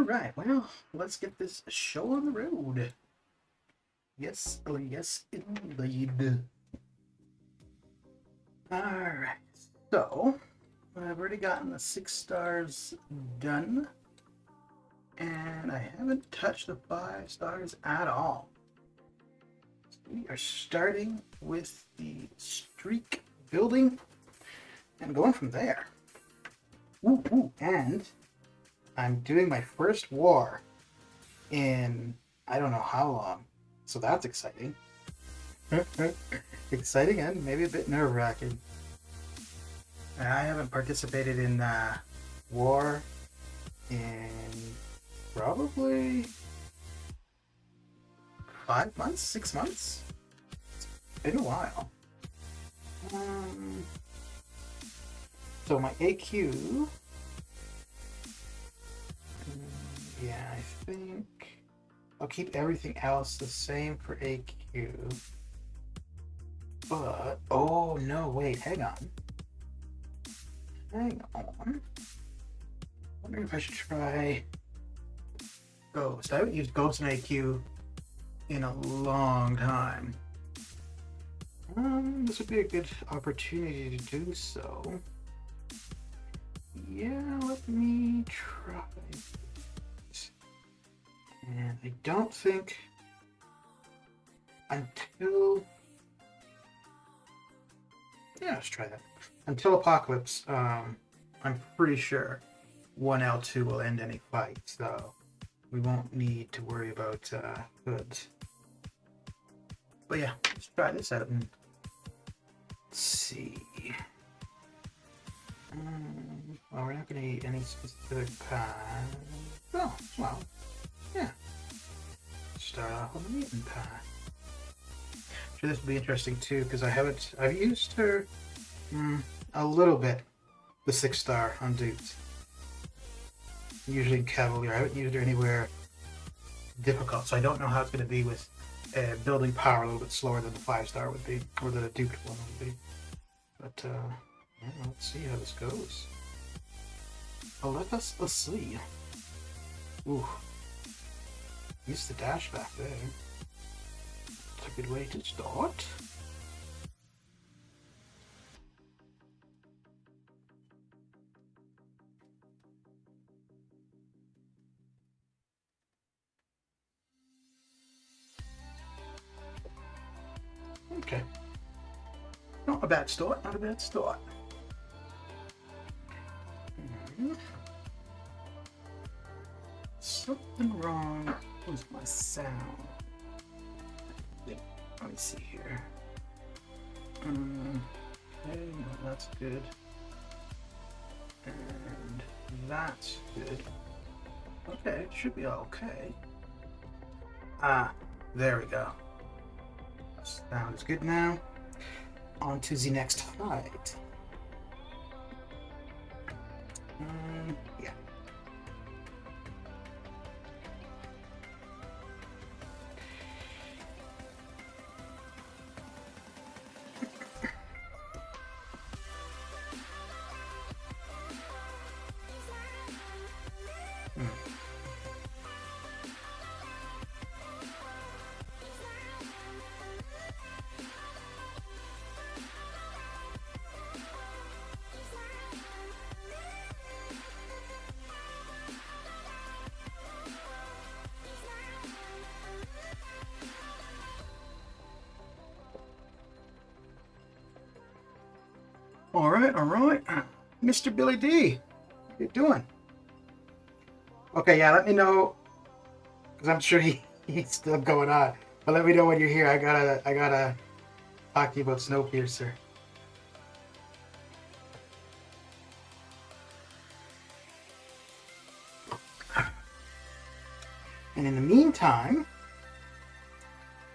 Alright, well, let's get this show on the road. Yes, oh yes, indeed. Alright, so I've already gotten the 6 stars done, and I haven't touched the 5 stars at all. So we are starting with the streak building and going from there. Ooh, and I'm doing my first war in I don't know how long, so that's exciting. Exciting and maybe a bit nerve-wracking. I haven't participated in war in probably 5 months, 6 months. It's been a while. So my AQ. Yeah, I think I'll keep everything else the same for AQ. But, oh no, wait, hang on. Wondering if I should try Ghost. I haven't used Ghost in AQ in a long time. This would be a good opportunity to do so. Yeah, let me try. And I don't think until... Yeah, let's try that. Until Apocalypse, I'm pretty sure 1L2 will end any fight, so we won't need to worry about hoods. But yeah, let's try this out and see. Well, we're not going to eat any specific pie. Oh, well, yeah. Start off with a mutant pie. Sure, this will be interesting too, because I've used her a little bit, the 6 star on dudes. Usually in Cavalier. I haven't used her anywhere difficult, so I don't know how it's going to be with building power a little bit slower than the 5 star would be, or the duped one would be. But, yeah, let's see how this goes. Well, let's see. Ooh. Use the dash back there. That's a good way to start. Okay. Not a bad start, not a bad start. Something wrong with my sound. Let me see here. Okay, no, that's good. And that's good. Okay, it should be okay. Ah, there we go. Sounds good now. On to the next fight. Yeah. All right. Mr. Billy D, how you doing? Okay, yeah, let me know, because I'm sure he's still going on. But let me know when you're here. I gotta talk to you about Snowpiercer. And in the meantime,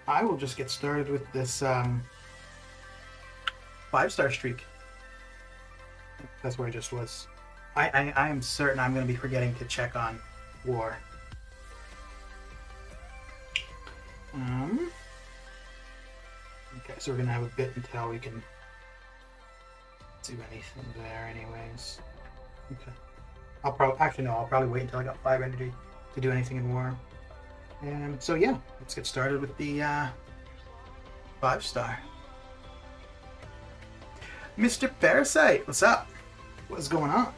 I will just get started with this 5-star streak. That's where I just was. I am certain I'm going to be forgetting to check on war. Okay, so we're going to have a bit until we can do anything there anyways. Okay. I'll probably wait until I got 5 energy to do anything in war. And so yeah, let's get started with the 5-star. Mr. Parasite, what's up? What's going on?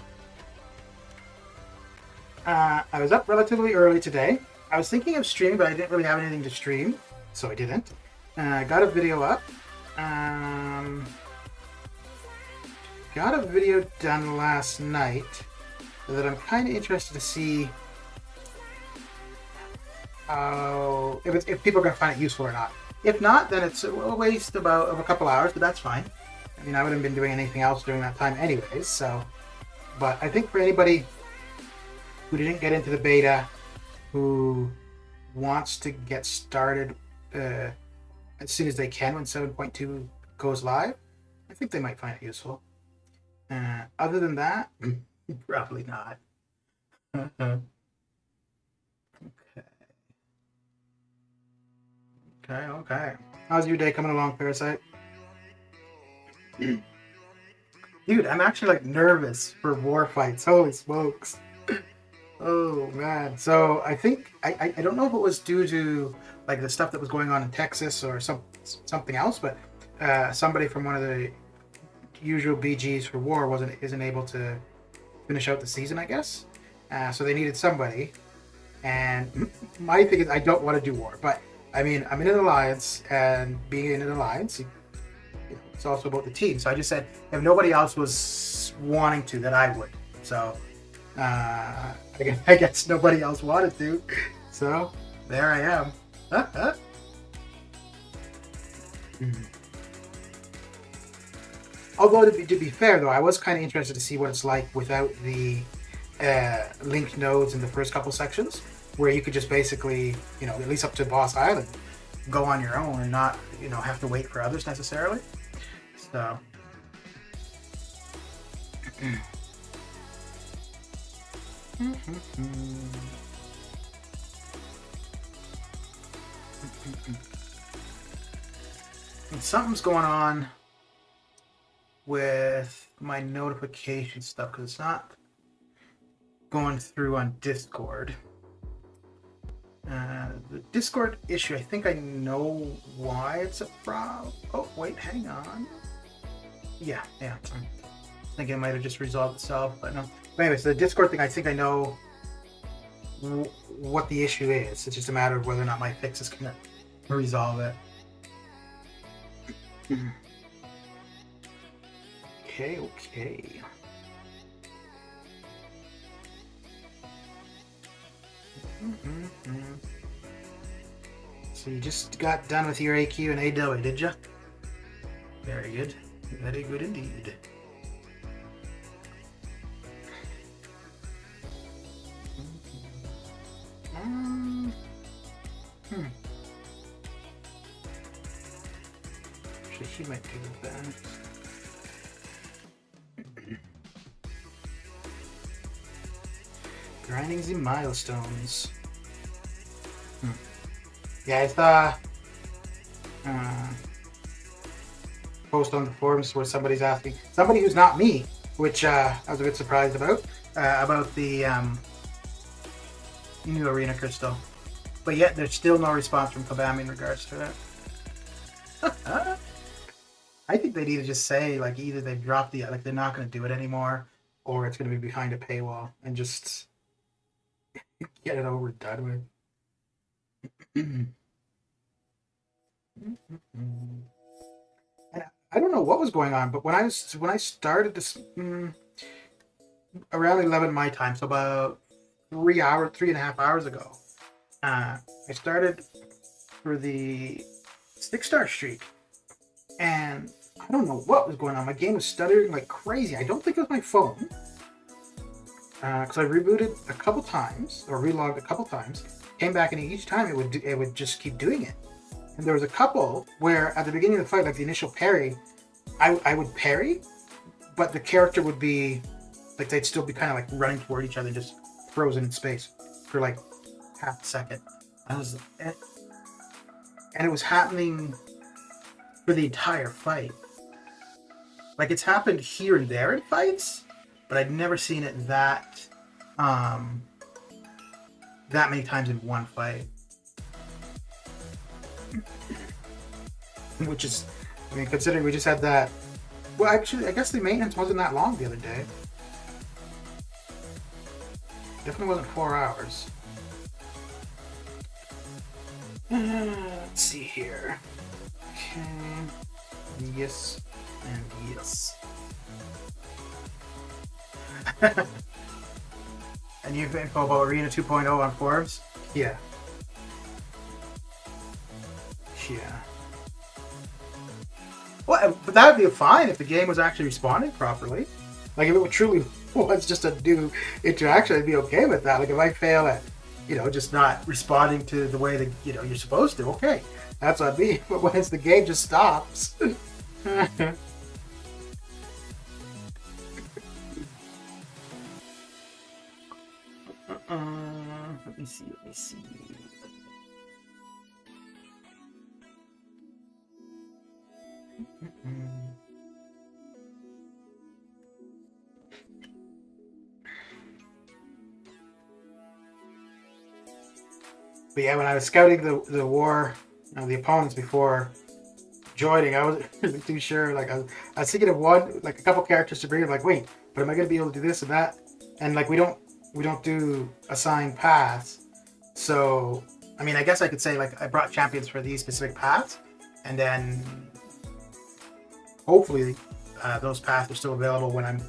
I was up relatively early today. I was thinking of streaming, but I didn't really have anything to stream, so I didn't. Got a video up. Got a video done last night that I'm kind of interested to see if people are going to find it useful or not. If not, then it's a waste of a couple hours, but that's fine. I mean, I wouldn't have been doing anything else during that time anyways, so... But I think for anybody who didn't get into the beta, who wants to get started as soon as they can when 7.2 goes live, I think they might find it useful. Other than that, probably not. Okay. How's your day coming along, Parasite? Dude, I'm actually like nervous for war fights. Holy smokes. Oh man. So I think I don't know if it was due to like the stuff that was going on in Texas or something else, but somebody from one of the usual BGs for war isn't able to finish out the season, I guess. So they needed somebody. And my thing is I don't want to do war, but I mean I'm in an alliance, and being in an alliance, it's also about the team. So I just said if nobody else was wanting to, that I would. So I guess nobody else wanted to. So there I am. Although to be fair though, I was kind of interested to see what it's like without the linked nodes in the first couple sections, where you could just basically, at least up to Boss Island, go on your own and not, have to wait for others necessarily. So. And something's going on with my notification stuff because it's not going through on Discord. The Discord issue, I think I know why it's a problem. Oh, wait, hang on. Yeah. I'm thinking it might have just resolved itself, but no. But anyways, the Discord thing, I think I know what the issue is. It's just a matter of whether or not my fix is going to resolve it. Okay. So you just got done with your AQ and AW, did you? Very good. Very good indeed. Actually, he might do that. Grinding the milestones. Yeah, I saw post on the forums where somebody's asking, somebody who's not me, which I was a bit surprised about the new arena crystal. But yet there's still no response from Kabami in regards to that. I think they need to just say like either they've dropped they're not going to do it anymore, or it's going to be behind a paywall and just get it over and done with. And I don't know what was going on, but when I started this around 11 my time, so about 3.5 hours ago, I started for the 6-star streak, and I don't know what was going on. My game was stuttering like crazy. I don't think it was my phone, because I rebooted a couple times or relogged a couple times, came back, and each time it would just keep doing it. And there was a couple where at the beginning of the fight, like the initial parry, I would parry, but the character would be like they'd still be kind of like running toward each other, just frozen in space for like half a second. And it was happening for the entire fight. Like it's happened here and there in fights, but I'd never seen it that that many times in one fight. Which is, I mean, considering we just had that. Well, actually, I guess the maintenance wasn't that long the other day. Definitely wasn't 4 hours. Let's see here. Okay. Yes. And yes. And you've info about Arena 2.0 on Forbes? Yeah. Yeah. Well, but that would be fine if the game was actually responding properly. Like, if it truly was just a new interaction, I'd be okay with that. Like, if I fail at, just not responding to the way that, you're supposed to, okay. That's what I mean. But when it's the game just stops. Let me see. But yeah, when I was scouting the war, the opponents before joining, I wasn't really too sure. Like, I was thinking of one, like a couple characters to bring. I'm like, wait, but am I going to be able to do this and that? And like, we don't do assigned paths. So, I mean, I guess I could say like I brought champions for these specific paths, and then hopefully those paths are still available when I'm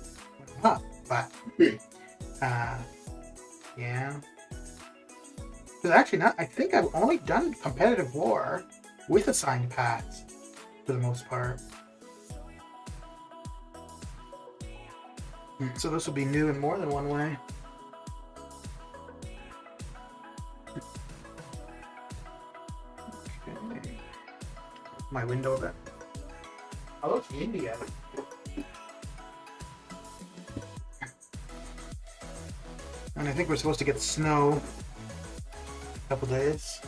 up. But yeah. Because actually, not. I think I've only done competitive war with assigned paths for the most part. So this will be new in more than one way. Okay. My window a bit. Oh, it's India. And I think we're supposed to get snow. Couple days.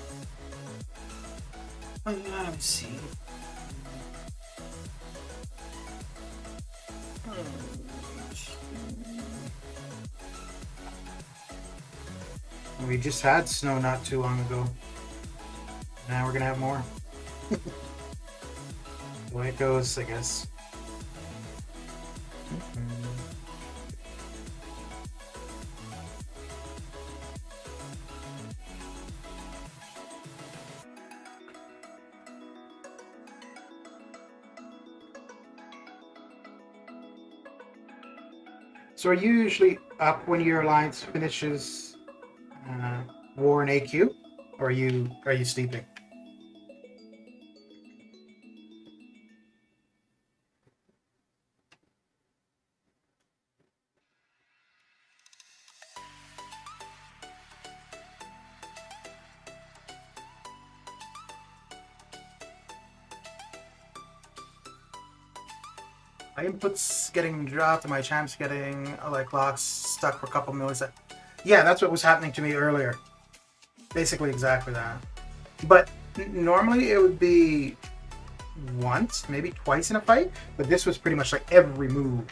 Oh, yeah, let me see. We just had snow not too long ago. Now we're gonna have more. The way it goes, I guess. So are you usually up when your alliance finishes war in AQ, or are you sleeping? My inputs getting dropped and my champs getting like locks stuck for a couple milliseconds. Yeah, that's what was happening to me earlier. Basically exactly that. But normally it would be once, maybe twice in a fight, but this was pretty much like every move.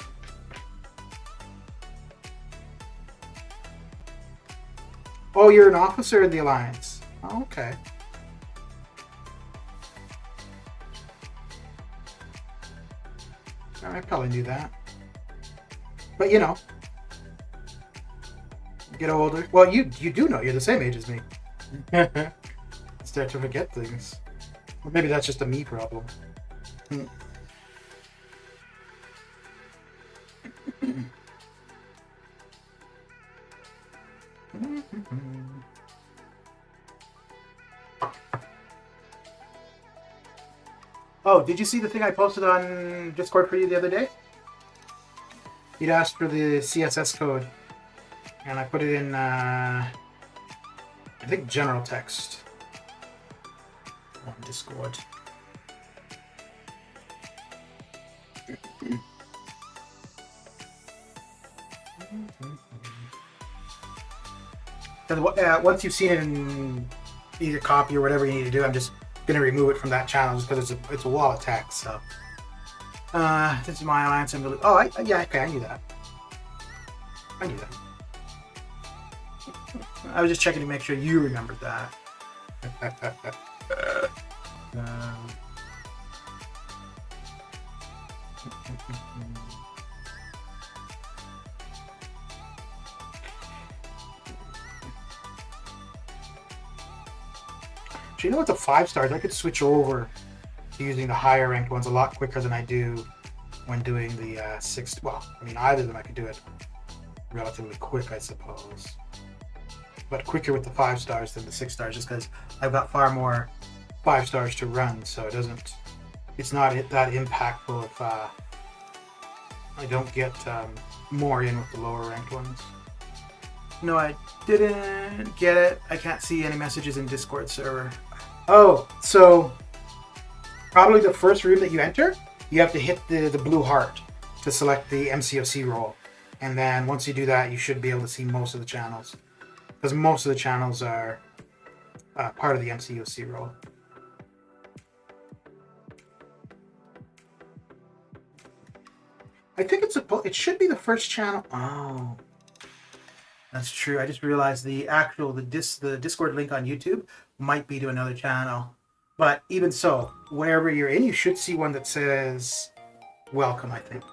Oh, you're an officer in the Alliance. Oh, okay. I probably knew that. But get older. Well, you do know. You're the same age as me. Start to forget things. Or maybe that's just a me problem. Oh, did you see the thing I posted on Discord for you the other day? You'd asked for the CSS code, and I put it in, I think, general text on Discord. Once you've seen it in either copy or whatever you need to do, I'm just gonna remove it from that channel just because it's a wall of text. So this is my alliance. I'm gonna. Oh, yeah, okay, I knew that. I knew that. I was just checking to make sure you remembered that. So you know what, the 5 stars, I could switch over to using the higher ranked ones a lot quicker than I do when doing the 6. Well, I mean, either of them I could do it relatively quick, I suppose. But quicker with the 5 stars than the 6 stars, just because I've got far more 5 stars to run, so it's not that impactful if I don't get more in with the lower ranked ones. No, I didn't get it. I can't see any messages in Discord server. Oh, so probably the first room that you enter, you have to hit the blue heart to select the MCOC role. And then once you do that, you should be able to see most of the channels. Because most of the channels are part of the MCOC role. I think it should be the first channel. Oh, that's true. I just realized the Discord link on YouTube might be to another channel. But even so, wherever you're in, you should see one that says welcome, I think.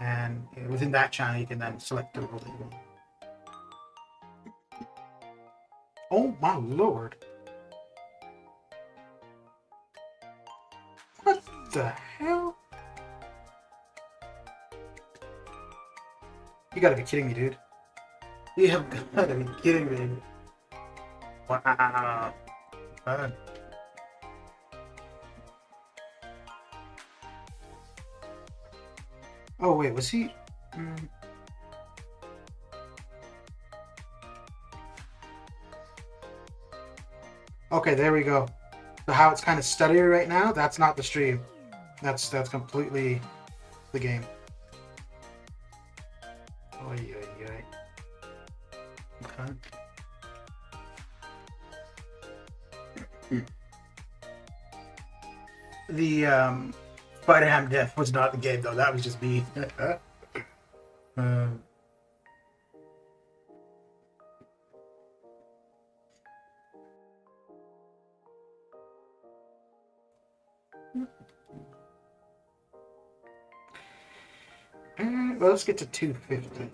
And within that channel, you can then select the role that you want. Oh my lord. What the hell? You gotta be kidding me, dude. You have gotta be kidding me. Wow. Oh wait, was he? Okay, there we go. So how it's kind of stuttery right now, that's not the stream. That's completely the game. Oy, oy, oy. Okay. The Spider-Ham death was not the game though. That was just me. Well, let's get to 250.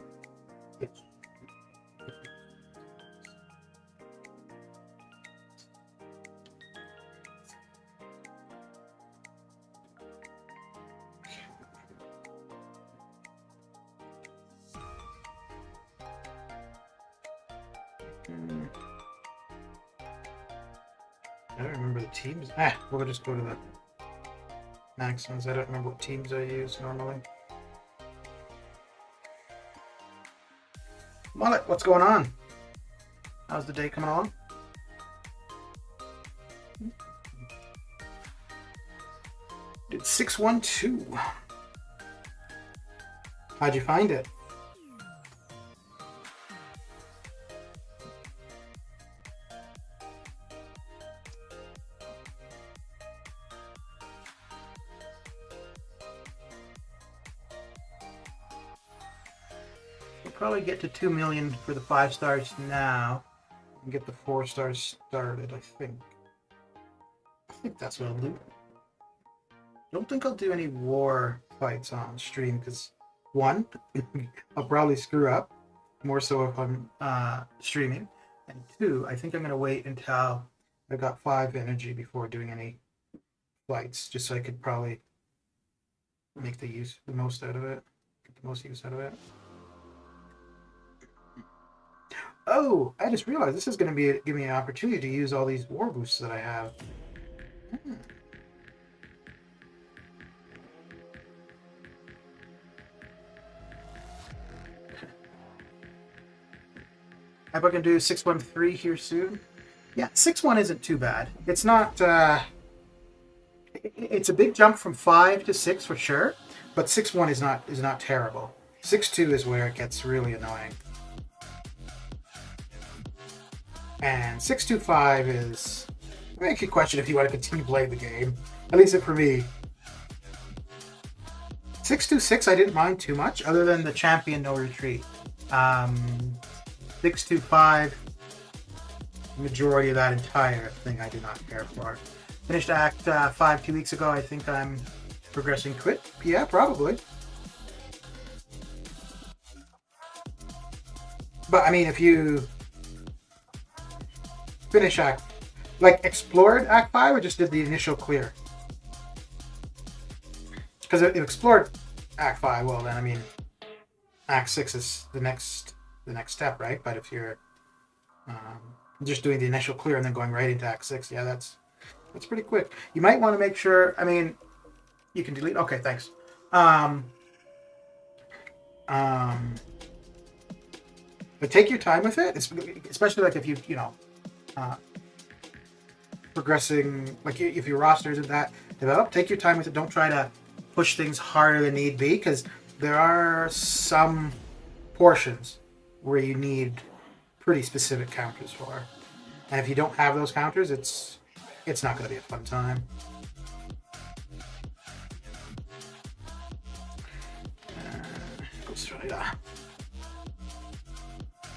I don't remember the teams. We'll just go to the maximums. I don't remember what teams I use normally. Mullet, what's going on? How's the day coming along? Did 612. How'd you find it? Probably get to 2 million for the 5 stars now and get the 4 stars started. I think that's what I'll do. Don't think I'll do any war fights on stream because 1, I'll probably screw up more so if I'm streaming, and 2, I think I'm gonna wait until I've got 5 energy before doing any fights, just so I could probably make the most out of it, get the most use out of it. Oh, I just realized this is going to give me an opportunity to use all these war boosts that I have. How about I can do 613 here soon? Yeah, 6-1 isn't too bad. It's not. It's a big jump from 5 to 6 for sure, but 6-1 is not terrible. 6-2 is where it gets really annoying. And 625 is... I make you question if you want to continue playing the game. At least for me. 626 I didn't mind too much, other than the champion no retreat. 625 majority of that entire thing I do not care for. Finished Act 5 2 weeks ago. I think I'm progressing quick. Yeah, probably. But I mean, if you finish Act, like explored Act 5 or just did the initial clear? Because if explored Act 5, well then I mean, Act 6 is the next step, right? But if you're just doing the initial clear and then going right into Act 6, yeah, that's pretty quick. You might want to make sure, I mean, you can delete, okay, thanks. But take your time with it, especially like if you know, progressing, like if your roster isn't that developed, take your time with it. Don't try to push things harder than need be, because there are some portions where you need pretty specific counters for. And if you don't have those counters, it's not going to be a fun time. Australia.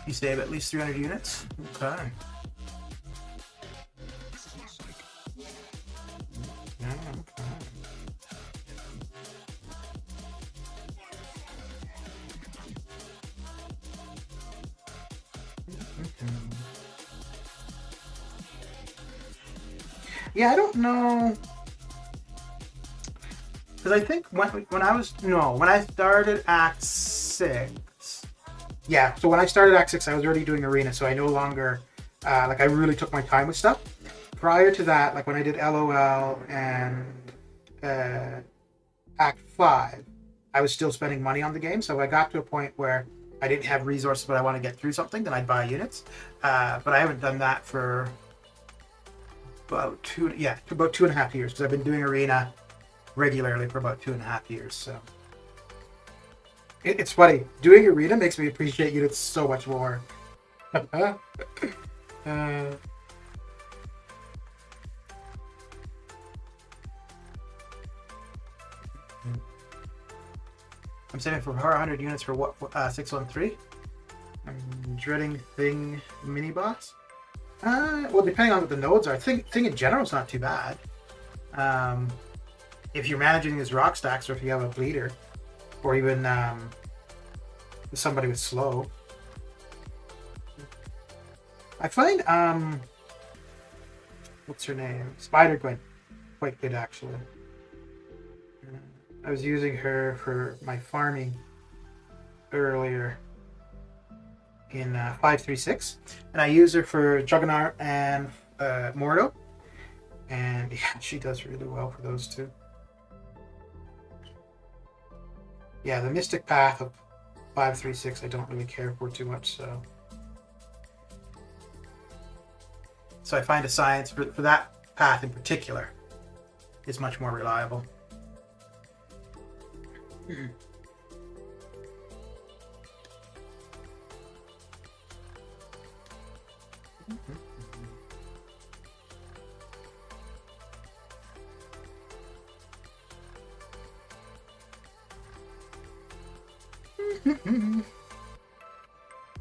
You save at least 300 units? Okay. Yeah, okay. Yeah, I don't know. Because I think when I started Act 6, yeah, so when I started Act 6, I was already doing Arena, so I no longer, like, I really took my time with stuff. Prior to that, like when I did LOL and Act 5, I was still spending money on the game, so I got to a point where I didn't have resources, but I want to get through something, then I'd buy units. But I haven't done that for about 2.5 years, because I've been doing Arena regularly for about 2.5 years, so. It's funny. Doing Arena makes me appreciate units so much more. I'm saving for 100 units for what 613. I'm dreading Thing mini boss. Well, depending on what the nodes are, Thing in general is not too bad. If you're managing these rock stacks, or if you have a bleeder, or even somebody with slow. I find what's her name? Spider Gwen, quite good actually. I was using her for my farming earlier in 536, and I use her for Juggernaut and Mordo, and yeah, she does really well for those two. Yeah, the Mystic Path of 536 I don't really care for too much, so I find a science for that path in particular is much more reliable.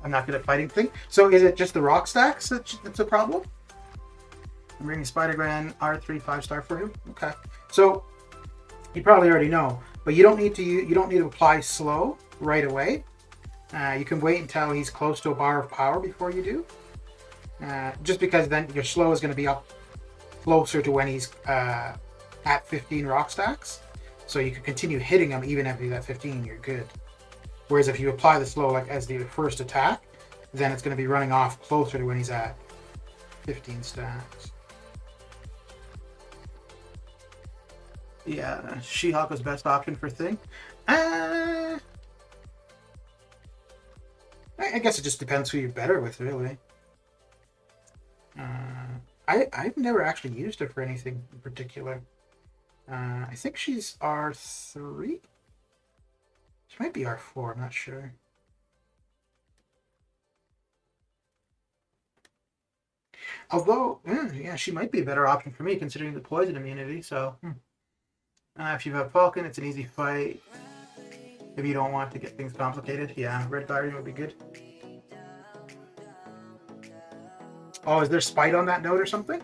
I'm not good at fighting thing. So is it just the rock stacks that's a problem? I'm bringing Spider-Gwen R3 5-star for him. Okay. So you probably already know, but you don't need to apply slow right away. You can wait until he's close to a bar of power before you do. Just because then your slow is going to be up closer to when he's at 15 rock stacks. So you can continue hitting him even if he's at 15, you're good. Whereas if you apply the slow like as the first attack, then it's going to be running off closer to when he's at 15 stacks. Yeah, She-Hulk was best option for Thing. I guess it just depends who you're better with, really. I've never actually used her for anything in particular. I think she's R3? She might be R4, I'm not sure. Although, yeah, she might be a better option for me considering the poison immunity, so. If you have Falcon, it's an easy fight. If you don't want to get things complicated, yeah, Red Guardian would be good. Oh, is there spite on that note or something?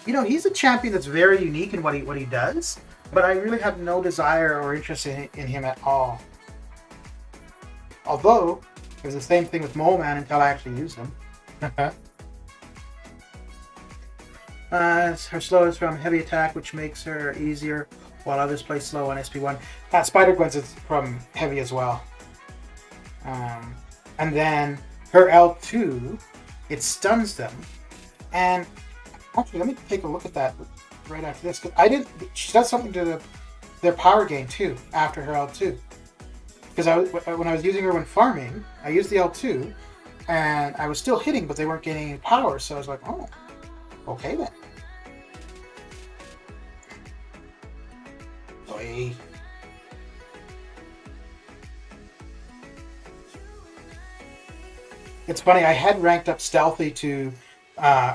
You know, he's a champion that's very unique in what he does, but I really have no desire or interest in him at all. Although, it was the same thing with Mole Man until I actually used him. Her slow is from heavy attack, which makes her easier, while others play slow on SP1. Spider Gwen's is from heavy as well. And then her L2, it stuns them. And actually, let me take a look at that right after this. Cause she does something to their power gain too after her L2. Because when I was using her when farming, I used the L2, and I was still hitting, but they weren't gaining any power. So I was like, oh, okay then. Oy. It's funny, I had ranked up Stealthy to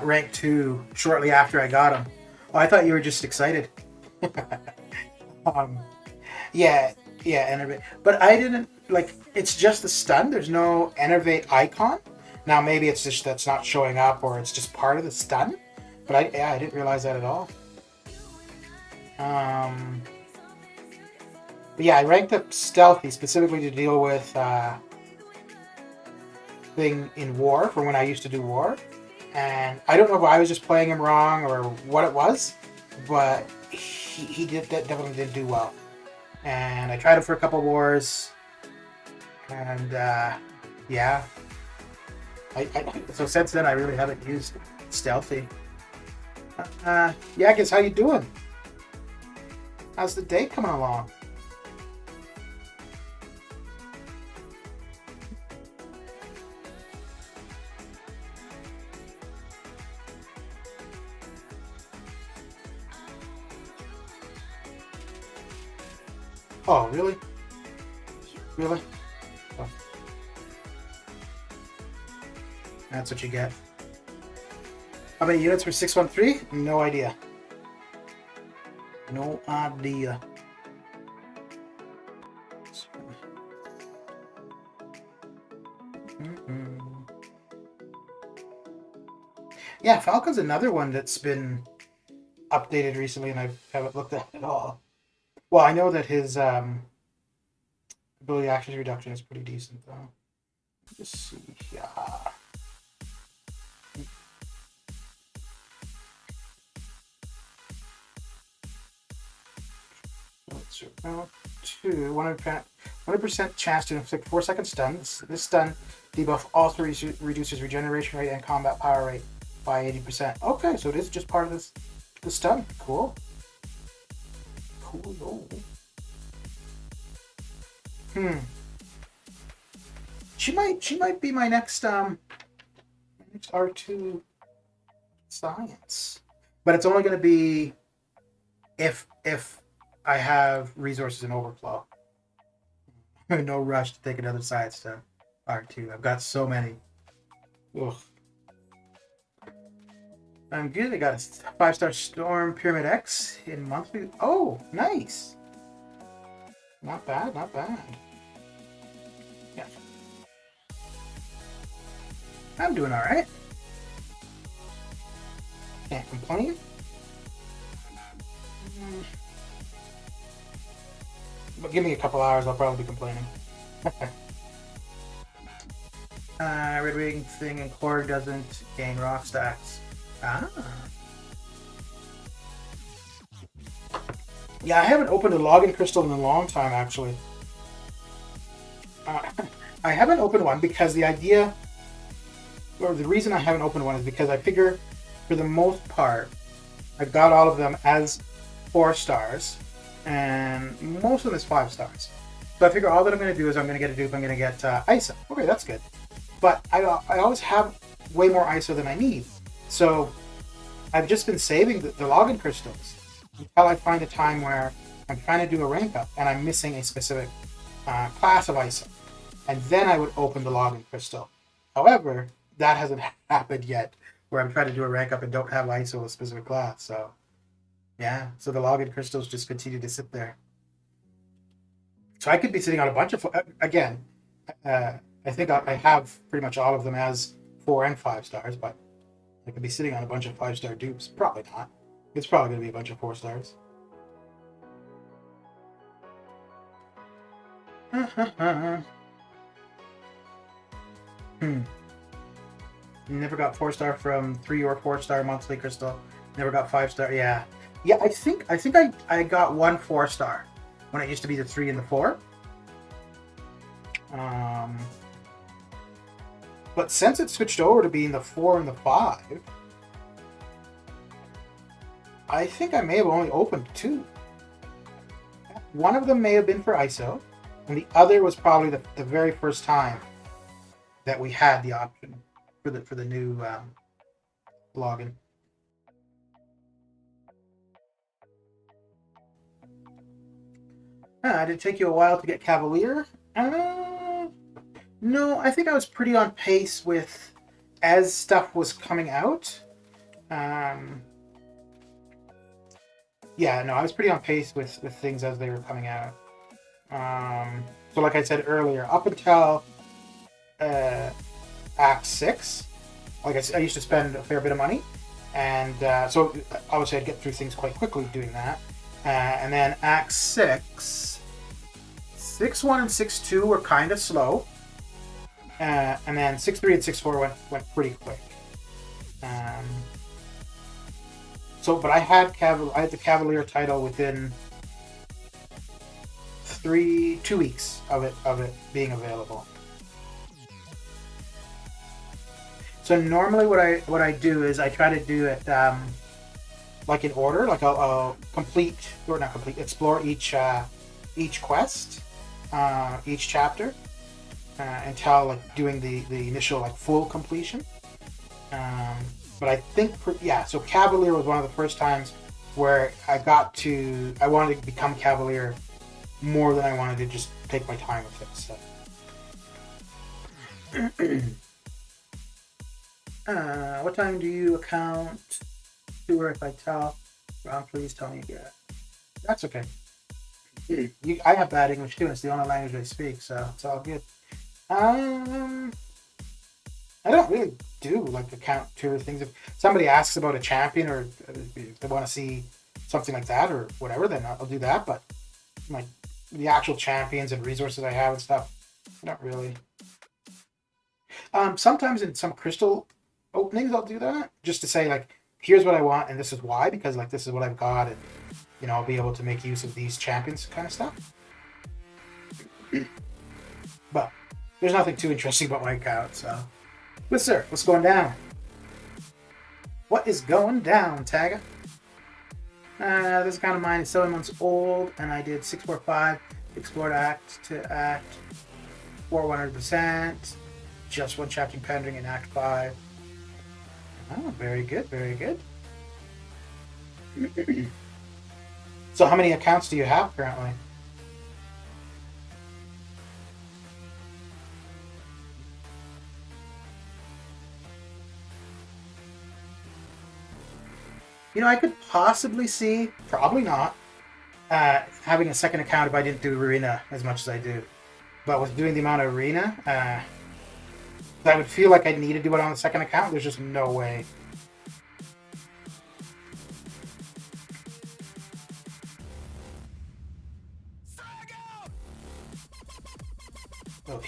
rank 2 shortly after I got him. Oh, I thought you were just excited. Yeah, Enervate. But I didn't, like, it's just the stun. There's no Enervate icon. Now, maybe it's just that's not showing up, or it's just part of the stun. But I didn't realize that at all. But yeah, I ranked up Stealthy specifically to deal with thing in War, for when I used to do War. And I don't know if I was just playing him wrong or what it was, but he definitely didn't do well. And I tried him for a couple wars, and yeah. So since then, I really haven't used Stealthy. Yakis, how you doing? How's the day coming along? Oh, really? Really? Oh. That's what you get. How many units for 613? No idea. No idea. Yeah, Falcon's another one that's been updated recently, and I haven't looked at it at all. Well, I know that his ability accuracy reduction is pretty decent, though. Let's see here. Let's route 2. 100% chance to inflict 4-second stun. This stun debuff also reduces regeneration rate and combat power rate by 80%. Okay, so it is just part of the stun. Cool. Cool. She might be my next R2 science, but it's only going to be if I have resources in overflow. No rush to take another science to R2. I've got so many. Ugh. I'm good. I got a 5-star Storm Pyramid X in monthly. Oh, nice. Not bad, not bad. Yeah. I'm doing alright. Can't complain. But give me a couple hours, I'll probably be complaining. Red Ring thing and Korg doesn't gain rock stacks. Ah. Yeah, I haven't opened a login crystal in a long time, actually. I haven't opened one because the idea, or the reason I haven't opened one is because I figure, for the most part, I've got all of them as 4 stars, and most of them is 5 stars. So I figure all that I'm going to do is I'm going to get a dupe, I'm going to get ISO. Okay, that's good. But I always have way more ISO than I need. So I've just been saving the login crystals. until I find a time where I'm trying to do a rank up and I'm missing a specific class of ISO. And then I would open the login crystal. However, that hasn't happened yet, where I'm trying to do a rank up and don't have ISO of a specific class. So, yeah. So the login crystals just continue to sit there. So I could be sitting on a bunch of, again, I think I have pretty much all of them as 4 and 5 stars, but I could be sitting on a bunch of 5-star dupes. Probably not. It's probably going to be a bunch of 4 stars. Never got 4-star from 3 or 4-star monthly crystal. Never got 5-star. Yeah. I think I got 1 4-star when it used to be the 3 and the 4. But since it switched over to being the 4 and the 5, I think I may have only opened 2. One of them may have been for ISO, and the other was probably the very first time that we had the option for the new login. Did it take you a while to get Cavalier? No, I think I was pretty on pace with as stuff was coming out. Yeah, no, I was pretty on pace with things as they were coming out. So like I said earlier, up until Act 6, like I used to spend a fair bit of money, and so obviously I'd get through things quite quickly doing that. And then Act 6, 6.1 and 6.2 were kind of slow, and then 6.3 and 6.4 went pretty quick. But I had the Cavalier title within 2 weeks of it being available. So normally what I do is I try to do it like in order, like I'll explore each quest, each chapter, until like doing the initial like full completion. But I think so Cavalier was one of the first times where I wanted to become Cavalier more than I wanted to just take my time with it. So what time do you account to her if I tell Ron, please tell me again? That's okay. I have bad English too, and it's the only language I speak, so it's all good. I don't really do like account tour things. If somebody asks about a champion or if they want to see something like that or whatever, then I'll do that. But like the actual champions and resources I have and stuff, not really. Sometimes in some crystal openings, I'll do that just to say like, here's what I want and this is why, because like this is what I've got, and I'll be able to make use of these champions kind of stuff. But there's nothing too interesting about my account, so. But sir, what's going down? What is going down, Tagger? This account of mine is 7 months old, and I did 645, explored act to act, 100%, just one chapter pending in Act 5. Oh, very good, very good. So how many accounts do you have currently? I could possibly see, probably not, having a second account if I didn't do Arena as much as I do. But with doing the amount of Arena, I would feel like I need to do it on the second account. There's just no way. Oh,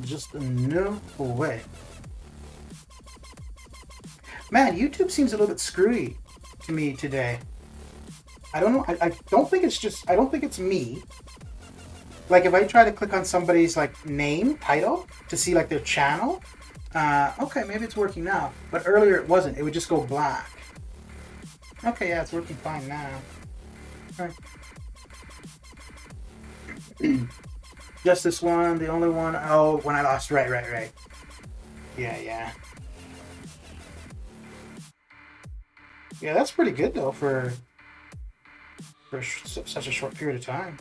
just no way. Man, YouTube seems a little bit screwy to me today. I don't know. I don't think it's me. Like if I try to click on somebody's like name, title, to see like their channel, okay, maybe it's working now. But earlier it wasn't. It would just go black. Okay, yeah, it's working fine now. All right. Just this one, the only one. Oh, when I lost. Right. Yeah. Yeah, that's pretty good though for such a short period of time.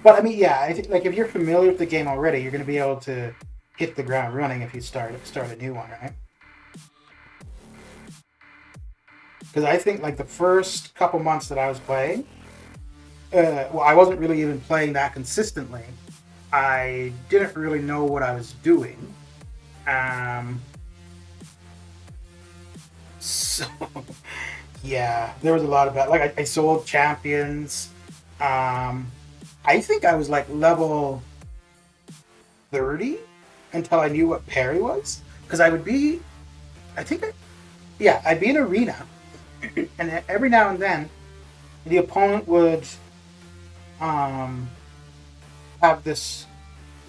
But I mean, yeah, I think like if you're familiar with the game already, you're going to be able to hit the ground running if you start a new one, right? Because I think like the first couple months that I was playing, well, I wasn't really even playing that consistently. I didn't really know what I was doing. Um, so yeah, there was a lot of that. Like I sold champions. Um, I think I was like level 30 until I knew what parry was. Because I would be, I think, yeah, I'd be in arena, and every now and then, the opponent would um, have this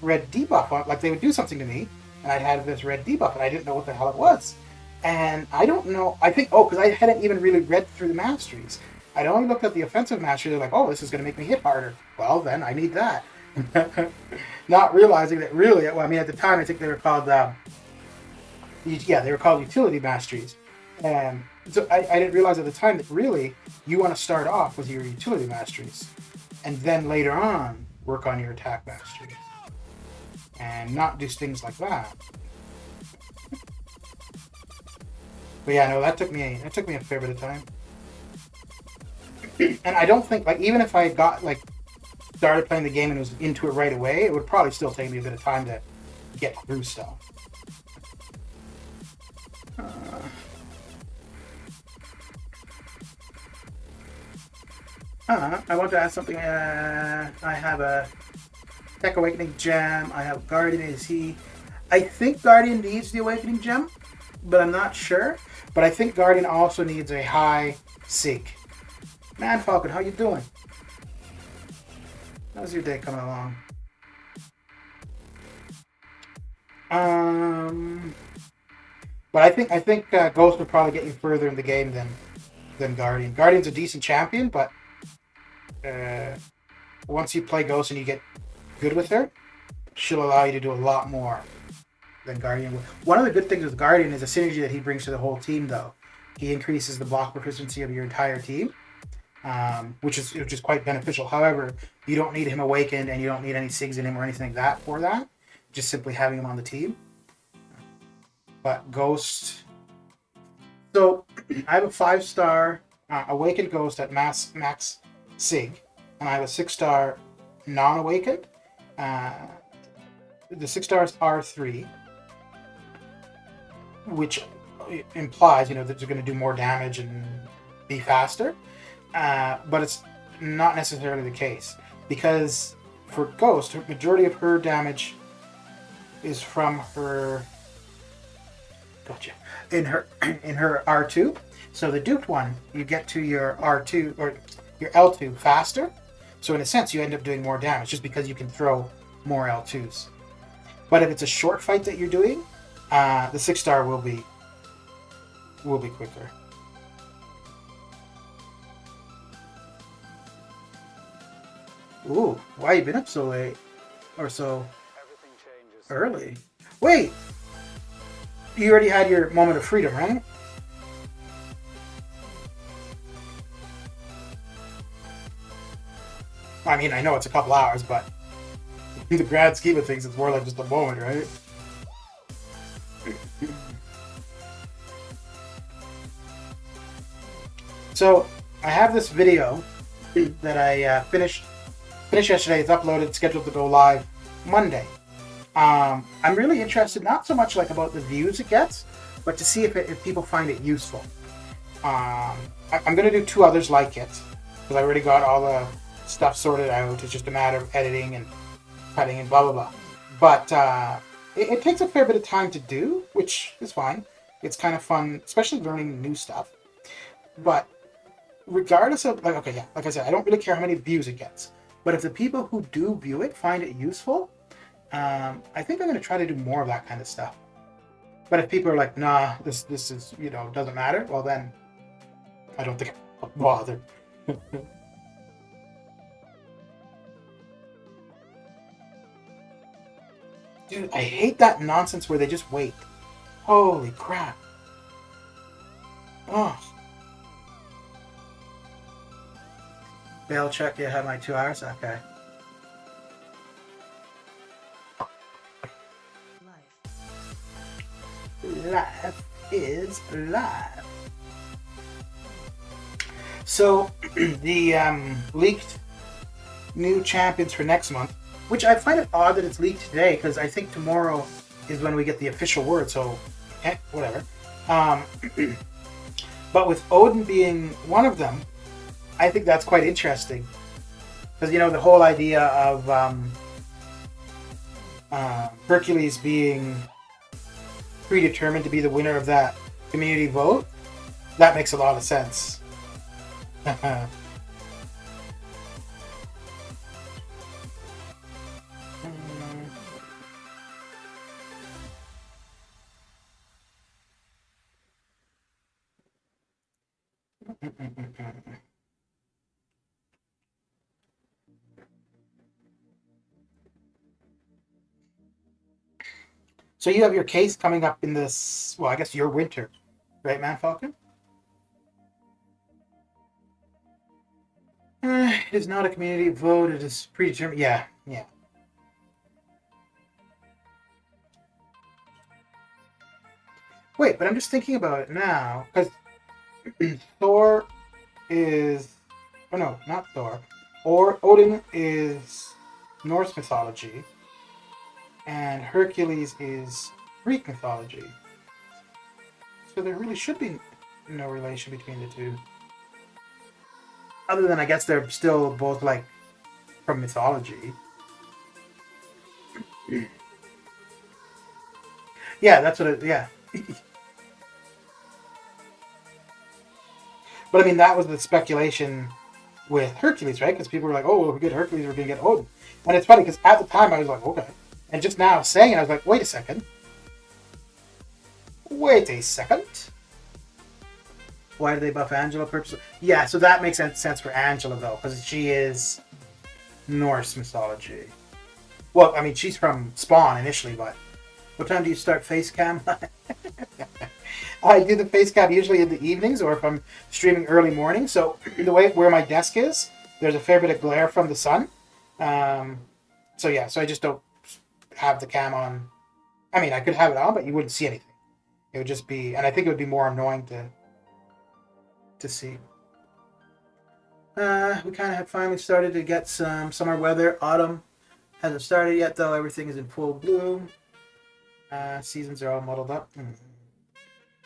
red debuff on, like they would do something to me, and I'd have this red debuff, and I didn't know what the hell it was. And I don't know, I think, oh, because I hadn't even really read through the masteries. I'd only looked at the offensive mastery, they're like, oh, this is going to make me hit harder. Well, then I need that. Not realizing that really, well, I mean, at the time, I think they were called, they were called utility masteries. And so I didn't realize at the time that really you want to start off with your utility masteries and then later on work on your attack masteries and not do things like that. But yeah, no, that took me a fair bit of time. And I don't think like even if I got like started playing the game and was into it right away, it would probably still take me a bit of time to get through stuff. I want to ask something. I have a Tech Awakening gem. I have Guardian. Is he? I think Guardian needs the Awakening gem, but I'm not sure. But I think Guardian also needs a high Sig. Man, Falcon, how you doing? How's your day coming along? But I think Ghost would probably get you further in the game than Guardian. Guardian's a decent champion, but once you play Ghost and you get good with her, she'll allow you to do a lot more than Guardian will. One of the good things with Guardian is the synergy that he brings to the whole team, though. He increases the block proficiency of your entire team, which is quite beneficial. However, you don't need him awakened and you don't need any SIGs in him or anything like that for that. Just simply having him on the team. But Ghost... So, I have a 5-star Awakened Ghost at max SIG, and I have a 6-star non-awakened. The 6 stars R3, which implies, that they're going to do more damage and be faster. But it's not necessarily the case, because for Ghost, the majority of her damage is from her... Gotcha. In her R2. So the duped one, you get to your R2 or your L2 faster. So in a sense, you end up doing more damage just because you can throw more L2s. But if it's a short fight that you're doing, the 6-star will be quicker. Ooh, why you been up so late? Or so early? Wait! You already had your moment of freedom, right? I mean, I know it's a couple hours, but in the grand scheme of things, it's more like just a moment, right? So, I have this video that I finished yesterday. It's uploaded, scheduled to go live Monday. I'm really interested, not so much like about the views it gets, but to see if people find it useful. I'm going to do 2 others like it, because I already got all the stuff sorted out. It's just a matter of editing and cutting and blah, blah, blah. But it takes a fair bit of time to do, which is fine. It's kind of fun, especially learning new stuff. But regardless of, like I said, I don't really care how many views it gets. But if the people who do view it find it useful, I think I'm going to try to do more of that kind of stuff. But if people are like, nah, this is, doesn't matter, well then, I don't think I'll bother. Dude, I hate that nonsense where they just wait. Holy crap. Oh. Bail check, you have my 2 hours? Okay. Life is life. So, the leaked new champions for next month, which I find it odd that it's leaked today, because I think tomorrow is when we get the official word, so whatever. But with Odin being one of them, I think that's quite interesting. Because, you know, the whole idea of Hercules being predetermined to be the winner of that community vote, that makes a lot of sense. So you have your case coming up in this, well, I guess your winter, right, Man Falcon? It is not a community vote, it is predetermined. Yeah, yeah. Wait, but I'm just thinking about it now, because Thor is, oh no, not Thor, or Odin is Norse mythology, and Hercules is Greek mythology. So there really should be no relation between the two. Other than, I guess, they're still both, like, from mythology. Yeah, that's what it, yeah. But I mean, that was the speculation with Hercules, right? Because people were like, oh, well, if we get Hercules, we're going to get Odin. And it's funny, because at the time I was like, okay. And just now saying it, I was like, wait a second. Wait a second. Why do they buff Angela purposely? Yeah, so that makes sense for Angela, though, because she is Norse mythology. Well, I mean, she's from Spawn initially, but what time do you start face cam? I do the face cam usually in the evenings, or if I'm streaming early morning. So the way where my desk is, there's a fair bit of glare from the sun. So yeah, so I just don't have the cam on. I mean, I could have it on, but you wouldn't see anything. It would just be, and I think it would be more annoying to see. We kind of have finally started to get some summer weather. Autumn hasn't started yet, though. Everything is in full bloom. Seasons are all muddled up.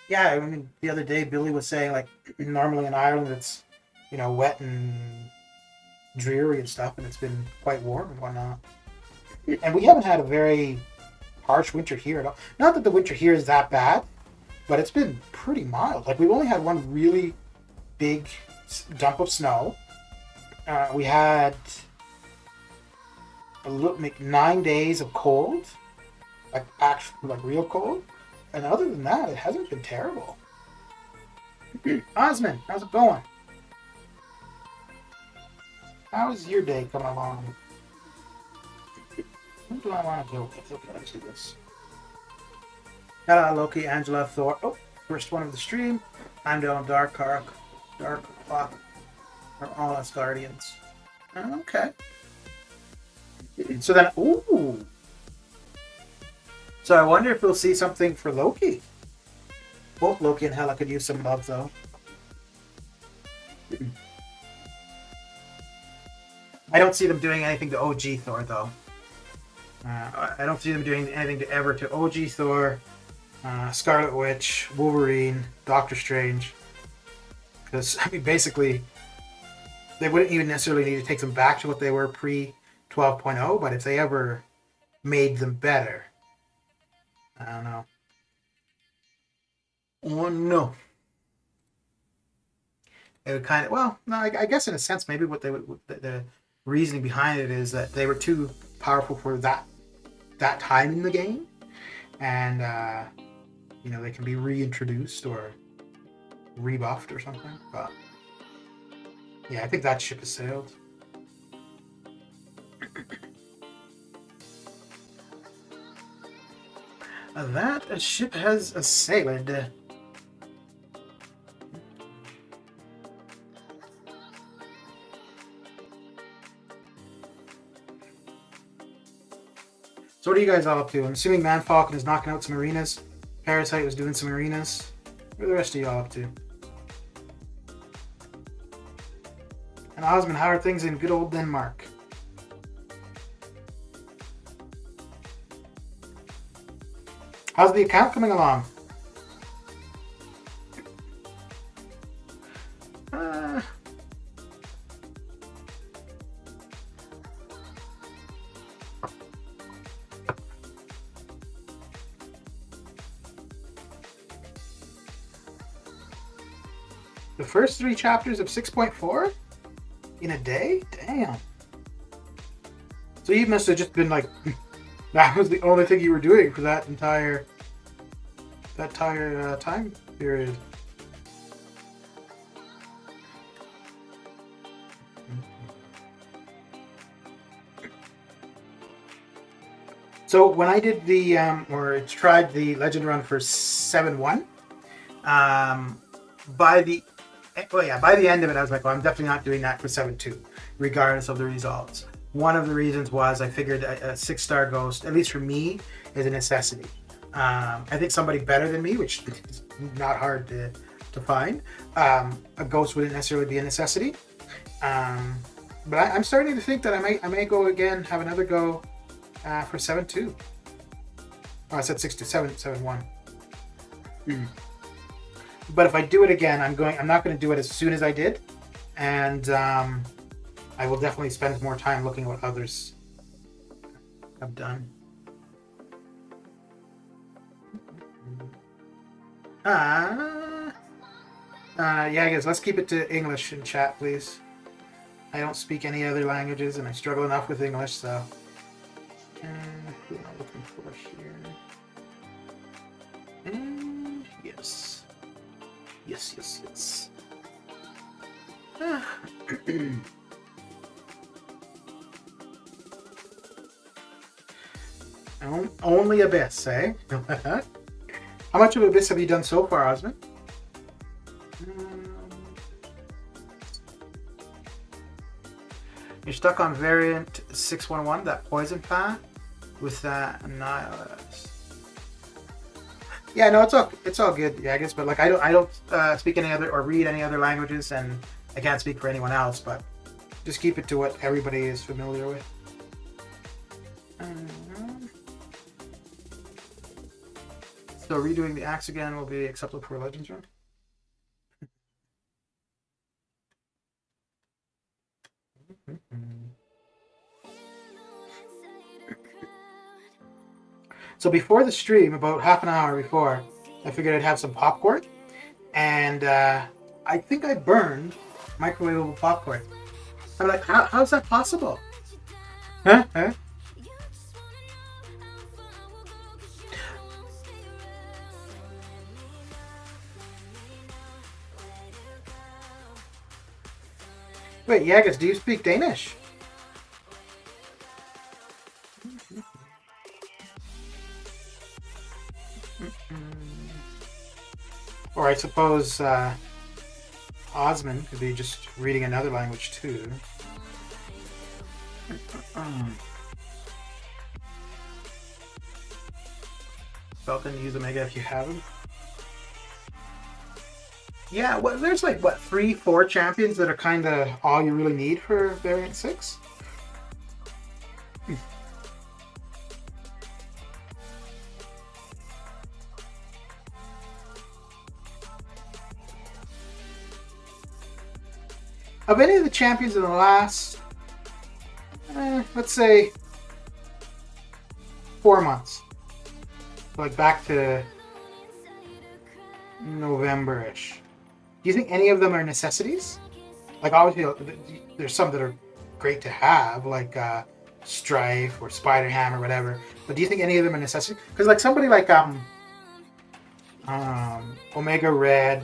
Yeah, I mean, the other day Billy was saying, like, normally in Ireland it's, you know, wet and dreary and stuff, and it's been quite warm and whatnot. And we haven't had a very harsh winter here at all. Not that the winter here is that bad, but it's been pretty mild. Like, we've only had one really big dump of snow. We had like 9 days of cold, like actually, like real cold. And other than that, it hasn't been terrible. Iceman, how's it going? How's your day coming along? What do I want to do? Let's do this. Hello, Loki, Angela, Thor. Oh, first one of the stream. I'm down Dark Clock, or all us Guardians. Okay. So then, ooh. So I wonder if we'll see something for Loki. Both Loki and Hela could use some love, though. I don't see them doing anything to OG Thor, though. I don't see them doing anything to OG Thor, Scarlet Witch, Wolverine, Doctor Strange. Because, I mean, basically, they wouldn't even necessarily need to take them back to what they were pre-12.0, but if they ever made them better, I don't know. Oh, no. It would kind of, well, no, I guess in a sense, maybe what they would, the reasoning behind it is that they were too powerful for that time in the game, and you know, they can be reintroduced or rebuffed or something. But yeah, I think that ship has sailed. That ship has sailed. So what are you guys all up to? I'm assuming Man Falcon is knocking out some arenas. Parasite was doing some arenas. What are the rest of you all up to? And Osman, how are things in good old Denmark? How's the account coming along? The first 3 chapters of 6.4 in a day? Damn. So you must have just been like, that was the only thing you were doing for that entire time period. So when I did the or tried the legend run for 7-1, by the end of it, I was like, well, I'm definitely not doing that for 7-2, regardless of the results. One of the reasons was I figured a 6-star ghost, at least for me, is a necessity. I think somebody better than me, which is not hard to find, a ghost wouldn't necessarily be a necessity. But I'm starting to think that I may go again, have another go for 7-2. Oh, I said 7-1. But if I do it again, I'm not going to do it as soon as I did, and I will definitely spend more time looking at what others have done. Yeah, guys, let's keep it to English in chat, please. I don't speak any other languages, and I struggle enough with English, so. Who am I looking for here? And yes. Yes. Only Abyss, eh? How much of Abyss have you done so far, Osman? You're stuck on variant 611, that poison path with that Annihilus. Yeah, no, it's all good, yeah, I guess. But like, I don't speak any other or read any other languages, and I can't speak for anyone else. But just keep it to what everybody is familiar with. So redoing the axe again will be acceptable for a Legends run. So before the stream, about half an hour before, I figured I'd have some popcorn, and I think I burned microwavable popcorn. I'm like, how's that possible? Huh? Wait, Yagus, do you speak Danish? Or I suppose Osman could be just reading another language too. Falcon, use Omega if you have him. Yeah, well, there's like, what, 3-4 champions that are kind of all you really need for Variant 6? Of any of the champions in the last, let's say, 4 months, like back to November-ish, do you think any of them are necessities? Like, obviously, there's some that are great to have, like Strife or Spider-Ham or whatever, but do you think any of them are necessities? Because like somebody like Omega Red,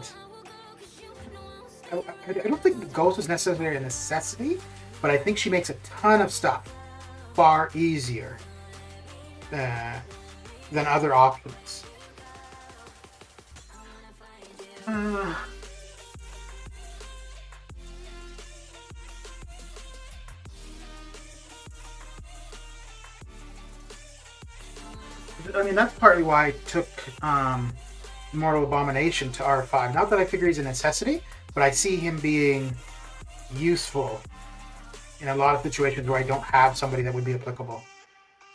I don't think the Ghost is necessarily a necessity, but I think she makes a ton of stuff far easier than other options. I mean, that's partly why I took Mortal Abomination to R5. Not that I figure he's a necessity, but I see him being useful in a lot of situations where I don't have somebody that would be applicable.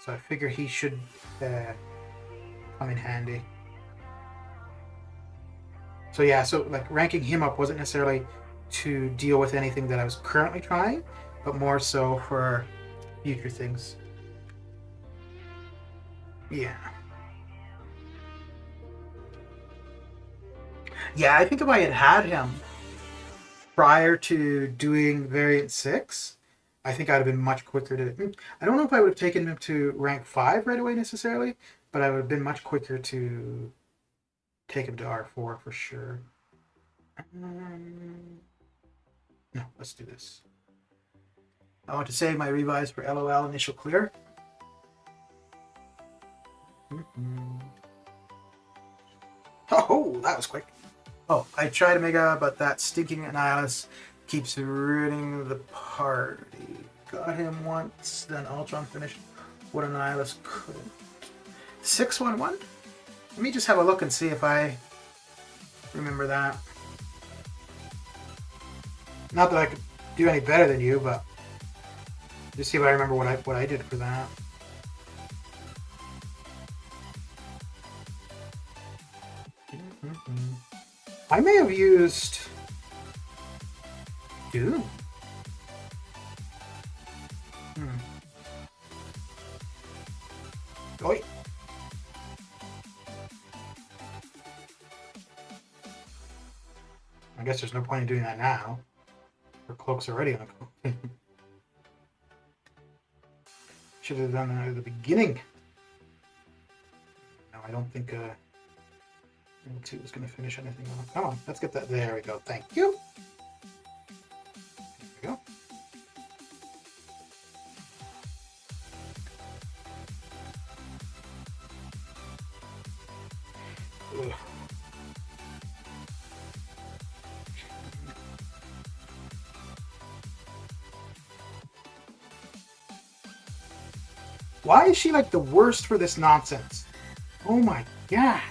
So I figure he should come in handy. So yeah, so like ranking him up wasn't necessarily to deal with anything that I was currently trying, but more so for future things. Yeah. Yeah, I think if I had had him prior to doing Variant 6, I think I'd have been much quicker to... I don't know if I would have taken him to rank 5 right away necessarily, but I would have been much quicker to take him to R4 for sure. No, let's do this. I want to save my revise for LOL initial clear. Oh, that was quick. Oh, I tried Omega, but that stinking Annihilus keeps ruining the party. Got him once, then Ultron finished what Annihilus couldn't. 611? Let me just have a look and see if I remember that. Not that I could do any better than you, but just see if I remember what I did for that. I may have used Doom. Oi. I guess there's no point in doing that now. Her cloak's already on the cloak. Should have done that at the beginning. No, I don't think L2 is going to finish anything off. Come on, let's get that. There we go. Thank you. There we go. Ugh. Why is she like the worst for this nonsense? Oh my god.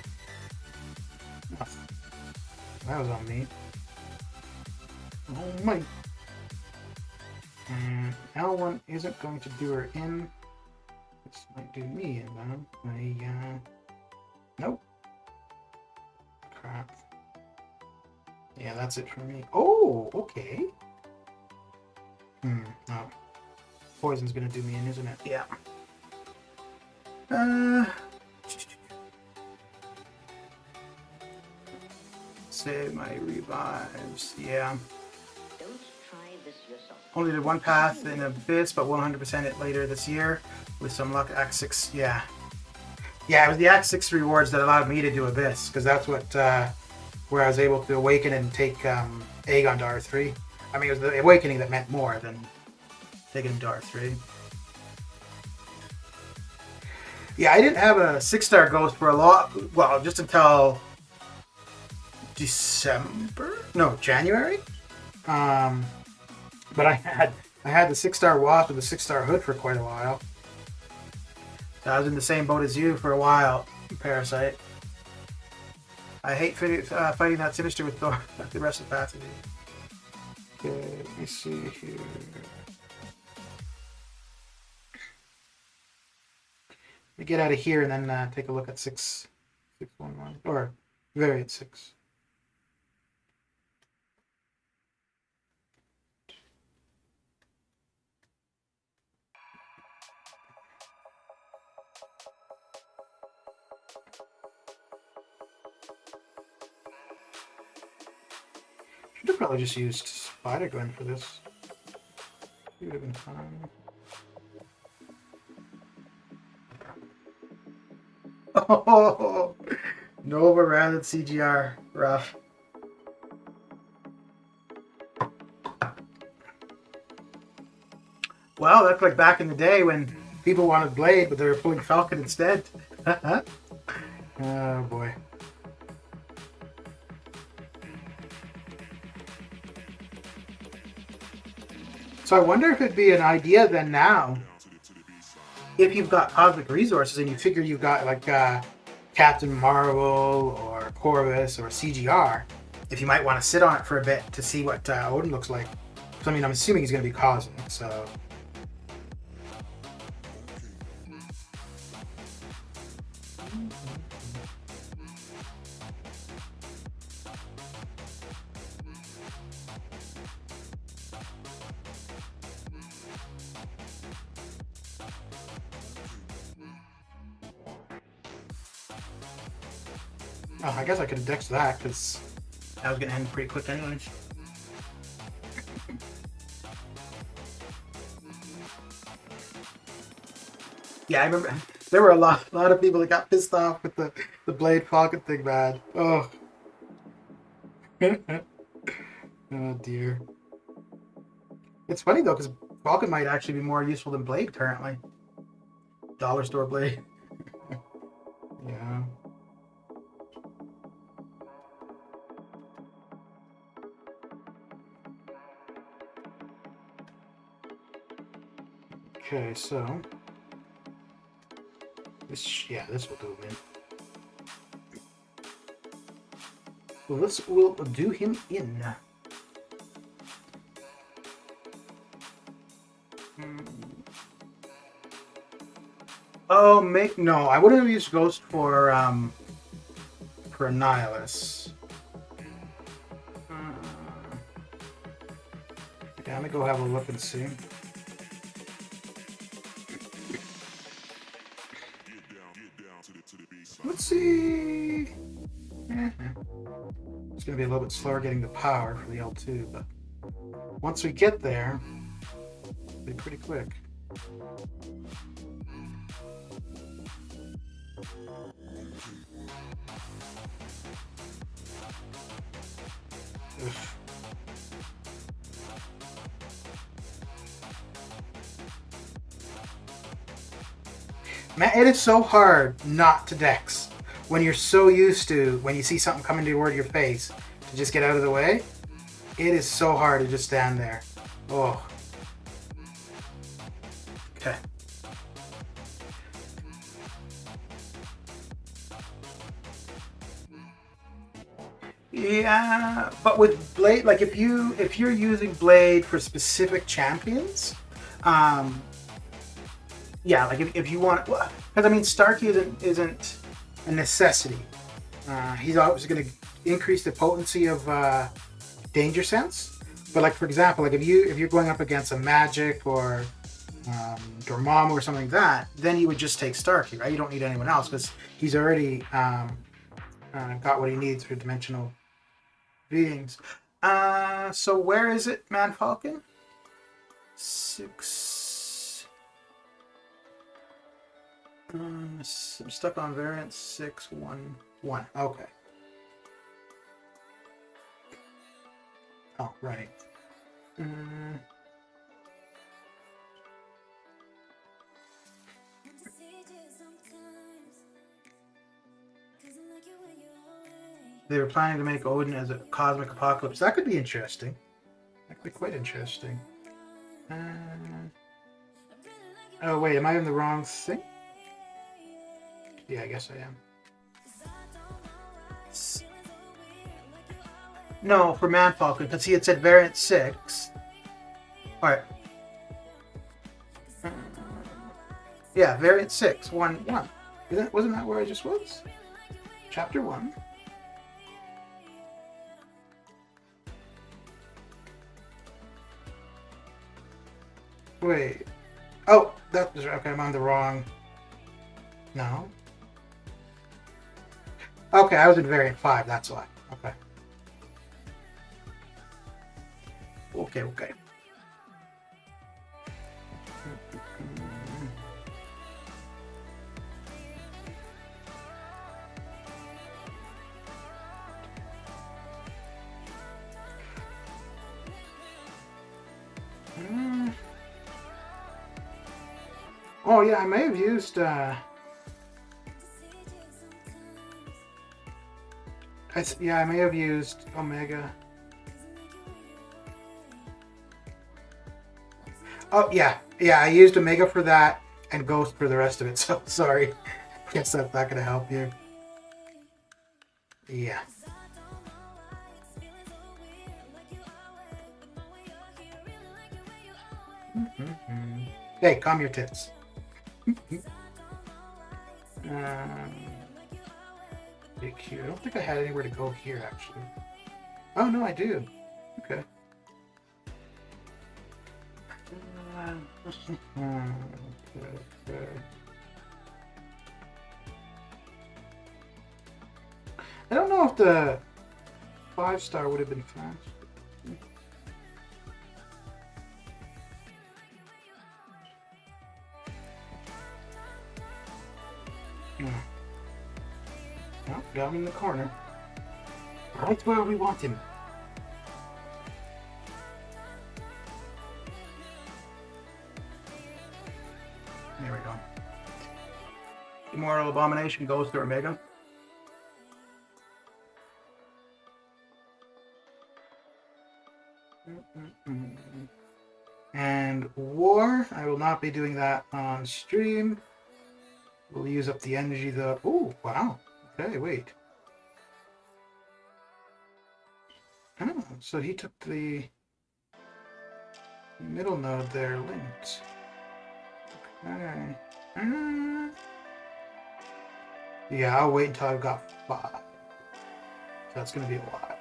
That was on me. Oh my. L1 isn't going to do her in. This might do me in though. Nope. Crap. Yeah, that's it for me. Oh, okay. No. Poison's gonna do me in, isn't it? Yeah. Save my revives. Yeah. Don't try this yourself. Only did one path in Abyss, but 100% it later this year with some luck. Act 6. Yeah. Yeah, it was the Act 6 rewards that allowed me to do Abyss, because that's what where I was able to awaken and take Aegon to R3. I mean, it was the awakening that meant more than taking him to R3. Yeah, I didn't have a 6-star ghost for a lot. Well, just until January. But I had the 6-star wasp with the 6-star hood for quite a while. So I was in the same boat as you for a while, Parasite. I hate fighting that sinister with Thor the rest of the passage. Okay, let me see here. We get out of here and then take a look at 611 or Variant 6. Should have probably just used Spider Gwen for this. It would have been fine. Oh, Nova rounded CGR. Rough. Well, that's like back in the day when people wanted Blade, but they were pulling Falcon instead. Oh, boy. So I wonder if it'd be an idea then now if you've got cosmic resources and you figure you've got like Captain Marvel or Corvus or CGR, if you might want to sit on it for a bit to see what Odin looks like. So, I mean, I'm assuming he's going to be cosmic, so. Oh, I guess I could have dexed that because that was going to end pretty quick anyways. Yeah, I remember there were a lot of people that got pissed off with the Blade Falcon thing, man. Oh. Oh dear. It's funny though, because Falcon might actually be more useful than Blade currently. Dollar store Blade. Yeah. Okay, so this will do him in. Well, this will do him in. Oh, no, I wouldn't have used Ghost for Annihilus. Yeah, I'm gonna go have a look and see. Let's see. It's gonna be a little bit slower getting the power for the L2, but once we get there, it'll be pretty quick. Ugh. Man, it is so hard not to dex when you're so used to, when you see something coming toward your face, to just get out of the way. It is so hard to just stand there. Oh. Okay. Yeah, but with Blade, like if you're using Blade for specific champions, yeah, like if you want, because I mean, Starkey isn't a necessity. He's obviously going to increase the potency of danger sense. But like for example, like if you're going up against a Magic or Dormammu or something like that, then you would just take Starkey, right? You don't need anyone else because he's already got what he needs for dimensional beings. So where is it, Man Falcon? 6. I'm stuck on variant 611. Okay. Oh, right. They were planning to make Odin as a cosmic apocalypse. That could be interesting. That could be quite interesting. Oh wait, am I in the wrong thing? Yeah, I guess I am. No, for Man Falcon, because he had said variant 6. Alright. Yeah, variant 6, 1-1. Wasn't that where I just was? Chapter 1. Wait. Oh, that was okay. I'm on the wrong. No. Okay, I was in variant 5. That's why. Okay. Okay. Oh yeah, I may have used I may have used Omega. Oh yeah, I used Omega for that, and ghost for the rest of it. So sorry. Guess that's not gonna help you. Yeah. Hey, calm your tits. Big Q. I don't think I had anywhere to go here, actually. Oh, no, I do. Okay. Okay. I don't know if the 5-star would have been fast. Oh, down in the corner. Right where we want him. There we go. Immortal Abomination goes to Omega. And War, I will not be doing that on stream. We'll use up the energy though. Oh, wow. Okay, wait. Oh, so he took the middle node there, linked. Okay. Yeah, I'll wait until I've got 5. So that's going to be a lot.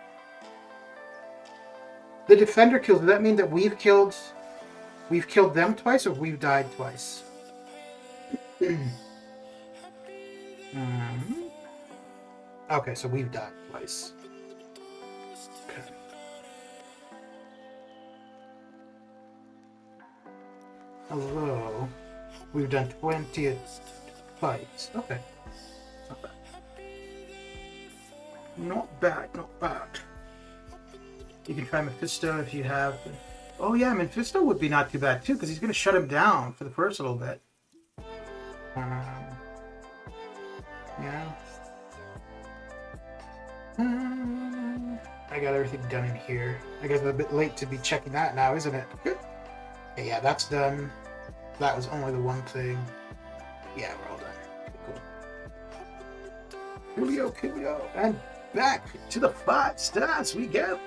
The defender kills, does that mean that we've killed them twice, or we've died twice? Okay, so we've died twice. Okay. Hello. We've done 20 fights. Okay. Not bad. Not bad, not bad. You can try Mephisto if you have... Oh yeah, Mephisto would be not too bad too, because he's going to shut him down for the first little bit. Yeah. I got everything done in here. I guess I'm a bit late to be checking that now, isn't it? Okay, yeah, that's done. That was only the one thing. Yeah, we're all done. Okay, cool. Coolio. And back to the 5 stars we go.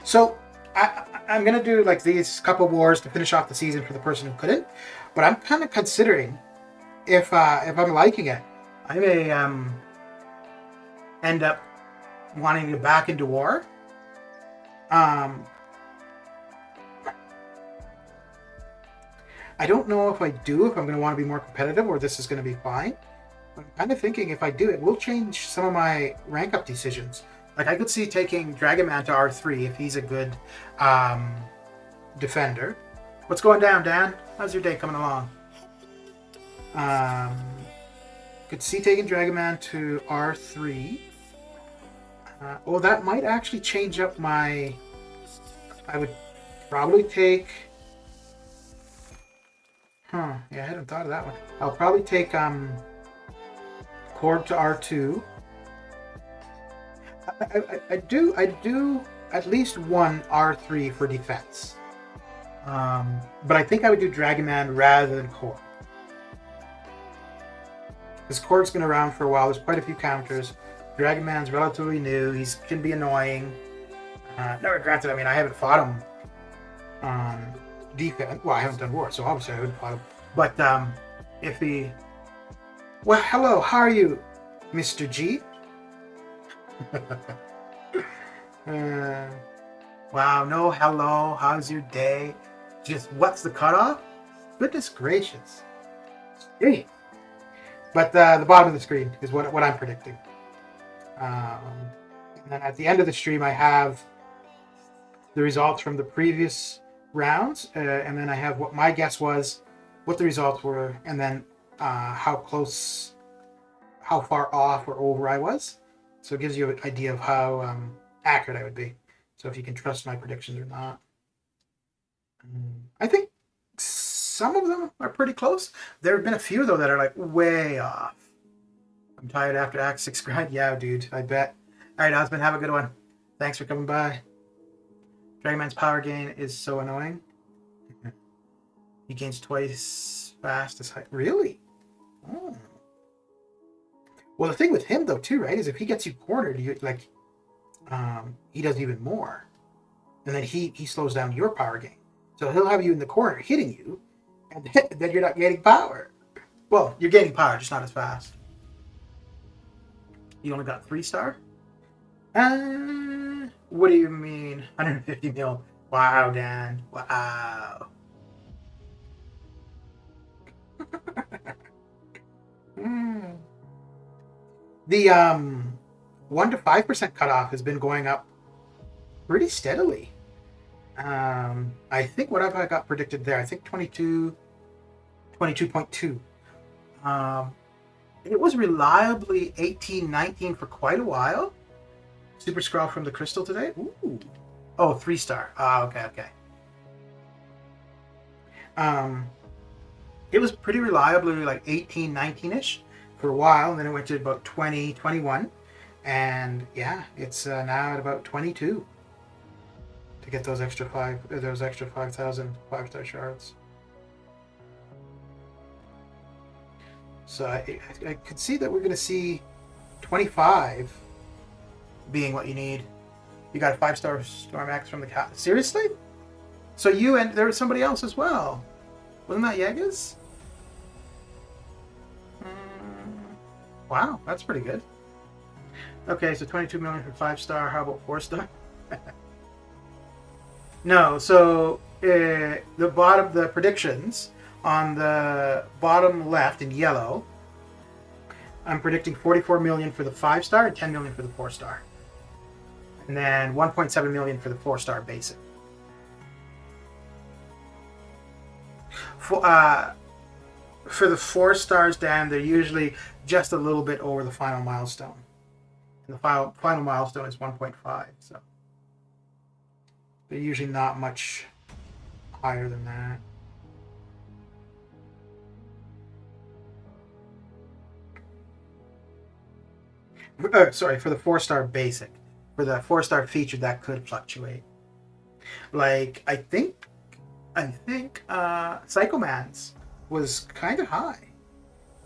So I'm gonna do like these couple wars to finish off the season for the person who couldn't, but I'm kind of considering if I'm liking it, I may end up wanting to get back into war. I don't know if I do, if I'm going to want to be more competitive, or this is going to be fine. I'm kind of thinking if I do, it will change some of my rank up decisions. Like I could see taking Dragon Man to R3 if he's a good defender. What's going down, Dan? How's your day coming along? Could see taking Dragon Man to R3. Oh, that might actually change up my... I would probably take... Yeah, I hadn't thought of that one. I'll probably take Korg to R2. I do at least one R3 for defense. But I think I would do Dragon Man rather than Korg. Because Korg's been around for a while. There's quite a few counters. Dragon Man's relatively new. He can be annoying. No, granted, I mean, I haven't fought him on defense. Well, I haven't done war, so obviously I wouldn't fight him. But if he... Well, hello, how are you, Mr. G? Wow, no hello, how's your day? Just, what's the cutoff? Goodness gracious. Hey. But the bottom of the screen is what I'm predicting. And then at the end of the stream, I have the results from the previous rounds, and then I have what my guess was, what the results were, and then how close, how far off or over I was. So it gives you an idea of how accurate I would be. So if you can trust my predictions or not. I think some of them are pretty close. There have been a few, though, that are like way off. I'm tired after Act 6 grind. Yeah, dude, I bet. All right, Iceman, have a good one. Thanks for coming by. Dragonman's power gain is so annoying. He gains twice fast as high. Really? Oh. Well, the thing with him though, too, right, is if he gets you cornered, you like, he does even more, and then he slows down your power gain. So he'll have you in the corner hitting you, and then you're not gaining power. Well, you're gaining power, just not as fast. You only got 3-star? What do you mean? 150 mil. Wow, Dan. Wow. The 1 to 5% cutoff has been going up pretty steadily. I think what I've got predicted there, I think 22.2. It was reliably 18, 19 for quite a while. Super Skrull from the Crystal today. Ooh. Oh, 3-star. Okay. It was pretty reliably like 18, 19-ish for a while, and then it went to about 20, 21. And yeah, it's now at about 22 to get those extra 5,000 5-star shards. So I could see that we're going to see 25 being what you need. You got a 5-star Storm Axe from the cat. Seriously? So you and there was somebody else as well. Wasn't that Yegas? Wow, that's pretty good. Okay, so 22 million for 5-star. How about 4-star? No, so the predictions on the bottom left in yellow, I'm predicting 44 million for the 5-star and 10 million for the 4-star. And then 1.7 million for the 4-star basic. For the 4-stars, Dan, they're usually just a little bit over the final milestone. And the final milestone is 1.5, so they're usually not much higher than that. Sorry, for the 4-star basic. For the 4-star feature, that could fluctuate. Like, I think Psycho Man's was kind of high.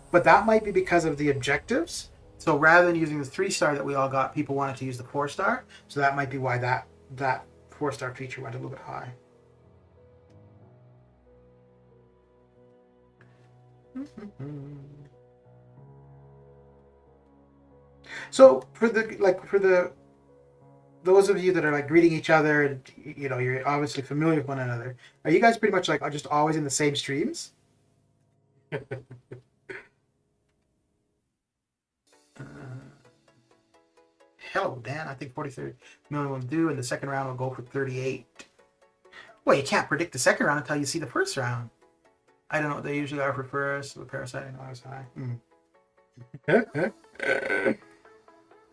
But that might be because of the objectives. So rather than using the 3-star that we all got, people wanted to use the 4-star. So that might be why that 4-star feature went a little bit high. So for those of you that are like greeting each other, and you know, you're obviously familiar with one another. Are you guys pretty much like just always in the same streams? Hello, Dan. I think 43 million will do, and the second round will go for 38. Well, you can't predict the second round until you see the first round. I don't know what they usually are for first. The parasite, I know I was high.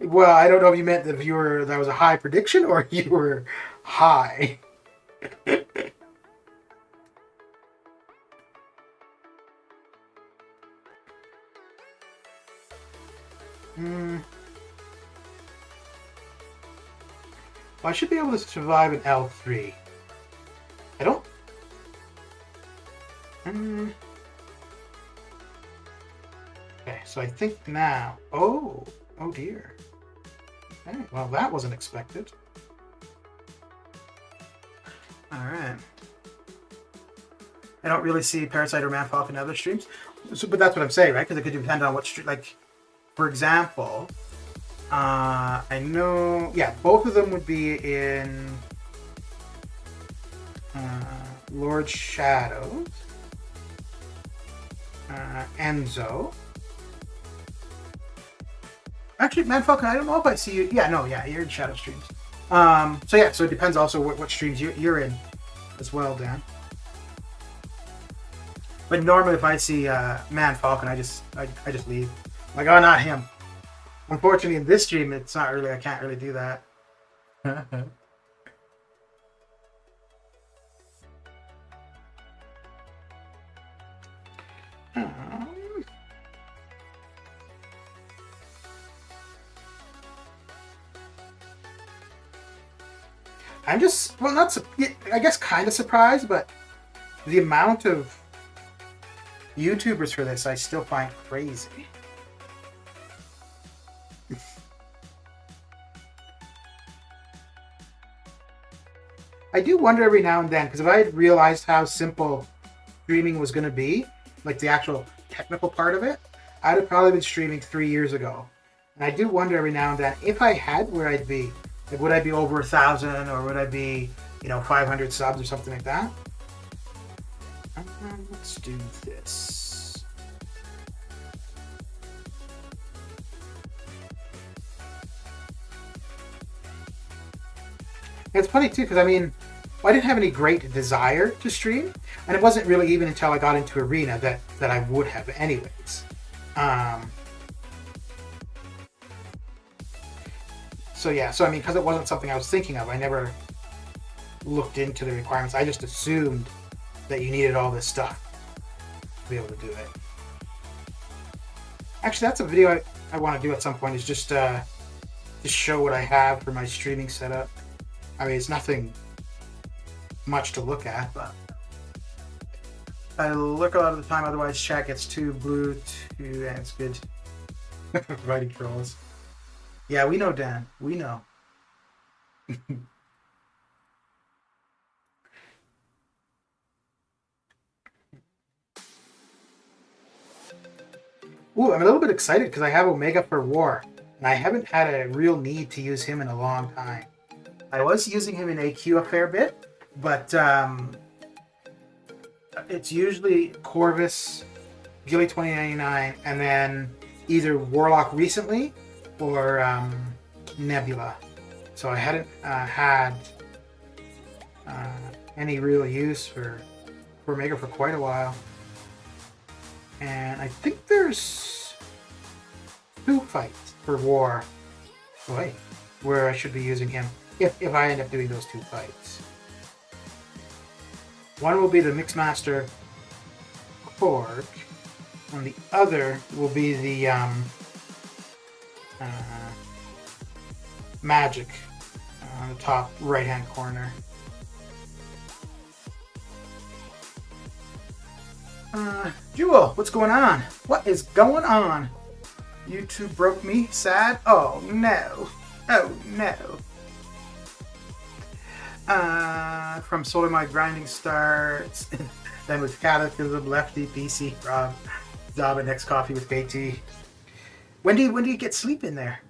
Well, I don't know if you meant that that was a high prediction or you were high. Well, I should be able to survive an L3. I don't... Okay, so I think now... Oh dear. Okay, well, that wasn't expected. Alright. I don't really see Parasite or Manfalk in other streams. So, but that's what I'm saying, right? Because it could depend on what stream... Like, for example... I know... Yeah, both of them would be in... Lord Shadows. Enzo. Actually, Manfalcon, I don't know if I see you. Yeah, no, yeah, you're in Shadow streams. So yeah, so it depends also what streams you're in as well, Dan. But normally, if I see Manfalcon, I just leave. I'm like, oh, not him. Unfortunately, in this stream, it's not really. I can't really do that. I'm just, well, not, I guess kind of surprised, but the amount of YouTubers for this I still find crazy. I do wonder every now and then, because if I had realized how simple streaming was going to be, like the actual technical part of it, I'd have probably been streaming 3 years ago. And I do wonder every now and then, if I had, where I'd be. Like, would I be over 1,000, or would I be, 500 subs or something like that? Let's do this. It's funny too, because I didn't have any great desire to stream, and it wasn't really even until I got into Arena that I would have anyways. So because it wasn't something I was thinking of, I never looked into the requirements. I just assumed that you needed all this stuff to be able to do it. Actually, that's a video I want to do at some point, is just to show what I have for my streaming setup. It's nothing much to look at, but I look a lot of the time, otherwise chat gets too blue, and it's good. Writing trolls. Yeah, we know, Dan. We know. Ooh, I'm a little bit excited because I have Omega for War, and I haven't had a real need to use him in a long time. I was using him in AQ a fair bit, but it's usually Corvus, Gilly 2099, and then either Warlock recently or Nebula. So I hadn't had any real use for Omega for quite a while. And I think there's 2 fights for War. Where I should be using him if I end up doing those 2 fights. One will be the Mixmaster Korg, and the other will be the Magic on the top right hand corner. Jewel, what's going on? What is going on? YouTube broke me? Sad? Oh no. Oh no. From Solar My Grinding starts. Then with Cataclysm, Lefty, PC, Rob, Zob, and Next Coffee with KT. When do you get sleep in there?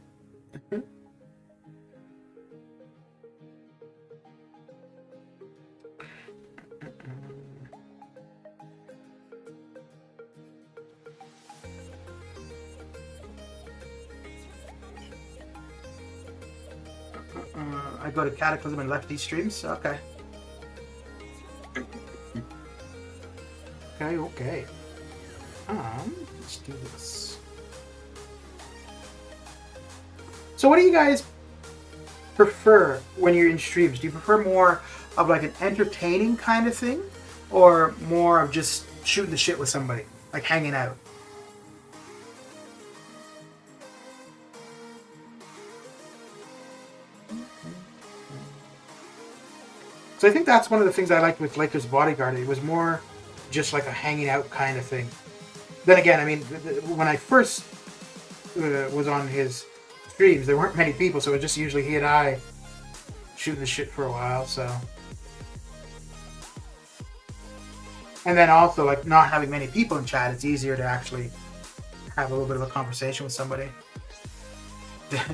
I go to Cataclysm and Lefty streams. Okay. Okay. Let's do this. So what do you guys prefer when you're in streams? Do you prefer more of like an entertaining kind of thing, or more of just shooting the shit with somebody, like hanging out? So I think that's one of the things I liked with Lakers Bodyguard. It was more just like a hanging out kind of thing. Then again, when I first was on his streams, there weren't many people, so it was just usually he and I shooting the shit for a while. So, and then also like not having many people in chat, it's easier to actually have a little bit of a conversation with somebody.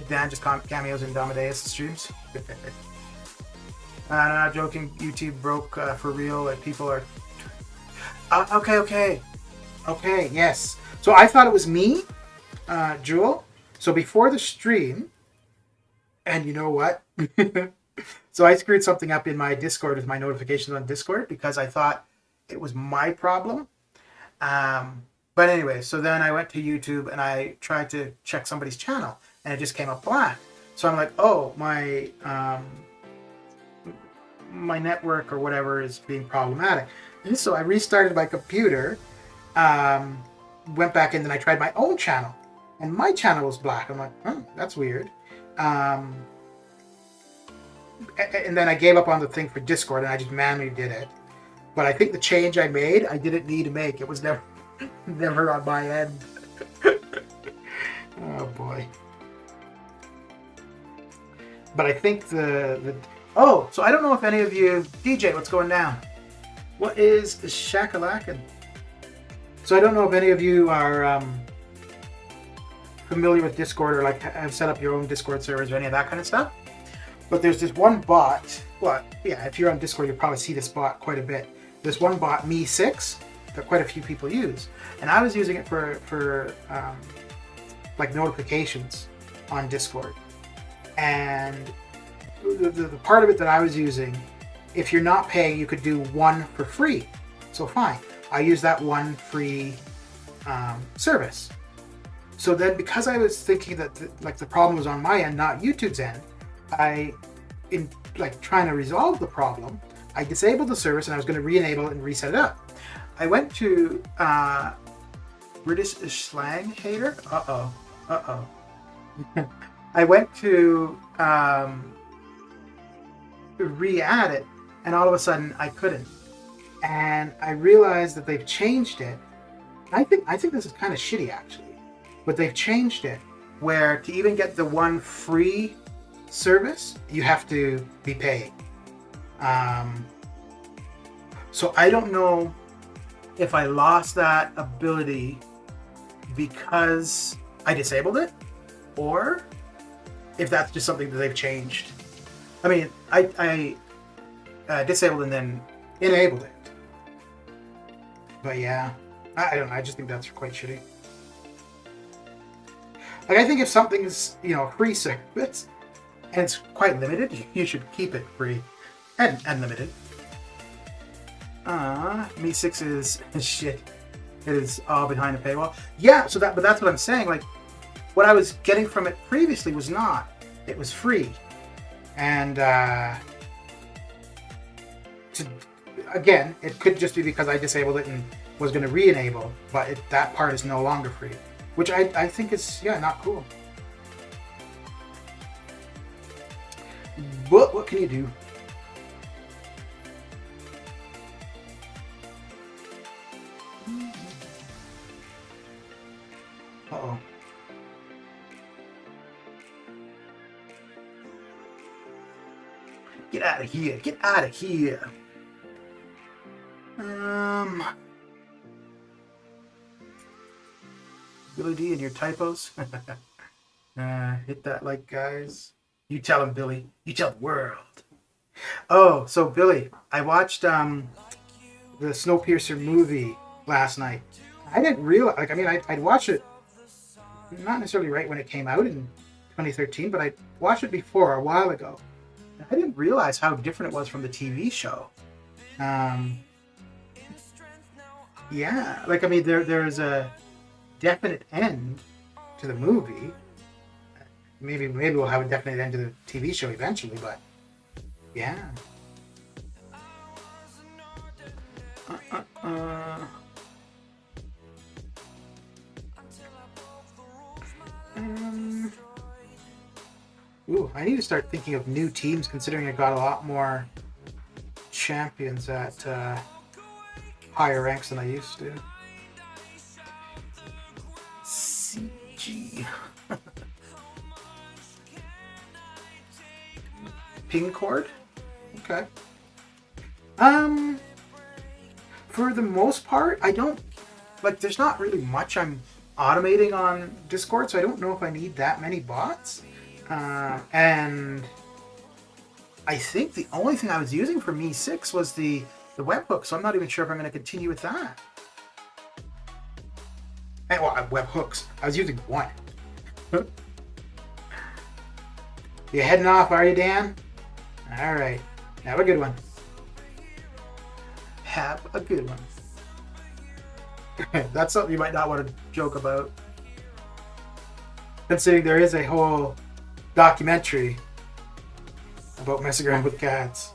Dan just cameos in Domadeus streams. I'm not joking. YouTube broke for real. Like people are. Okay. Yes. So I thought it was me, Jewel. So before the stream, and you know what? So I screwed something up in my Discord with my notifications on Discord because I thought it was my problem. But anyway, so then I went to YouTube and I tried to check somebody's channel, and it just came up black. So I'm like, oh, my network or whatever is being problematic. And so I restarted my computer, went back in, and I tried my own channel, and my channel was black. I'm like, oh, that's weird. and then I gave up on the thing for Discord, and I just manually did it. But I think the change I made, I didn't need to make. It was never on my end. Oh boy. But I think oh, so I don't know if any of you, DJ, what's going down? What is shakalaka? So I don't know if any of you are familiar with Discord or like have set up your own Discord servers or any of that kind of stuff. But there's this one bot. Well, yeah, if you're on Discord, you'll probably see this bot quite a bit. This one bot, Me6, that quite a few people use, and I was using it for like notifications on Discord. And the part of it that I was using, if you're not paying, you could do one for free. So fine, I use that one free service. So then, because I was thinking that the problem was on my end, not YouTube's end, in trying to resolve the problem, I disabled the service and I was going to re-enable it and reset it up. I went to British slang hater. I went to re-add it, and all of a sudden I couldn't. And I realized that they've changed it. I think this is kind of shitty actually, but they've changed it where to even get the one free service, you have to be paying. So I don't know if I lost that ability because I disabled it, or if that's just something that they've changed. I mean, I disabled and then enabled it. But yeah, I don't know. I just think that's quite shitty. Like, I think if something's, free service and it's quite limited, you should keep it free and limited. Me6 is shit. It is all behind a paywall. Yeah, but that's what I'm saying. Like, what I was getting from it previously was not. It was free. And again, it could just be because I disabled it and was going to re-enable, but that part is no longer free, which I think is, not cool. But what can you do? Uh-oh. Get out of here. Get out of here. Billy D and your typos. Hit that like, guys. You tell him, Billy. You tell the world. Oh, so Billy, I watched the Snowpiercer movie last night. I didn't realize, I'd watched it not necessarily right when it came out in 2013, but I watched it before a while ago. I didn't realize how different it was from the TV show. Yeah, there's a definite end to the movie. Maybe we'll have a definite end to the TV show eventually, but yeah. Ooh, I need to start thinking of new teams, considering I got a lot more champions at higher ranks than I used to. CG. Ping cord? Okay. For the most part, I don't, there's not really much I'm automating on Discord, so I don't know if I need that many bots. And I think the only thing I was using for Me6 was the webhook, so I'm not even sure if I'm going to continue with that. And, webhooks. I was using one. You heading off, are you, Dan? All right. Have a good one. Have a good one. That's something you might not want to joke about. Considering there is a whole documentary about messing around with cats.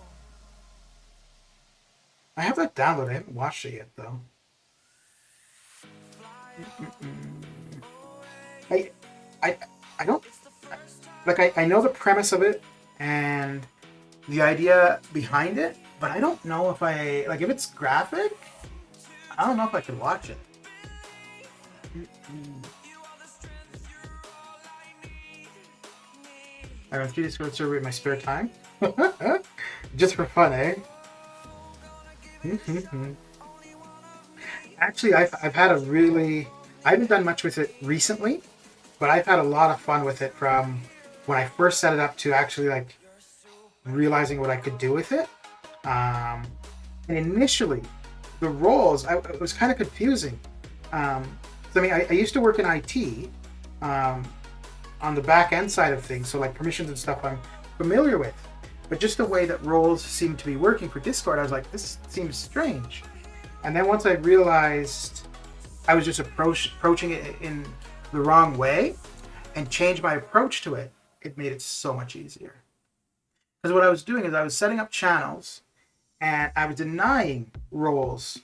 I have that downloaded. I haven't watched it yet, though. I don't... I know the premise of it, and the idea behind it, but I don't know if I like if it's graphic. I don't know if I could watch it. I run 3 Discord server in my spare time, just for fun, eh? Actually, I've had a really I haven't done much with it recently, but I've had a lot of fun with it from when I first set it up to actually like realizing what I could do with it. And initially, the roles it was kind of confusing. So, I mean, I used to work in IT on the back end side of things, so like permissions and stuff I'm familiar with. But just the way that roles seemed to be working for Discord, I was like, this seems strange. And then once I realized I was just approaching it in the wrong way and changed my approach to it, it made it so much easier. Because what I was doing is I was setting up channels and I was denying roles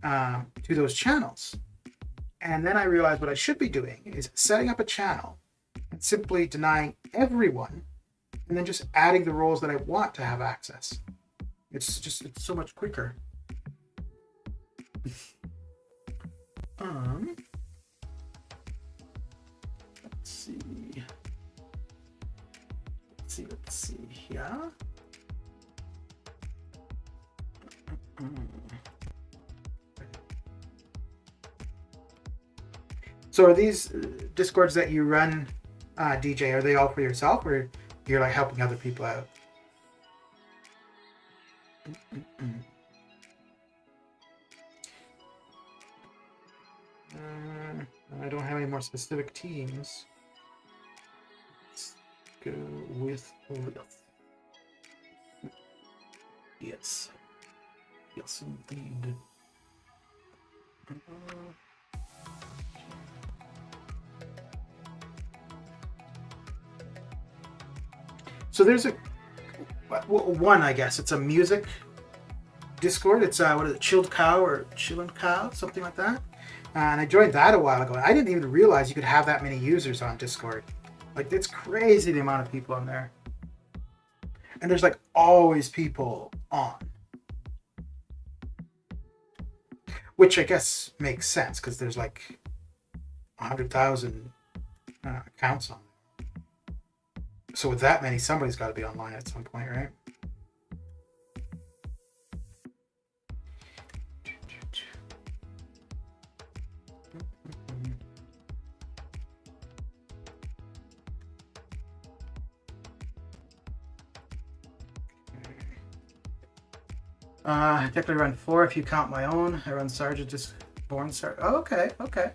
to those channels. And then I realized what I should be doing is setting up a channel and simply denying everyone and then just adding the roles that I want to have access. It's so much quicker. Let's see here. So are these Discords that you run, DJ, are they all for yourself or you're like helping other people out? I don't have any more specific teams. Let's go with Lilith. Yes. Yes, indeed. So there's one, I guess. It's a music Discord. It's what is it, Chilled Cow or Chillin' Cow, something like that. And I joined that a while ago. I didn't even realize you could have that many users on Discord. Like, it's crazy the amount of people on there. And there's like always people on. Which I guess makes sense because there's like 100,000 accounts on. So with that many, somebody's got to be online at some point, right? I technically run 4 if you count my own. I run Sergeant, just born Sergeant. Oh, okay, okay.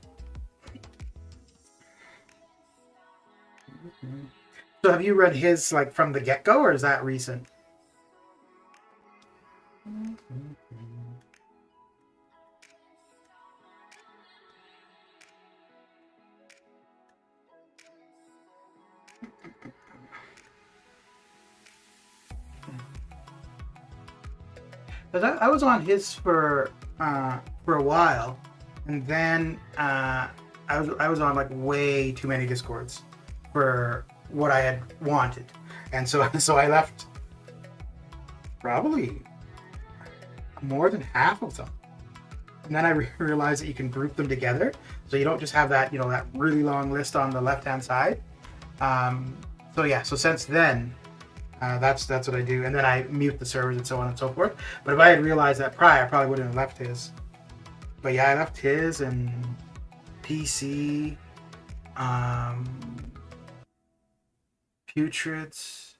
So have you read his like from the get-go, or is that recent? I was on his for a while, and then I was on like way too many Discords for what I had wanted, and so I left probably more than half of them, and then I realized that you can group them together, so you don't just have that that really long list on the left hand side. So yeah, so since then. That's what I do, and then I mute the servers and so on and so forth. But if I had realized that prior, I probably wouldn't have left his. But yeah, I left his and PC, Putreds.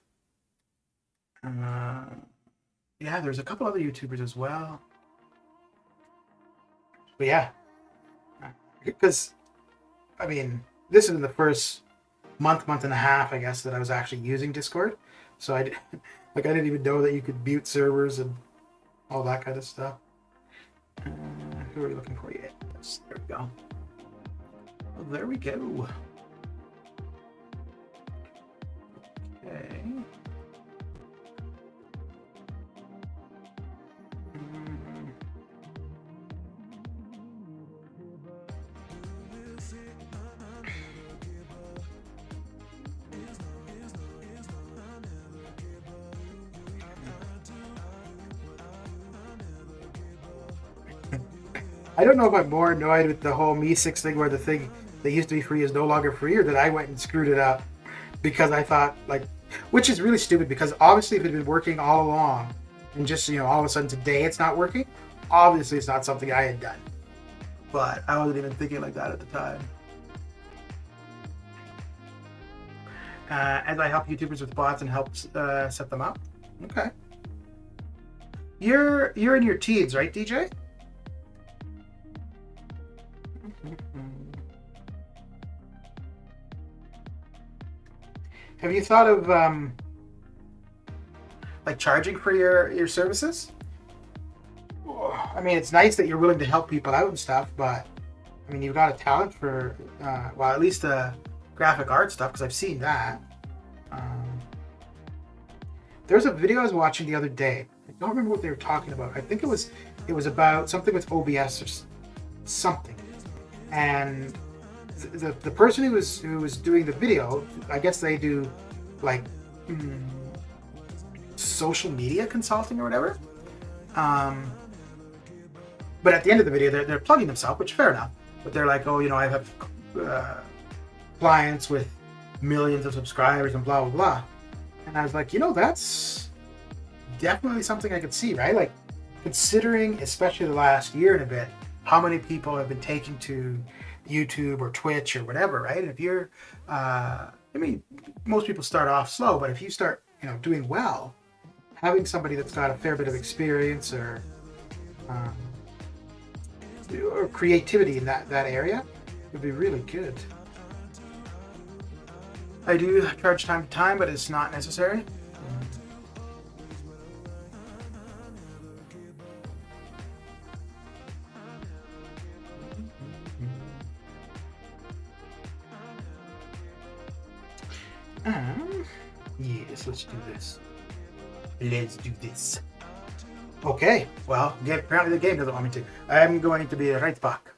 Yeah, there's a couple other YouTubers as well. But yeah, because I mean, this is the first month and a half, I guess, that I was actually using Discord. So I didn't even know that you could mute servers and all that kind of stuff. Who are we looking for? Yes, there we go. Oh, there we go. Okay. I don't know if I'm more annoyed with the whole Me6 thing where the thing that used to be free is no longer free, or that I went and screwed it up because I thought, like, which is really stupid because obviously if it had been working all along and just, all of a sudden today it's not working, obviously it's not something I had done. But I wasn't even thinking like that at the time. As I help YouTubers with bots and help set them up. Okay. You're in your teens, right, DJ? Have you thought of like charging for your services? I mean, it's nice that you're willing to help people out and stuff, but I mean, you've got a talent for well, at least the graphic art stuff, because I've seen that. There's a video I was watching the other day. I don't remember what they were talking about. I think it was about something with OBS or something, and the person who was doing the video, I guess they do like social media consulting or whatever. But at the end of the video, they're plugging themselves, which fair enough. But they're like, oh, I have clients with millions of subscribers and blah blah blah. And I was like, that's definitely something I could see, right? Like, considering, especially the last year and a bit, how many people have been taking to YouTube or Twitch or whatever, right? And if you're, I mean, most people start off slow, but if you start, doing well, having somebody that's got a fair bit of experience or creativity in that area would be really good. I do charge time to time, but it's not necessary. Yes, let's do this. Let's do this. Okay, well, apparently the game doesn't want me to. I'm going to be right back.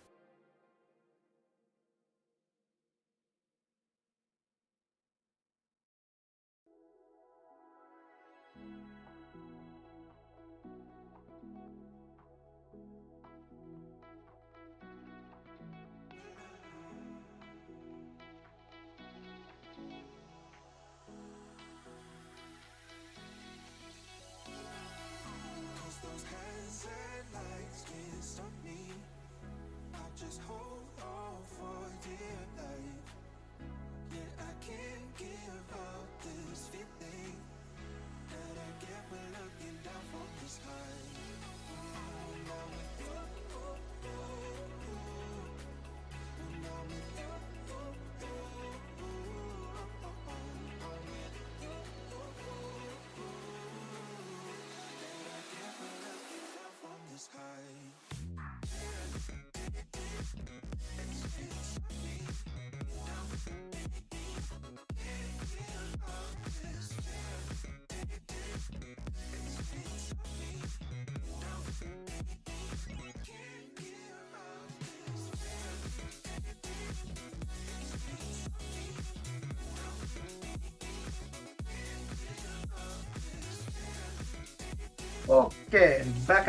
Okay, back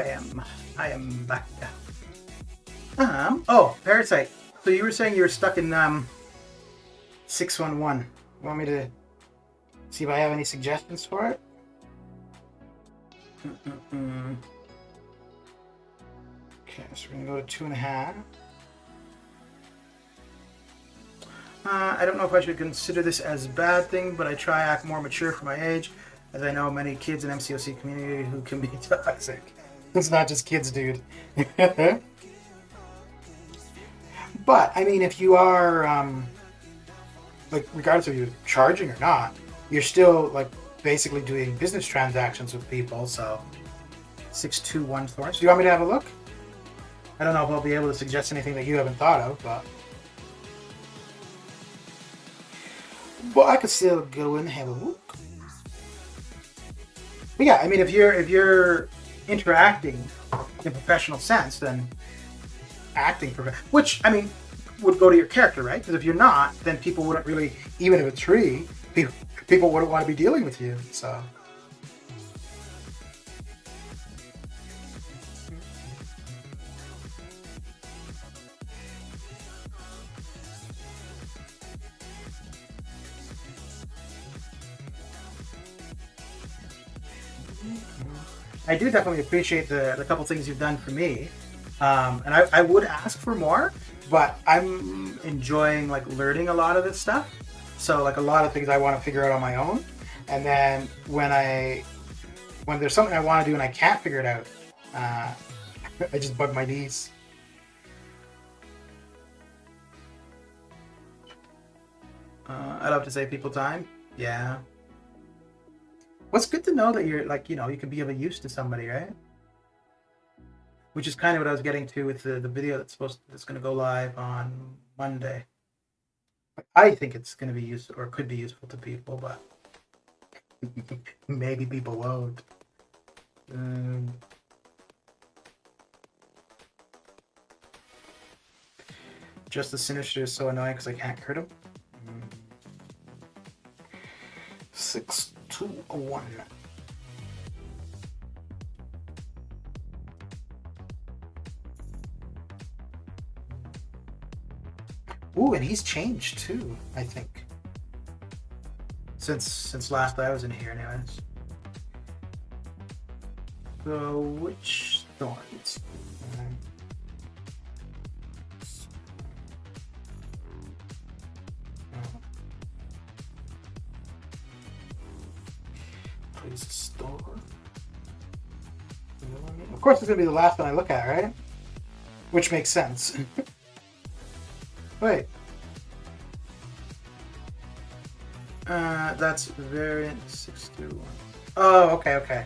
I am back. Oh, Parasite. So you were saying you were stuck in 611. You want me to see if I have any suggestions for it? Okay, so we're gonna go to 2.5. I don't know if I should consider this as a bad thing, but I try to act more mature for my age, as I know many kids in MCOC community who can be toxic. It's not just kids, dude. But, I mean, if you are, like, regardless of you charging or not, you're still, like, basically doing business transactions with people, so 621 Thorns. Do you want me to have a look? I don't know if I'll be able to suggest anything that you haven't thought of, but I could still go and have a look. But yeah, I mean, if you're interacting in a professional sense, then acting, which, I mean, would go to your character, right? Because if you're not, then people wouldn't really, even if it's free, people wouldn't want to be dealing with you, so. I do definitely appreciate the couple things you've done for me. And I would ask for more, but I'm enjoying like learning a lot of this stuff. So like a lot of things I want to figure out on my own. And then when there's something I want to do and I can't figure it out, I just bug my knees. I love to save people time. Yeah. What's good to know that you're like, you know, you can be of a use to somebody, right? Which is kind of what I was getting to with the video that's going to go live on Monday. I think it's going to be useful or could be useful to people, but maybe people won't. Just the Sinister is so annoying because I can't crit him. 6-2-1. Ooh, and he's changed too, I think. Since last I was in here, anyways. So which thorns? Please store. Of course, it's gonna be the last one I look at, right? Which makes sense. Wait. That's variant 621. Oh, okay.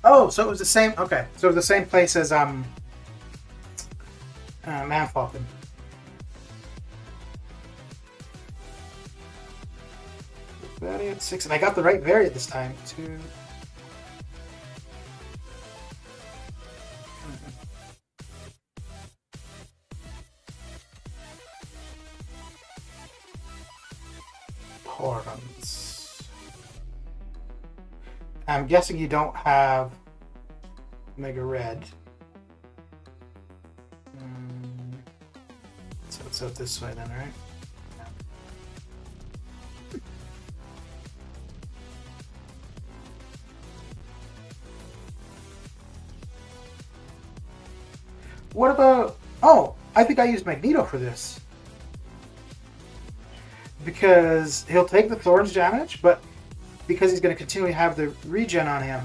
Oh, so it was the same. Okay, so it was the same place as Man Falcon. Variant 6, and I got the right variant this time too. Horns. I'm guessing you don't have Mega Red. So it's out this way then, right? What about... Oh, I think I used Magneto for this. Because he'll take the Thorns damage, but because he's going to continually have the regen on him.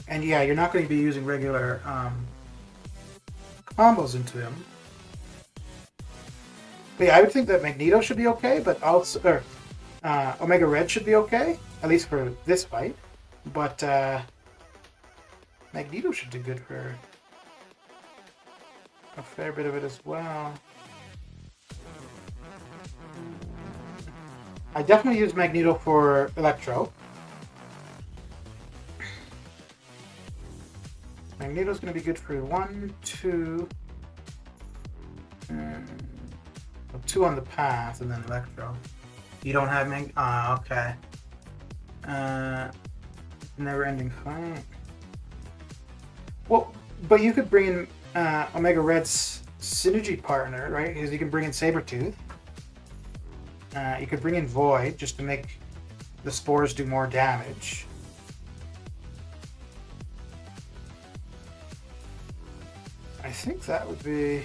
And yeah, you're not going to be using regular combos into him. But yeah, I would think that Magneto should be okay, but also... Or, Omega Red should be okay, at least for this fight. But Magneto should do good for a fair bit of it as well. I definitely use Magneto for Electro. Magneto's going to be good for 1, 2... 2 on the path, and then Electro. You don't have Mag... Ah, okay. Never-ending fight. Well, but you could bring in Omega Red's synergy partner, right? Because you can bring in Sabretooth. You could bring in Void just to make the spores do more damage. I think that would be...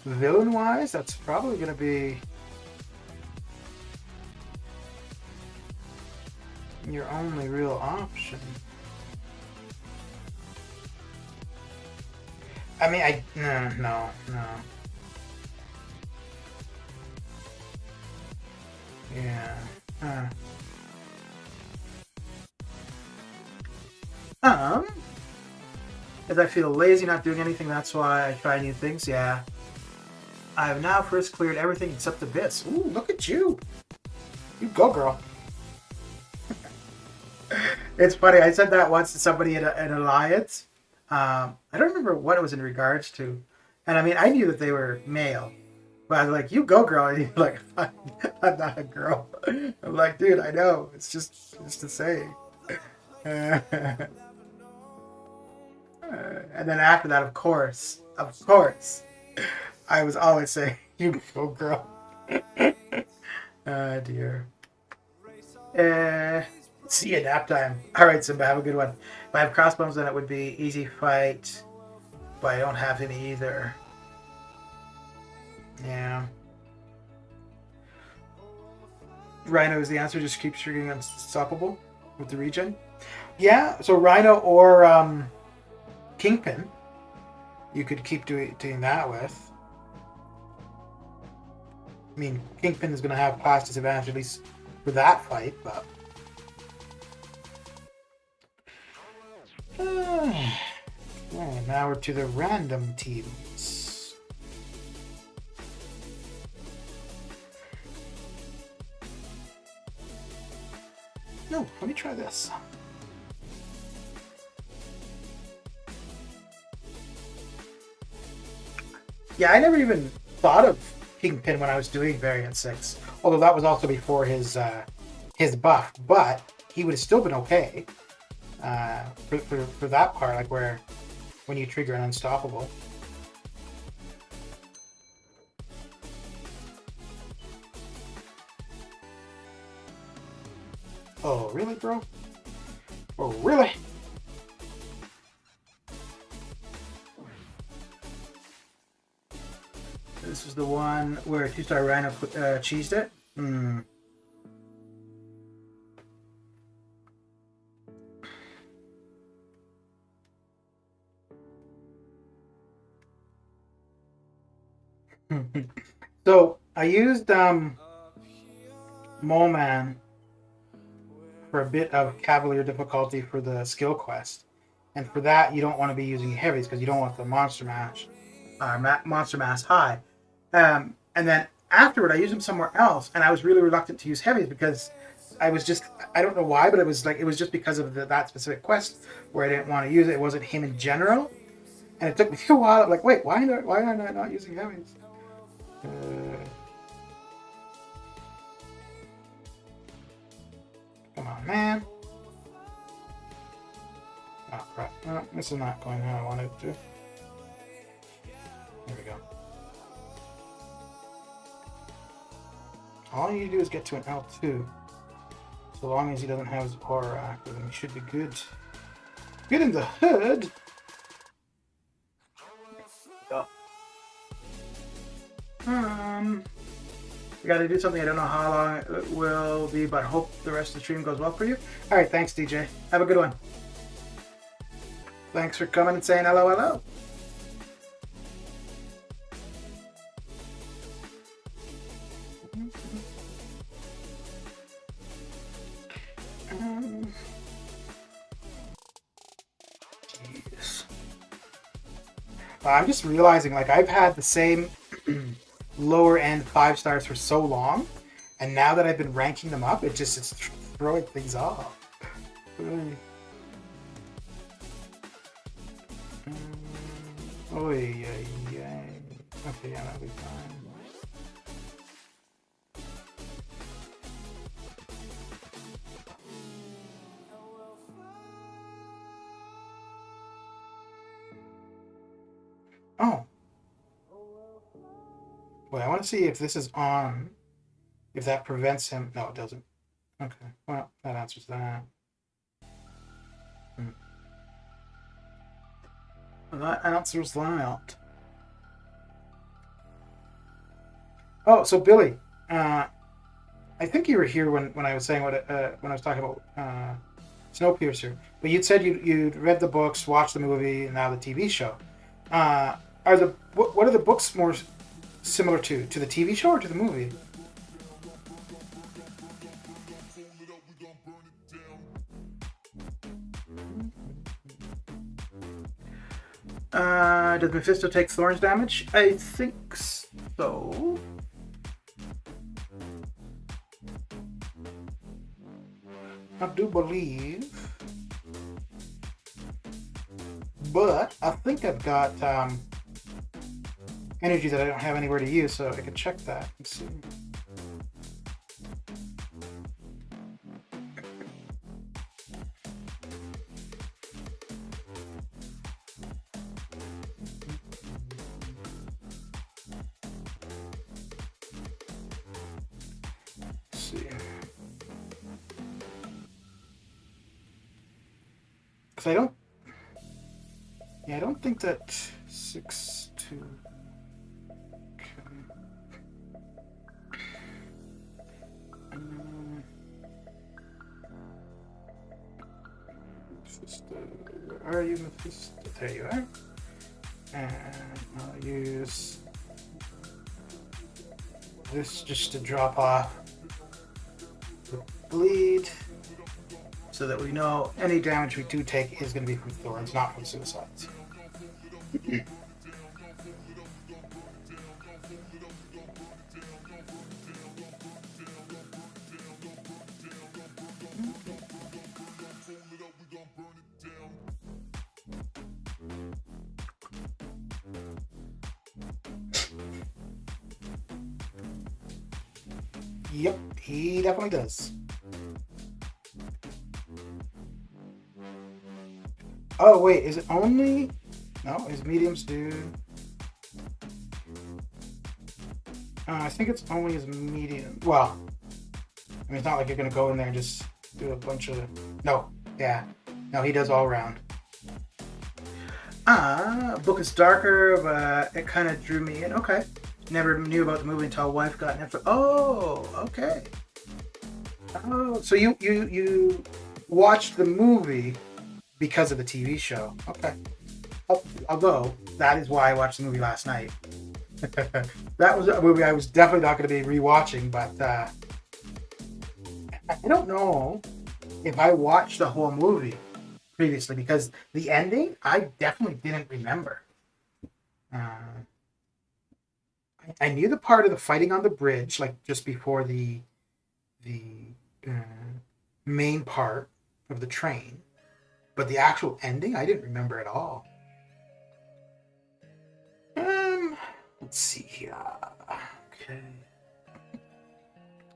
Villain-wise, that's probably going to be your only real option. I mean, no. Yeah. As I feel lazy not doing anything, that's why I try new things, yeah. I have now first cleared everything except Abyss. Ooh, look at you. You go, girl. It's funny, I said that once to somebody in an alliance. I don't remember what it was in regards to. And I mean, I knew that they were male. But I was like, you go, girl. And he's like, I'm not a girl. I'm like, dude, I know. It's just a saying. And then after that, of course, I was always saying, you go, girl. Oh, dear. See you nap time. All right, Simba, have a good one. If I have crossbones, then it would be easy fight, but I don't have any either. Yeah. Rhino is the answer. Just keep shooting unstoppable with the regen. Yeah, so Rhino or Kingpin, you could keep doing that with. I mean, Kingpin is going to have class disadvantage at least for that fight, but. Right, now we're to the random teams. No, let me try this. Yeah, I never even thought of Kingpin when I was doing Variant 6. Although that was also before his buff, but he would have still been okay for that part, like where when you trigger an unstoppable. Oh, really, bro? Oh, really? This is the one where 2-star Rhino cheesed it? Hmm. So, I used Mole Man for a bit of Cavalier difficulty for the skill quest. And for that, you don't want to be using heavies because you don't want the Monster Mass high. And then afterward, I used them somewhere else, and I was really reluctant to use heavies because I don't know why, but it was just because of that specific quest where I didn't want to use it. It wasn't him in general. And it took me a while. I'm like, wait, why am I not using heavies? Come on, man. Oh, crap. No, this is not going how I wanted it to. There we go. All you need to do is get to an L2. So long as he doesn't have his aura active, and he should be good. Good in the hood! Oh. We gotta do something. I don't know how long it will be, but hope the rest of the stream goes well for you. Alright, thanks, DJ. Have a good one. Thanks for coming and saying hello, hello. Jeez. I'm just realizing, like, I've had the same lower end 5 stars for so long, and now that I've been ranking them up, it's throwing things off. Oh yeah. Okay, yeah, that'll be fine. Oh. Wait, I want to see if this is on. If that prevents him. No, it doesn't. Okay. Well, that answers that. That answers that. Oh, so Billy, I think you were here when I was saying when I was talking about Snowpiercer. But you'd said you'd read the books, watched the movie, and now the TV show. What are the books more similar to the TV show or to the movie? Does Mephisto take Thorn's damage? I think so. I do believe. But I think I've got energy that I don't have anywhere to use, so I can check that and see. Because I don't. Yeah, I don't think that 6-2. Okay. Where are you, Mephisto? There you are. And I'll use this just to drop off the bleed so that we know any damage we do take is going to be from thorns, not from suicides. Yep, he definitely does. Oh, wait, is it only... No, his mediums do... I think it's only his medium... Well, I mean, it's not like you're going to go in there and just do a bunch of... No, yeah. No, he does all around. Book is darker, but it kind of drew me in. Okay. Never knew about the movie until wife got Netflix. Oh, okay. Oh, so you watched the movie because of the TV show. Okay. Although, that is why I watched the movie last night. That was a movie I was definitely not going to be rewatching, but I don't know if I watched the whole movie previously, because the ending, I definitely didn't remember. I knew the part of the fighting on the bridge, like just before the main part of the train, but the actual ending, I didn't remember at all. Let's see here. Okay.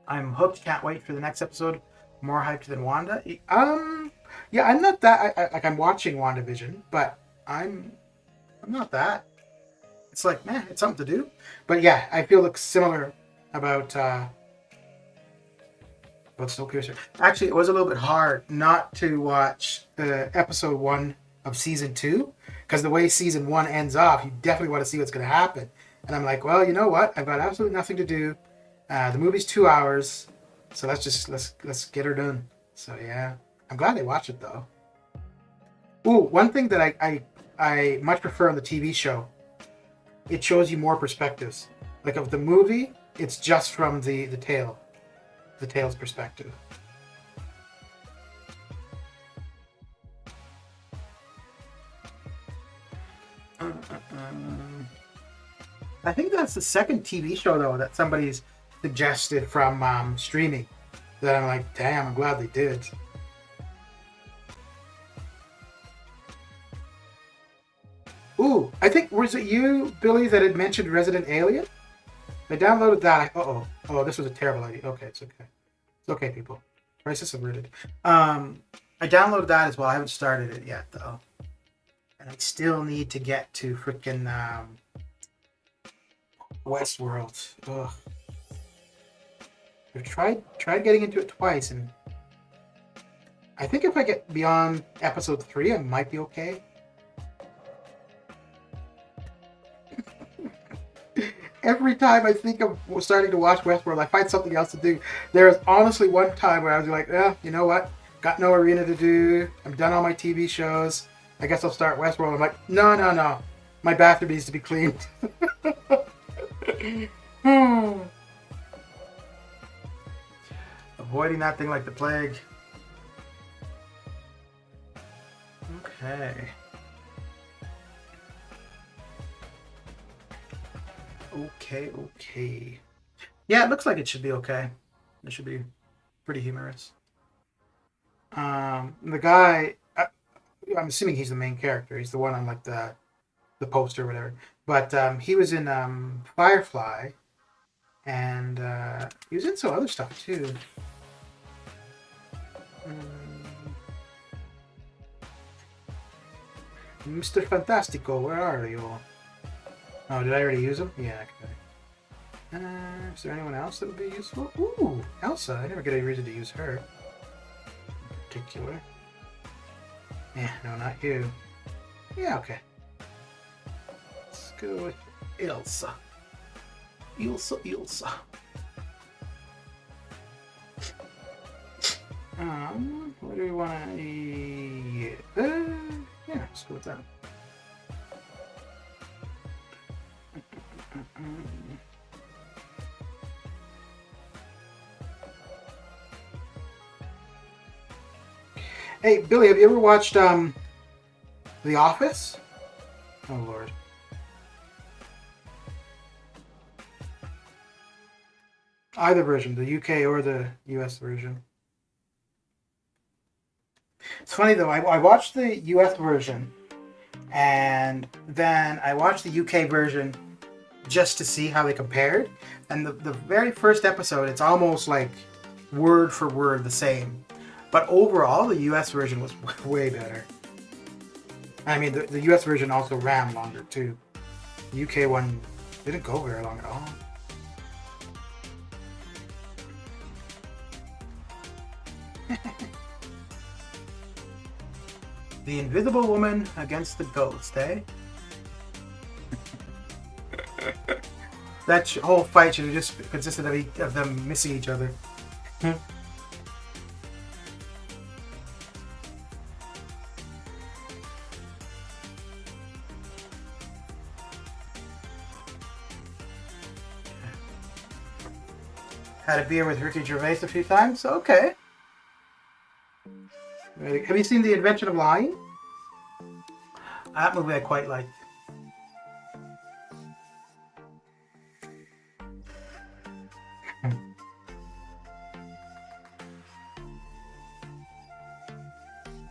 I'm hooked. Can't wait for the next episode. More hyped than Wanda. Yeah, I'm not that. I'm watching WandaVision, but I'm not that. It's like, man, it's something to do. But yeah, I feel similar about Snowpiercer. Actually, it was a little bit hard not to watch episode 1 of season 2, because the way season 1 ends off, you definitely want to see what's going to happen. And I'm like, well, you know what? I've got absolutely nothing to do. The movie's 2 hours, so let's get her done. So yeah, I'm glad I watched it though. Ooh, one thing that I much prefer on the TV show, it shows you more perspectives. Like of the movie, it's just from the tail's perspective. I think that's the second TV show though that somebody's suggested from streaming that I'm like, damn, I'm glad they did. Ooh, I think, was it you, Billy, that had mentioned Resident Alien? I downloaded that. Oh, this was a terrible idea. Okay, it's okay. It's okay, people. Crisis averted. I downloaded that as well. I haven't started it yet, though. And I still need to get to freaking Westworld. Ugh. I've tried getting into it twice, and I think if I get beyond episode 3, I might be okay. Every time I think of starting to watch Westworld, I find something else to do. There's honestly one time where I was like, yeah, you know what? Got no arena to do. I'm done all my TV shows. I guess I'll start Westworld. I'm like, no. My bathroom needs to be cleaned. Avoiding that thing like the plague. Okay. Okay. Yeah, it looks like it should be okay. It should be pretty humorous. The guy, I'm assuming he's the main character. He's the one on like the poster or whatever. But he was in Firefly, and he was in some other stuff too. Mr. Fantastico, where are you? Oh, did I already use him? Yeah, okay. Is there anyone else that would be useful? Ooh, Elsa. I never get any reason to use her in particular. No, not you. Yeah, okay. Let's go with Ilsa. Ilsa. What do we want to eat? Yeah, let's go with that. Hey, Billy, have you ever watched The Office? Oh, Lord. Either version, the UK or the US version. It's funny, though. I watched the US version, and then I watched the UK version just to see how they compared. And the very first episode, it's almost like word for word the same. But overall, the US version was way better. I mean, the US version also ran longer, too. The UK one didn't go very long at all. The Invisible Woman against the Ghost, eh? That whole fight should have just consisted of them missing each other. Had a beer with Ricky Gervais a few times? Okay. Have you seen The Invention of Lying? That movie I quite liked.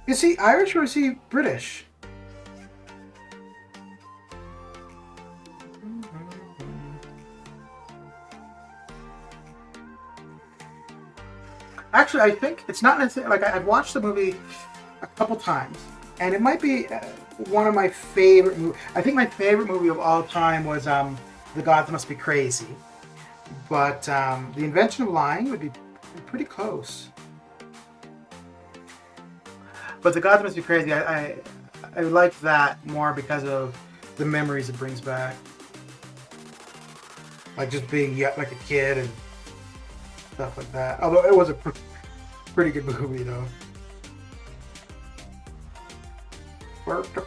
Is he Irish or is he British? Actually, I think it's not necessarily like I've watched the movie a couple times, and it might be one of my favorite movies. I think my favorite movie of all time was The Gods Must Be Crazy, but The Invention of Lying would be pretty close. But The Gods Must Be Crazy, I like that more because of the memories it brings back, like just being like a kid and stuff like that. Although it was a pretty good movie, though. Pretty good.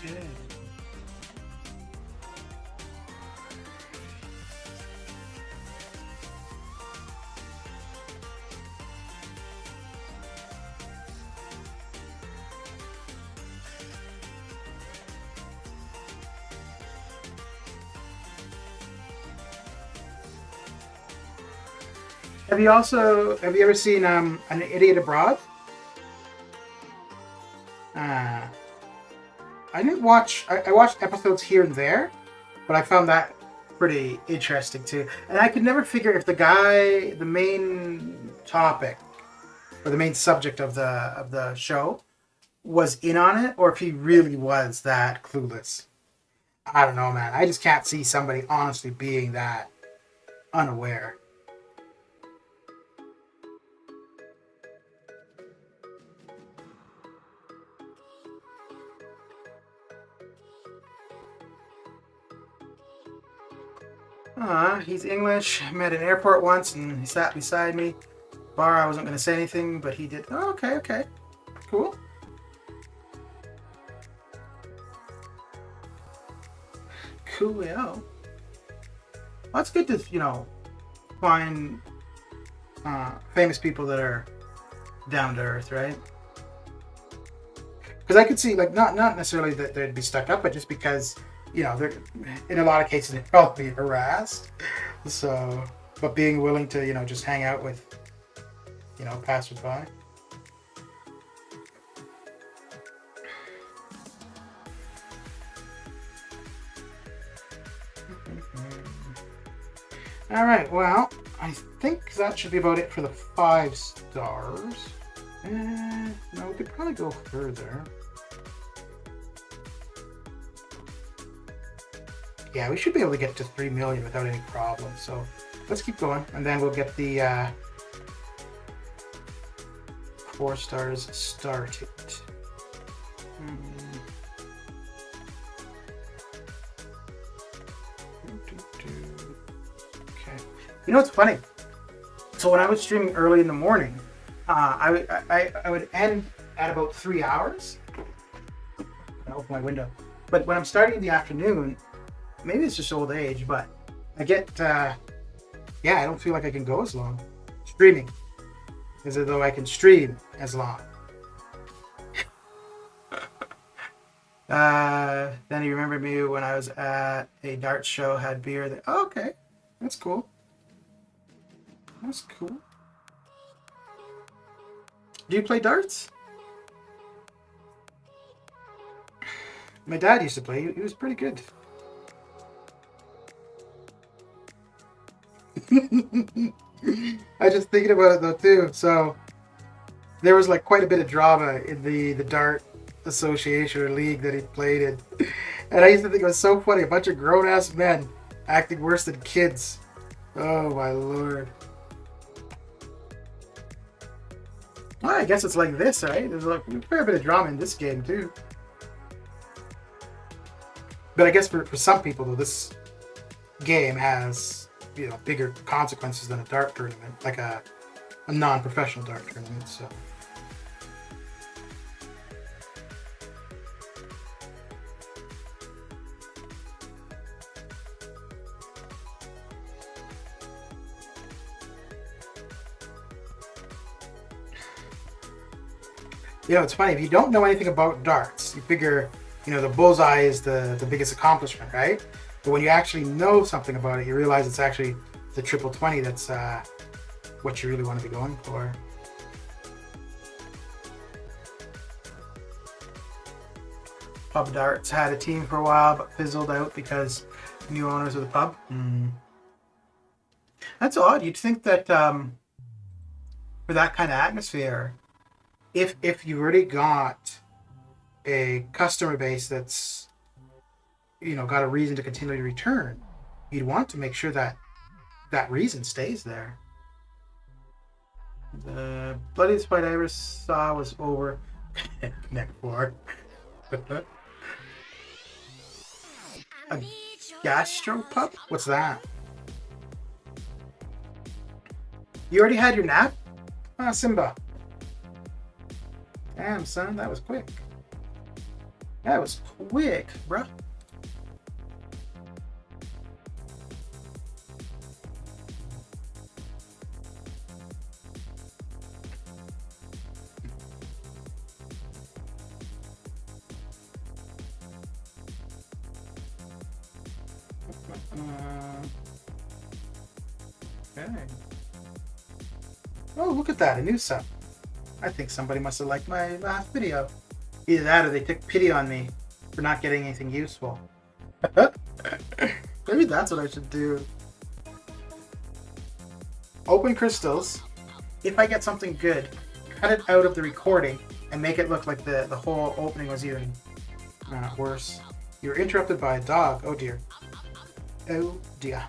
Okay. Have you ever seen An Idiot Abroad? I didn't watch, I watched episodes here and there, but I found that pretty interesting too. And I could never figure if the main topic, or the main subject of the show was in on it, or if he really was that clueless. I don't know, man. I just can't see somebody honestly being that unaware. He's English. Met in airport once and he sat beside me. Bar, I wasn't going to say anything, but he did. Oh, okay. Cool. Coolio. Well, it's good to, find famous people that are down to earth, right? Because I could see, like, not necessarily that they'd be stuck up, but just because, they're, in a lot of cases, they'd probably be harassed. So, but being willing to, just hang out with, passersby. All right, well, I think that should be about it for the 5 stars. No, we could probably go further. Yeah, we should be able to get to 3 million without any problem. So let's keep going, and then we'll get the 4 stars started. Okay. You know what's funny? So when I was streaming early in the morning, I would end at about 3 hours. I open my window. But when I'm starting in the afternoon, maybe it's just old age, but I get, I don't feel like I can go as long. Streaming. As though I can stream as long. Then you remembered me when I was at a dart show, had beer. Oh, okay. That's cool. That's cool. Do you play darts? My dad used to play. He was pretty good. I just thinking about it though too. So there was like quite a bit of drama in the dart association or league that he played in, and I used to think it was so funny. A bunch of grown ass men acting worse than kids. Oh my lord. Well, I guess it's like this, right? There's like a fair bit of drama in this game too. But I guess for some people though, this game has, you know, bigger consequences than a dart tournament, like a non-professional dart tournament. So. You know, it's funny, if you don't know anything about darts, you figure, you know, the bullseye is the biggest accomplishment, right? But when you actually know something about it, you realize it's actually the triple 20 that's what you really want to be going for. Pub Darts had a team for a while, but fizzled out because new owners of the pub. That's odd. You'd think that for that kind of atmosphere, if you already got a customer base that's, you know, got a reason to continually return, you'd want to make sure that that reason stays there. The bloodiest fight I ever saw was over neck 4. A gastro pup? What's that? You already had your nap? Ah, Simba. Damn, son, that was quick. That was quick, bruh. Okay. Oh, look at that, a new sub. I think somebody must have liked my last video. Either that or they took pity on me for not getting anything useful. Maybe that's what I should do. Open crystals. If I get something good, cut it out of the recording and make it look like the whole opening was even worse. You're interrupted by a dog. Oh dear. Oh dear.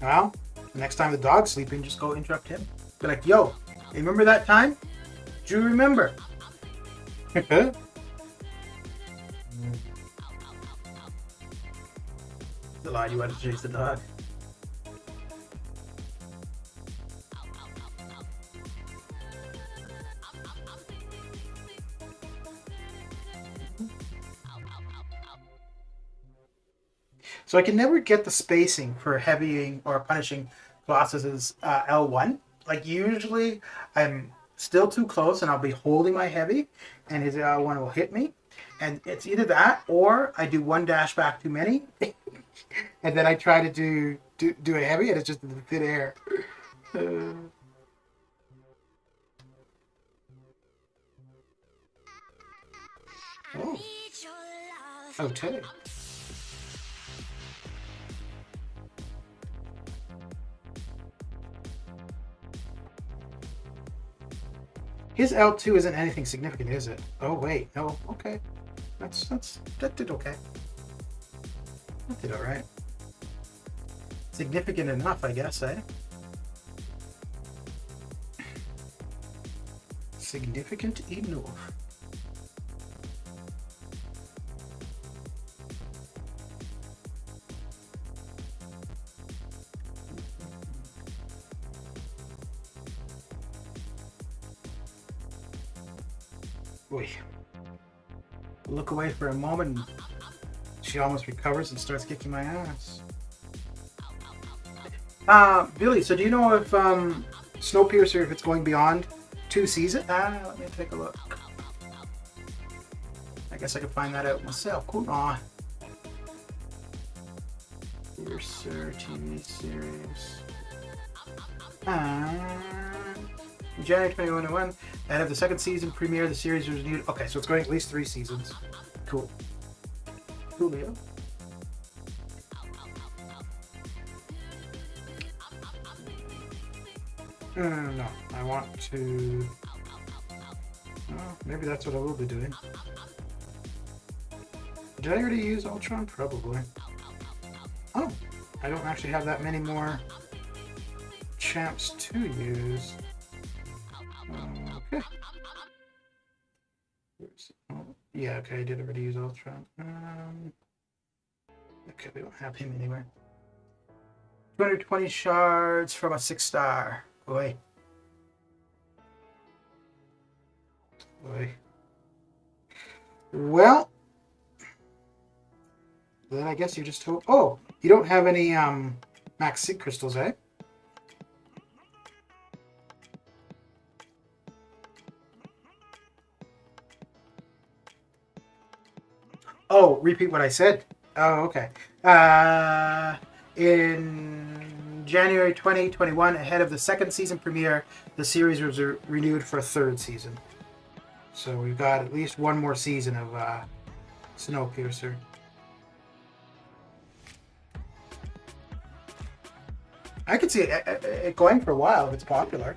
Well, the next time the dog's sleeping, just go interrupt him. Be like, yo, remember that time? Do you remember? The lie, you had to chase the dog. So I can never get the spacing for heavying or punishing classes as L1. Like usually I'm still too close and I'll be holding my heavy and his L1 will hit me. And it's either that or I do one dash back too many. And then I try to do a heavy and it's just in the thin air. Oh. Okay. His L2 isn't anything significant, is it? Oh wait, no. Okay, that did okay. That did all right. Significant enough, I guess, eh? Significant enough. Oy. Look away for a moment. And she almost recovers and starts kicking my ass. Billy, so do you know if Snowpiercer, if it's going beyond 2 seasons? Let me take a look. I guess I could find that out myself. Cool. Aw. Piercer TV series. In January 2021, ahead of the 2nd season premiere, the series was renewed. Okay, so it's going at least 3 seasons. Cool. Coolio. No, I want to... Oh, maybe that's what I will be doing. Did I already use Ultron? Probably. Oh, I don't actually have that many more champs to use. Okay. Oh, yeah, okay, I did already use Ultron. Okay, we don't have him anywhere. 220 shards from a 6-star. Boy. Boy. Well, then I guess you just hope. Oh, you don't have any max sig crystals, eh? Oh, repeat what I said. Oh, okay. In January 2021, ahead of the 2nd season premiere, the series was renewed for a 3rd season. So we've got at least one more season of Snowpiercer. I could see it going for a while if it's popular.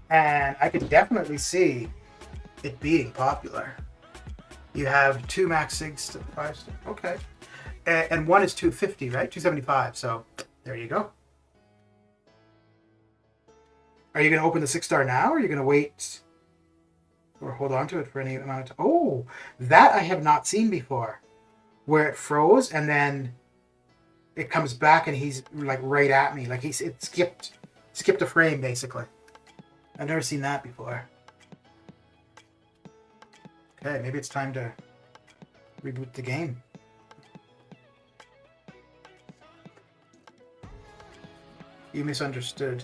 And I could definitely see it being popular. You have 2 max sigs to 5 star. Okay. And one is 250, right? 275. So there you go. Are you going to open the 6-star now, or are you going to wait or hold on to it for any amount of time? Oh, that I have not seen before. Where it froze and then it comes back and he's like right at me. Like it skipped a frame basically. I've never seen that before. Okay, maybe it's time to reboot the game. You misunderstood.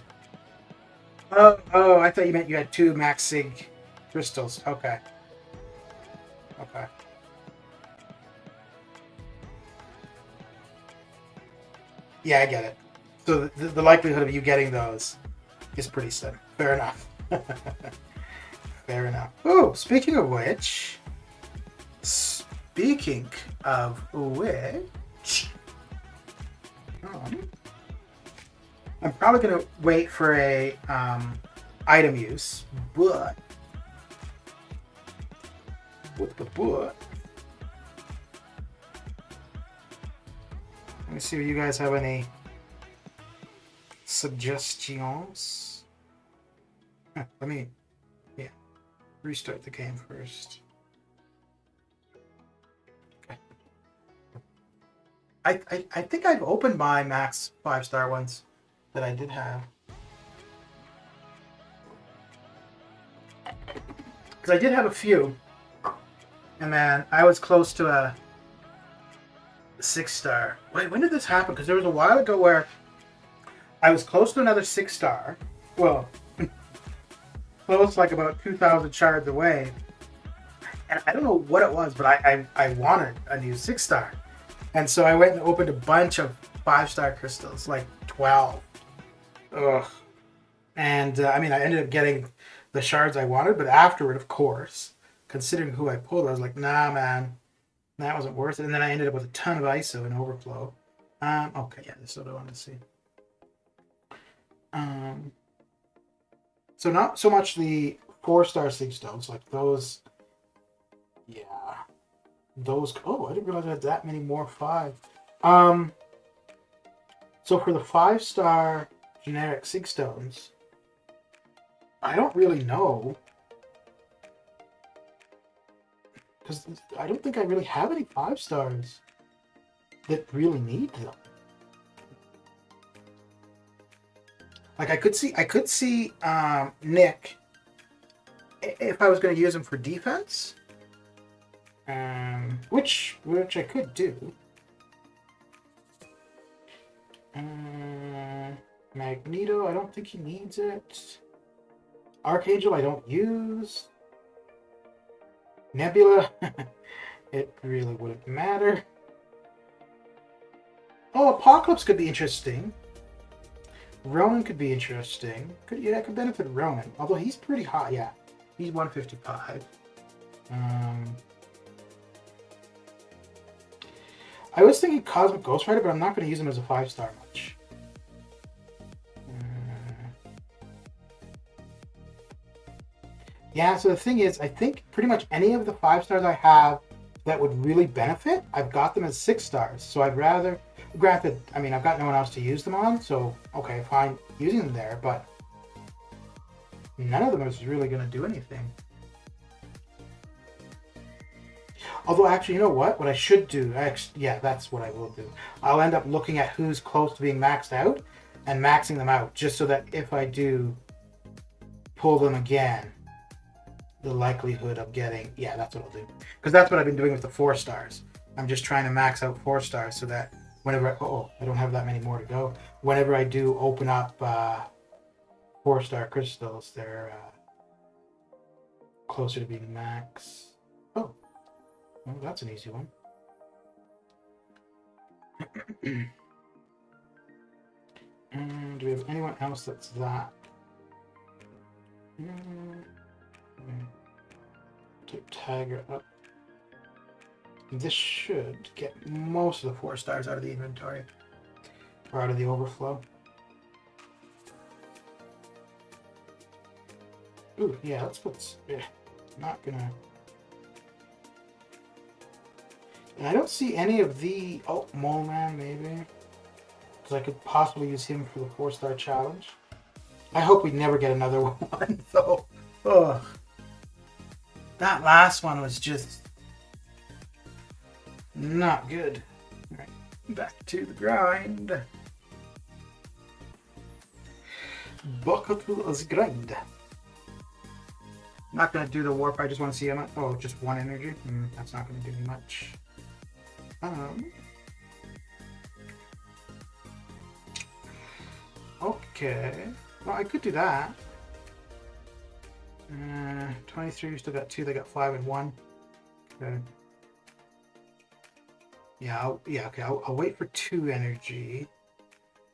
Oh, I thought you meant you had 2 max sig crystals. Okay. Okay. Yeah, I get it. So the likelihood of you getting those is pretty slim. Fair enough. Fair enough. Oh, speaking of which, I'm probably going to wait for a item use, but let me see if you guys have any suggestions. Let me, restart the game first. Okay. I think I've opened my max 5-star ones that I did have. Because I did have a few. And then I was close to a 6-star. Wait, when did this happen? Because there was a while ago where I was close to another 6-star. Well, close like about 2,000 shards away. And I don't know what it was, but I wanted a new 6-star. And so I went and opened a bunch of 5-star crystals, like 12. Ugh. And I mean, I ended up getting the shards I wanted, but afterward, of course, considering who I pulled, I was like, nah, man, that wasn't worth it. And then I ended up with a ton of ISO and overflow. Okay, yeah, this is what I wanted to see. So not so much the 4-star sig stones, like those. Yeah, those. Oh, I didn't realize I had that many more 5. So for the 5-star generic sig stones, I don't really know, because I don't think I really have any 5 stars that really need them. Like I could see Nick, if I was going to use him for defense, which I could do. Magneto, I don't think he needs it. Archangel, I don't use. Nebula, it really wouldn't matter. Oh, Apocalypse could be interesting. Ronan could be interesting. I could benefit Ronan, although he's pretty high. Yeah, he's 155. I was thinking Cosmic Ghost Rider, but I'm not going to use him as a 5-star much. Yeah, so the thing is, I think pretty much any of the 5 stars I have that would really benefit, I've got them as 6 stars. So I'd rather, granted, I mean, I've got no one else to use them on, so okay, fine, using them there, but none of them is really going to do anything. Although, actually, you know what? What I should do, yeah, that's what I will do. I'll end up looking at who's close to being maxed out and maxing them out, just so that if I do pull them again, the likelihood of getting, yeah, that's what I'll do. Because that's what I've been doing with the 4 stars. I'm just trying to max out 4 stars so that whenever, I don't have that many more to go. Whenever I do open up 4-star crystals, they're closer to being max. Oh, well, that's an easy one. And do we have anyone else that's that? Take Tiger up. This should get most of the 4 stars out of the inventory, or out of the overflow. Ooh, yeah, let's put. Yeah, not gonna. And I don't see any of the. Oh, Mole Man maybe, because I could possibly use him for the 4-star challenge. I hope we never get another one though. Ugh. That last one was just not good. All right, back to the grind. Buckle to the grind. Not gonna do the warp. I just want to see how much. Oh, just 1 energy. That's not gonna do me much. Okay. Well, I could do that. 23, we still got 2, they got 5 and 1. Okay. Yeah, okay, I'll wait for 2 energy.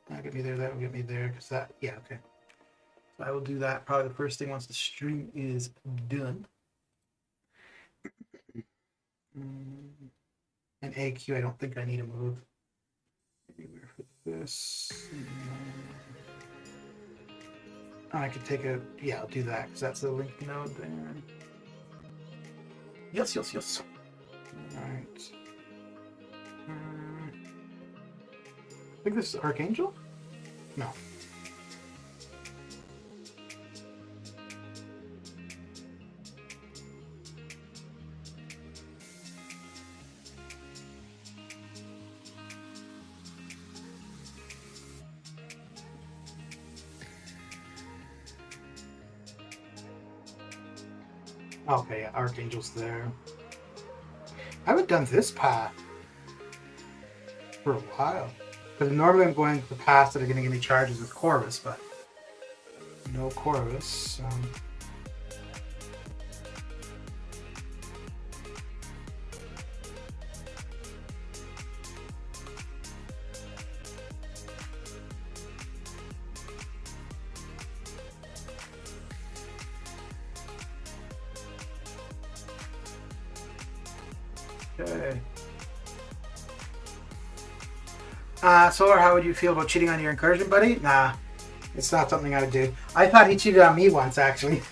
That'll get me there, that will get me there, because that, yeah, okay. So I will do that probably the first thing once the stream is done. And AQ, I don't think I need to move anywhere for this. I could take a, yeah, I'll do that because that's the link node there. Yes. Alright. I think this is Archangel? No. Okay, yeah, Archangel's there. I haven't done this path for a while. Because normally I'm going to the paths that are going to give me charges with Corvus, but no Corvus. Okay. Solar, how would you feel about cheating on your incursion buddy? Nah, it's not something I would do. I thought he cheated on me once, actually.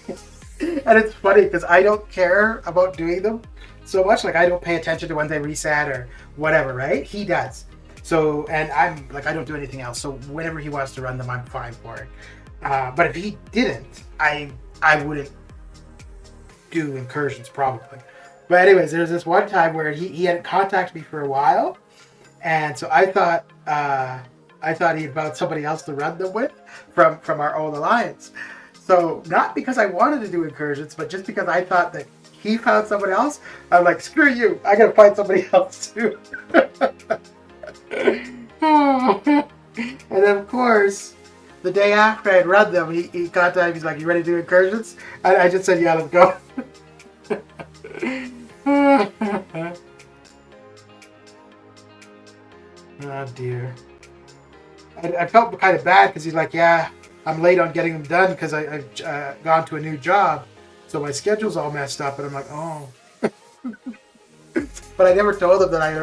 And it's funny because I don't care about doing them so much. Like I don't pay attention to when they reset or whatever, right? He does. So, and I'm like, I don't do anything else. So whenever he wants to run them, I'm fine for it. But if he didn't, I wouldn't do incursions probably. But anyways, there's this one time where he hadn't contacted me for a while, and so I thought he had found somebody else to run them with from our old alliance. So not because I wanted to do incursions, but just because I thought that he found someone else, I'm like, screw you, I gotta find somebody else too. And then of course, the day after I'd run them, he contacted me, he's like, you ready to do incursions? And I just said, yeah, let's go. Oh dear. I felt kind of bad because he's like, yeah, I'm late on getting them done because I've gone to a new job. So my schedule's all messed up. And I'm like, oh. But I never told him that I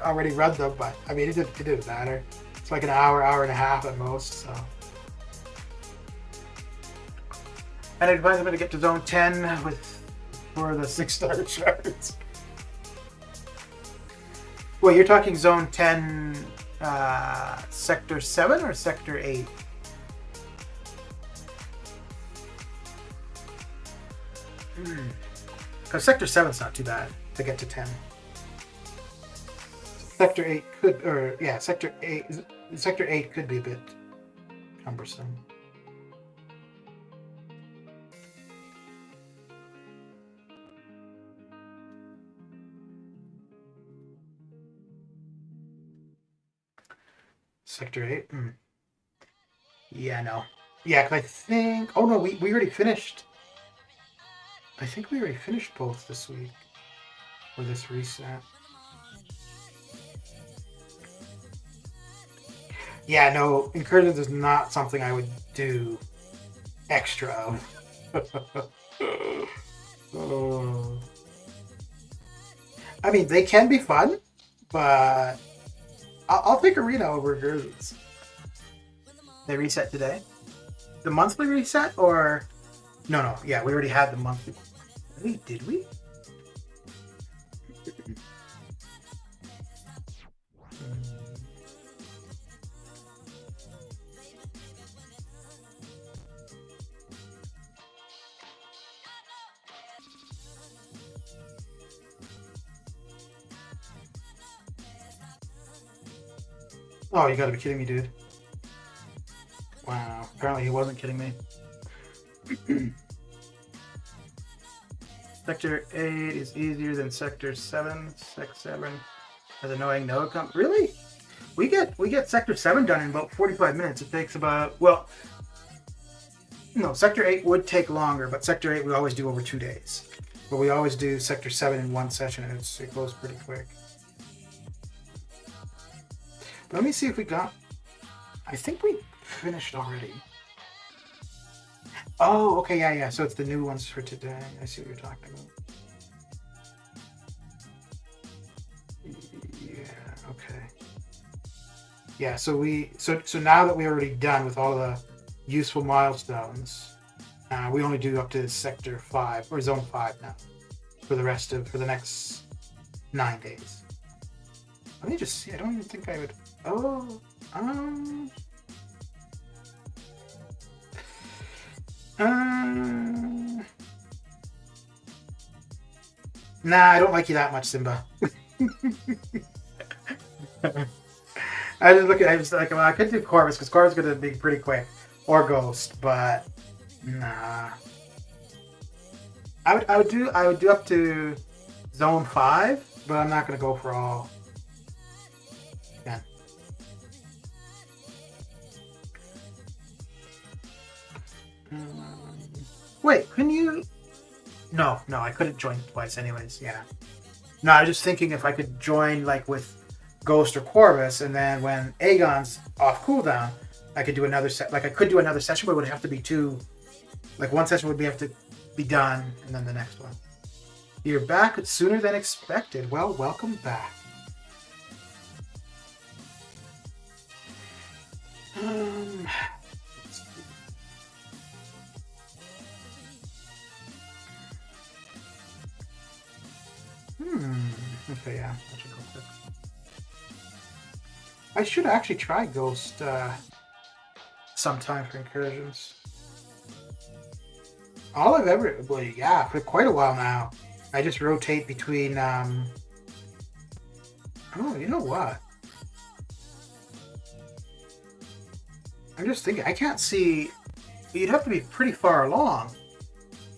already run them. But I mean, it didn't matter. It's like an hour and a half at most. So. And I advise him to get to zone 10 for the 6-star shards. Wait, you're talking zone 10, sector 7 or sector 8? Because sector 7's not too bad to get to 10. Sector 8 could, or yeah, sector 8 could be a bit cumbersome. Sector 8? Yeah, no. Yeah, because I think... Oh, no, we already finished. I think we already finished both this week. Or this reset. Yeah, no, incursions is not something I would do extra of. Oh. I mean, they can be fun, but I'll take arena over incursions. They reset today? The monthly reset or... No, yeah, we already had the monthly. Wait, did we? Oh, you gotta be kidding me, dude. Wow, apparently he wasn't kidding me. Sector 8 is easier than Sector 7. Sector 7 has annoying node comp. Really? We get Sector 7 done in about 45 minutes. It takes about, well, no, Sector 8 would take longer, but Sector 8 we always do over 2 days. But we always do Sector 7 in one session, and it goes pretty quick. But let me see if we got... I think we finished already. Oh, okay, yeah. So it's the new ones for today. I see what you're talking about. Yeah, okay. Yeah, so now that we're already done with all the useful milestones, we only do up to Sector 5 or Zone 5 now for the next 9 days. Let me just see. I don't even think I would. Oh, nah, I don't like you that much, Simba. I was like, well, I could do Corvus because Corvus is going to be pretty quick, or Ghost, but nah. I would do up to Zone 5, but I'm not going to go for all. Yeah. Wait, can you? No, I couldn't join twice anyways, yeah. No, I was just thinking if I could join like with Ghost or Corvus, and then when Aegon's off cooldown, I could do another set. Like I could do another session, but it would have to be two. Like one session would have to be done, and then the next one. You're back sooner than expected. Well, welcome back. Okay, yeah. That should go quick. I should actually try Ghost sometime for incursions. All I've ever, well, yeah, for quite a while now, I just rotate between. Oh, you know what? I'm just thinking. I can't see. You'd have to be pretty far along,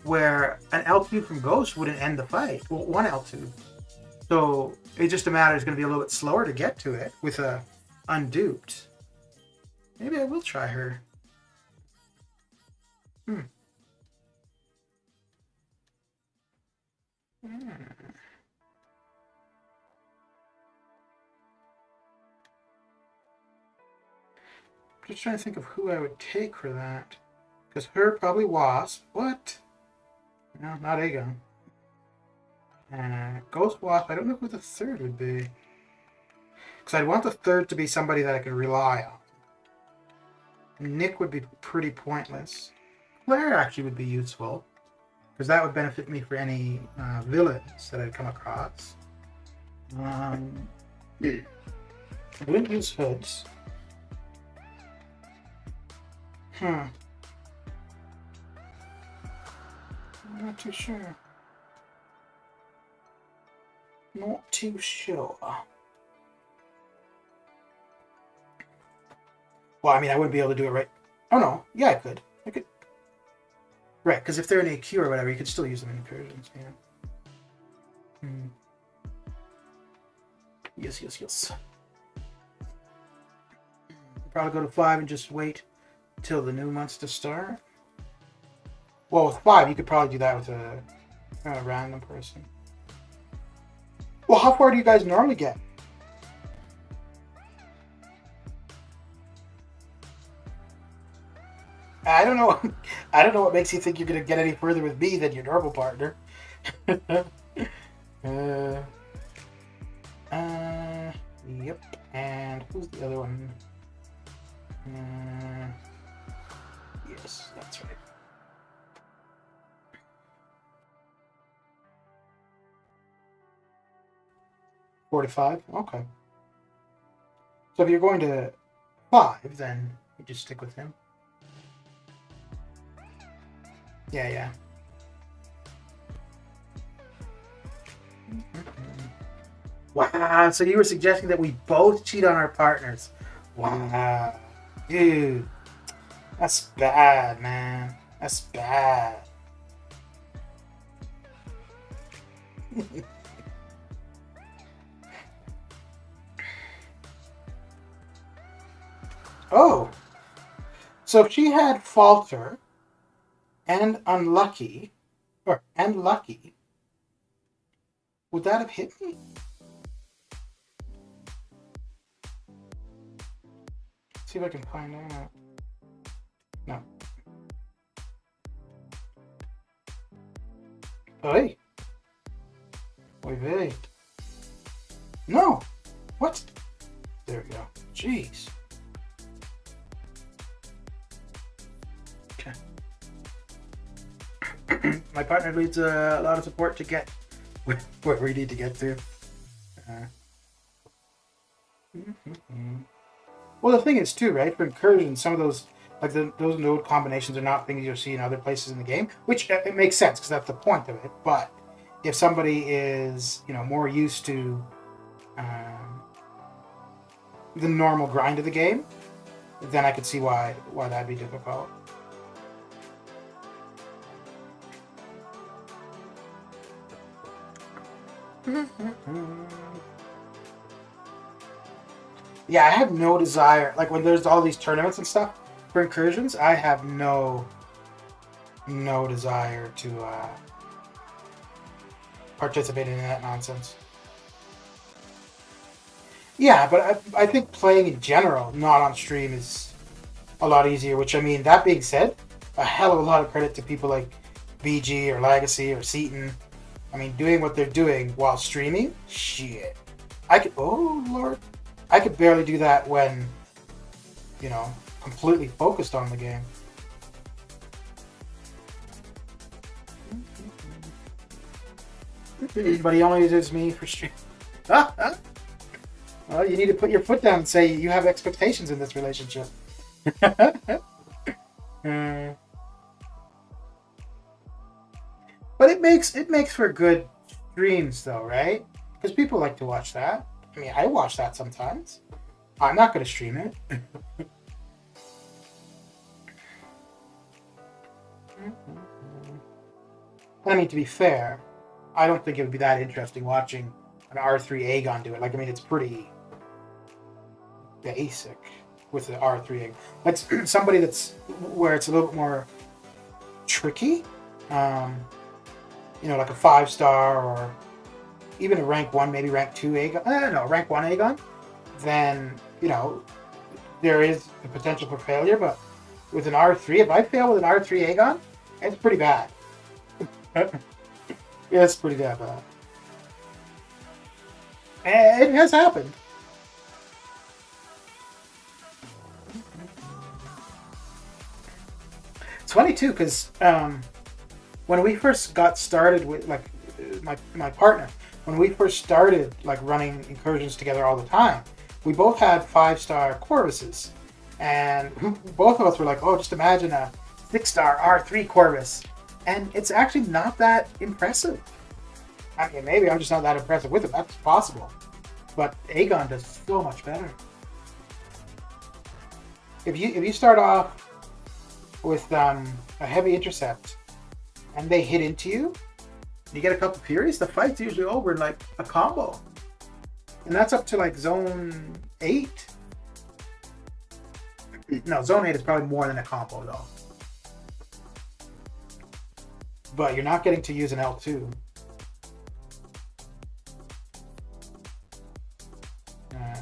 where an L2 from Ghost wouldn't end the fight. Well, one L2. So it's just a matter. It's going to be a little bit slower to get to it with a unduped. Maybe I will try her. Hmm. Just trying to think of who I would take for that. Because her probably Wasp. What? No, not Aegon. Ghost Wasp, I don't know who the third would be. Because I'd want the third to be somebody that I could rely on. Nick would be pretty pointless. Claire actually would be useful. Because that would benefit me for any villains that I'd come across. I wouldn't use hoods. I'm not too sure. Not too sure. Well, I mean, I wouldn't be able to do it right. Oh, no. Yeah, I could. Right, because if they're an AQ or whatever, you could still use them in incursions, yeah. Yes. Probably go to 5 and just wait till the new months to start. Well, with 5, you could probably do that with a random person. Well, how far do you guys normally get? I don't know. I don't know what makes you think you're going to get any further with me than your normal partner. Yep. And who's the other one? Yes, that's right. $45? Okay. So if you're going to 5, then you just stick with him. Yeah. Wow, so you were suggesting that we both cheat on our partners. Wow. Dude. That's bad, man. That's bad. Oh. So if she had Falter and Unlucky, and Lucky, would that have hit me? See if I can find out. No. Oi. Oi, vey. No. What? There we go. Jeez. Okay. My partner needs a lot of support to get where we need to get to. Well, the thing is, too, right? For incursions, some of those, like those node combinations, are not things you'll see in other places in the game, which it makes sense because that's the point of it. But if somebody is, more used to the normal grind of the game, then I could see why that'd be difficult. Yeah, I have no desire. Like when there's all these tournaments and stuff for incursions, I have no desire to participate in that nonsense. Yeah, but I think playing in general, not on stream, is a lot easier. Which, I mean, that being said, a hell of a lot of credit to people like BG or Legacy or Seaton. I mean, doing what they're doing while streaming, shit. Oh Lord. I could barely do that when, completely focused on the game. But he only uses me for stream. Well, you need to put your foot down and say you have expectations in this relationship. But it makes for good streams, though, right? Because people like to watch that. I mean, I watch that sometimes. I'm not going to stream it. I mean, to be fair, I don't think it would be that interesting watching an R3 Aegon do it. Like, I mean, it's pretty basic with the R3 Aegon. Like, somebody that's where it's a little bit more tricky, you know, like a 5-star or even a rank 1, maybe rank 2 Aegon. No, rank 1 Aegon. Then, you know, there is the potential for failure. But with an R3, if I fail with an R3 Aegon, it's pretty bad. Yeah, it's pretty damn bad. And it has happened. It's funny too, because when we first got started with like my partner, when we first started like running incursions together all the time, we both had 5-star Corvuses, and both of us were like, "Oh, just imagine a 6-star R3 Corvus," and it's actually not that impressive. I mean, maybe I'm just not that impressive with it. That's possible, but Aegon does so much better. If you start off with a heavy intercept and they hit into you, you get a couple Furies, the fight's usually over in like a combo. And that's up to like zone 8. No, zone 8 is probably more than a combo though. But you're not getting to use an L2.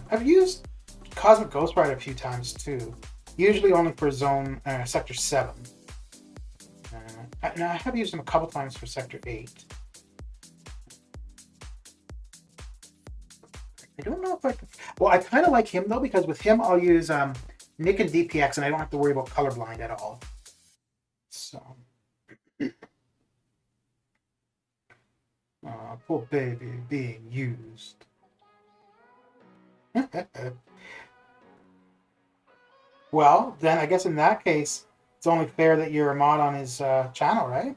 I've used Cosmic Ghost Rider a few times too. Usually only for zone sector 7. Now I have used him a couple times for sector 8. I don't know if I can... Well, I kind of like him though, because with him I'll use Nick and DPX and I don't have to worry about colorblind at all. So... poor baby being used. Well, then I guess in that case, it's only fair that you're a mod on his channel, right?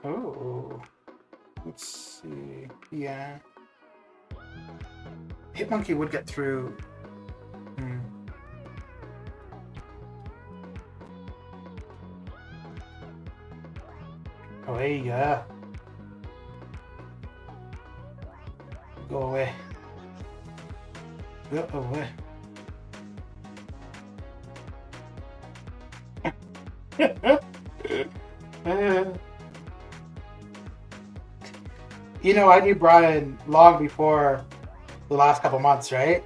Oh, let's see. Yeah, Hitmonkey would get through. Oh, hey, yeah. Go away. Go away. You know, I knew Brian long before the last couple months, right?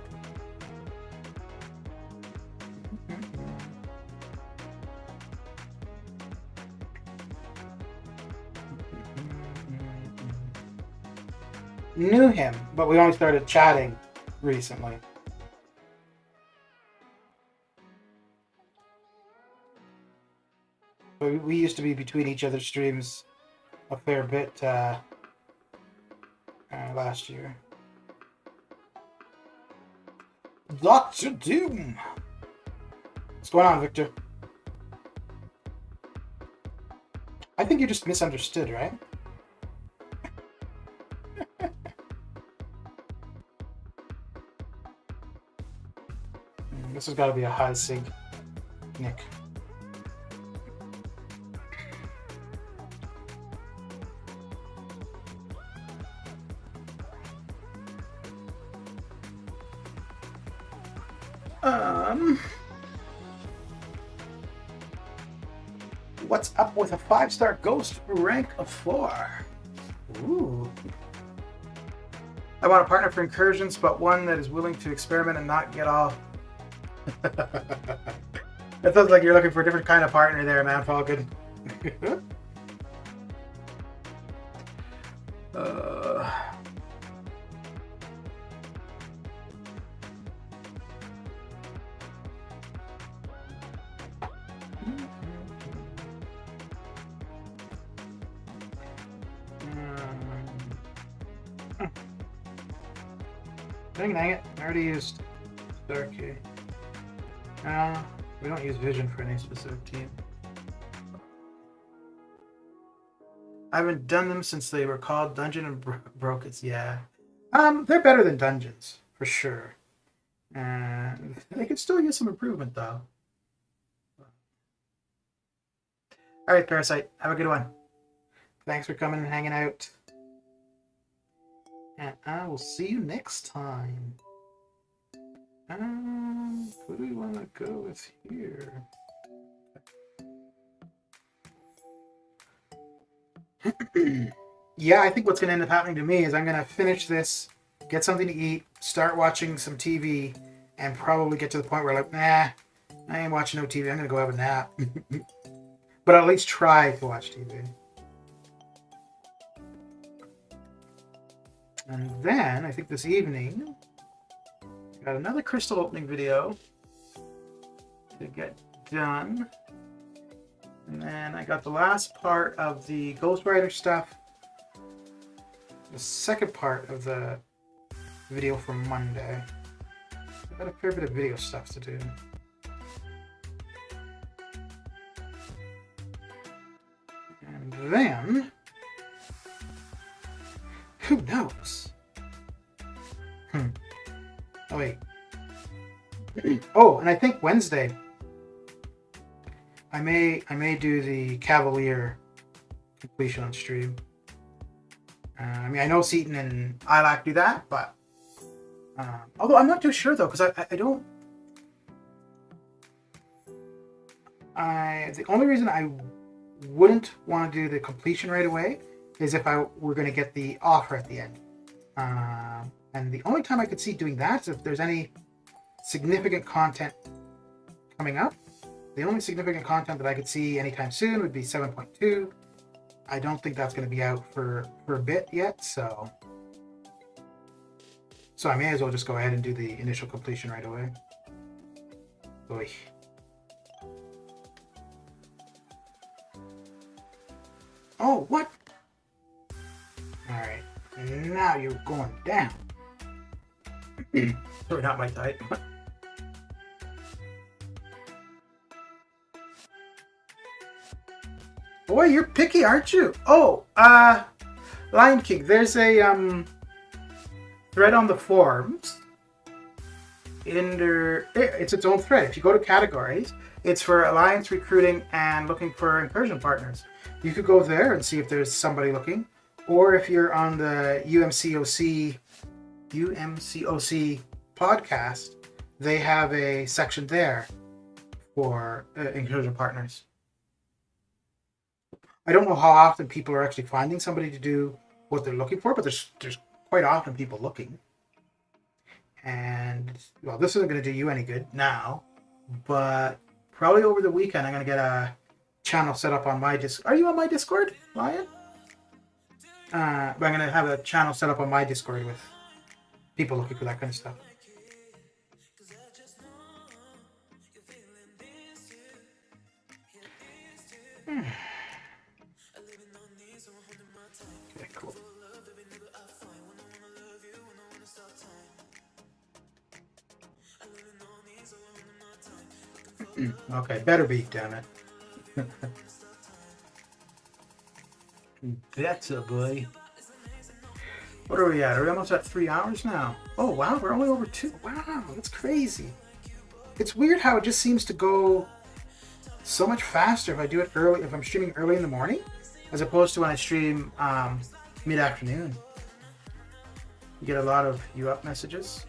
Knew him, but we only started chatting recently. But we used to be between each other's streams a fair bit last year. Dr. Doom! What's going on, Victor? I think you just misunderstood, right? This has got to be a high sig, Nick. What's up with a 5-star ghost rank of 4? Ooh. I want a partner for incursions, but one that is willing to experiment and not get all... That sounds like you're looking for a different kind of partner there, man, Falcon. Dang it. I already used Star Key. We don't use Vision for any specific team. I haven't done them since they were called Dungeon and Brokets. Yeah. They're better than Dungeons, for sure. They could still use some improvement, though. Alright, Parasite. Have a good one. Thanks for coming and hanging out. And I will see you next time. Who do we want to go with here? Yeah, I think what's going to end up happening to me is I'm going to finish this, get something to eat, start watching some TV, and probably get to the point where, like, nah, I ain't watching no TV. I'm going to go have a nap. But I'll at least try to watch TV. And then, I think this evening, got another crystal opening video to get done. And then I got the last part of the Ghostwriter stuff. The second part of the video from Monday. I've got a fair bit of video stuff to do. And then, who knows? Oh wait. Oh, and I think Wednesday I may do the Cavalier completion on stream. I mean, I know Seaton and Ilac do that, but although I'm not too sure though, because I don't. The only reason I wouldn't want to do the completion right away is if I were going to get the offer at the end. And the only time I could see doing that is if there's any significant content coming up. The only significant content that I could see anytime soon would be 7.2. I don't think that's going to be out for a bit yet, so I may as well just go ahead and do the initial completion right away. Oy. Oh, what? Alright, now you're going down. Sorry, not my type. Boy, you're picky, aren't you? Oh, Lion King, there's a thread on the forums. It's its own thread. If you go to categories, it's for alliance recruiting and looking for incursion partners. You could go there and see if there's somebody looking, or if you're on the UMCOC podcast, they have a section there for incursion partners. I don't know how often people are actually finding somebody to do what they're looking for, but there's quite often people looking. And, well, this isn't going to do you any good now, but probably over the weekend I'm going to get a channel set up on my Discord. Are you on my Discord, Lion? But I'm going to have a channel set up on my Discord with people looking for that kind of stuff. Okay, cool. Okay, better be, damn it. That's a boy. What are we at? Are we almost at 3 hours now? Oh wow, we're only over 2. Wow, that's crazy. It's weird how it just seems to go so much faster if I do it early, if I'm streaming early in the morning, as opposed to when I stream mid-afternoon. You get a lot of "you up" messages.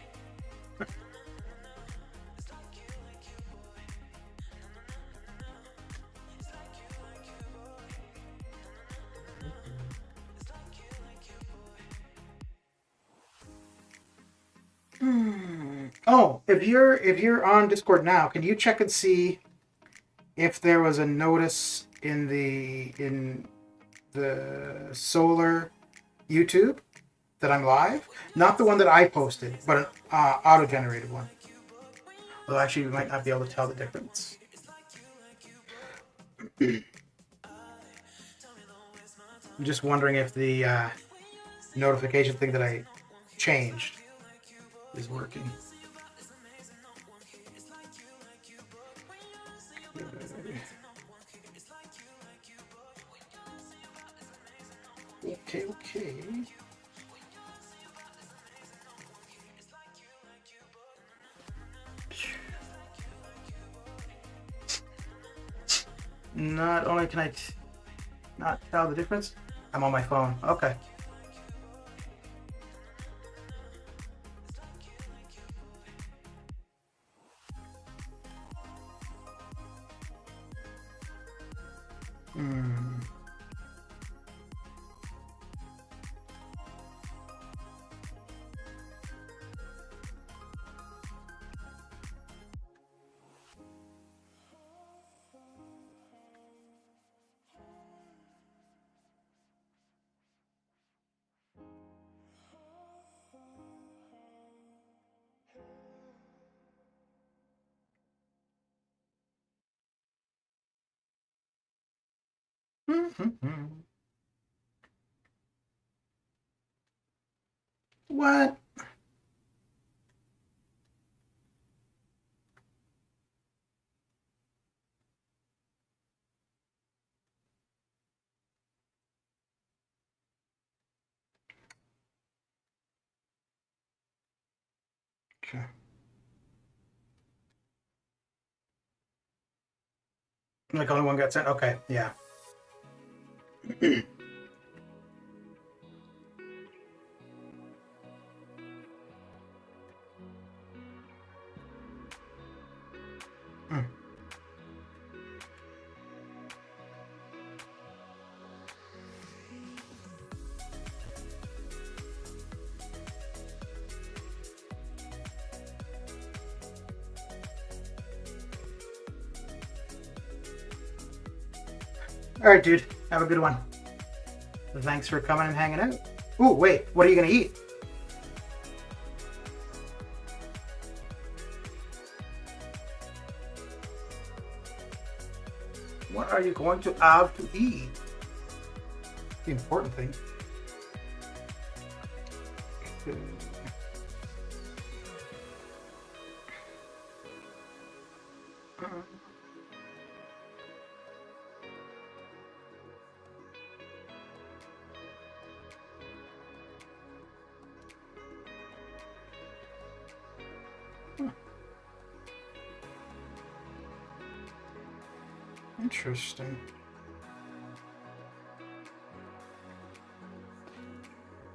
Oh, if you're on Discord now, can you check and see if there was a notice in the Solar YouTube that I'm live? Not the one that I posted, but an auto-generated one. Well, actually, we might not be able to tell the difference. I'm just wondering if the notification thing that I changed is working. Okay, okay. Not only can I not tell the difference, I'm on my phone. Okay. Hmm. What? Okay. Like only one got sent? Okay, yeah. Hmm. All right, dude. Have a good one. Thanks for coming and hanging out. Ooh, wait. What are you gonna eat? What are you going to have to eat? The important thing. Okay. Interesting.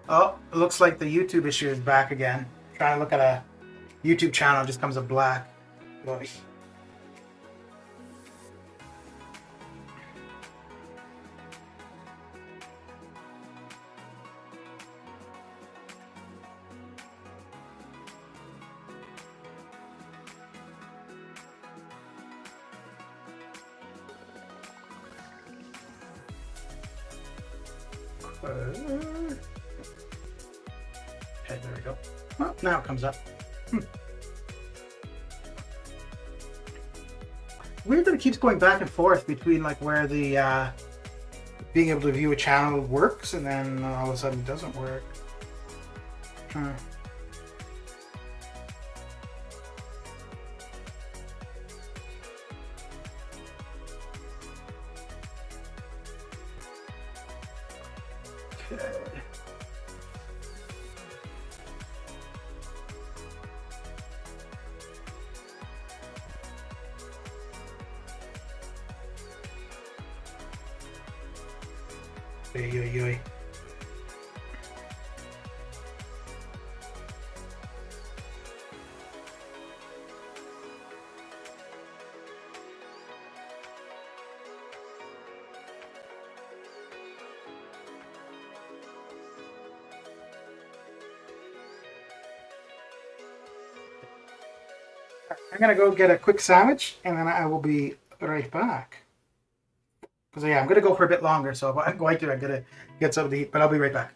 Oh, it looks like the YouTube issue is back again. Trying to look at a YouTube channel, it just comes up black. Boy. Okay, there we go. Well, now it comes up. Weird that it keeps going back and forth between like where the being able to view a channel works and then all of a sudden it doesn't work. Huh. Okay. Oy, oy, oy. I'm gonna go get a quick sandwich and then I will be right back. Because yeah, I'm gonna go for a bit longer, so if I'm going to, I'm gonna get something to eat, but I'll be right back.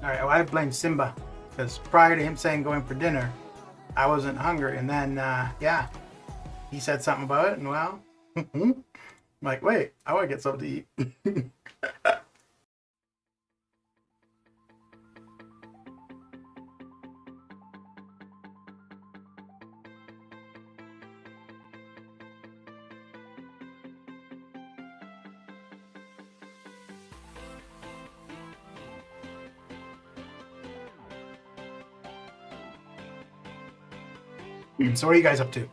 Alright, well, I blame Simba. Because prior to him saying going for dinner, I wasn't hungry. And then, yeah, he said something about it. And well, I'm like, wait, I want to get something to eat. So what are you guys up to?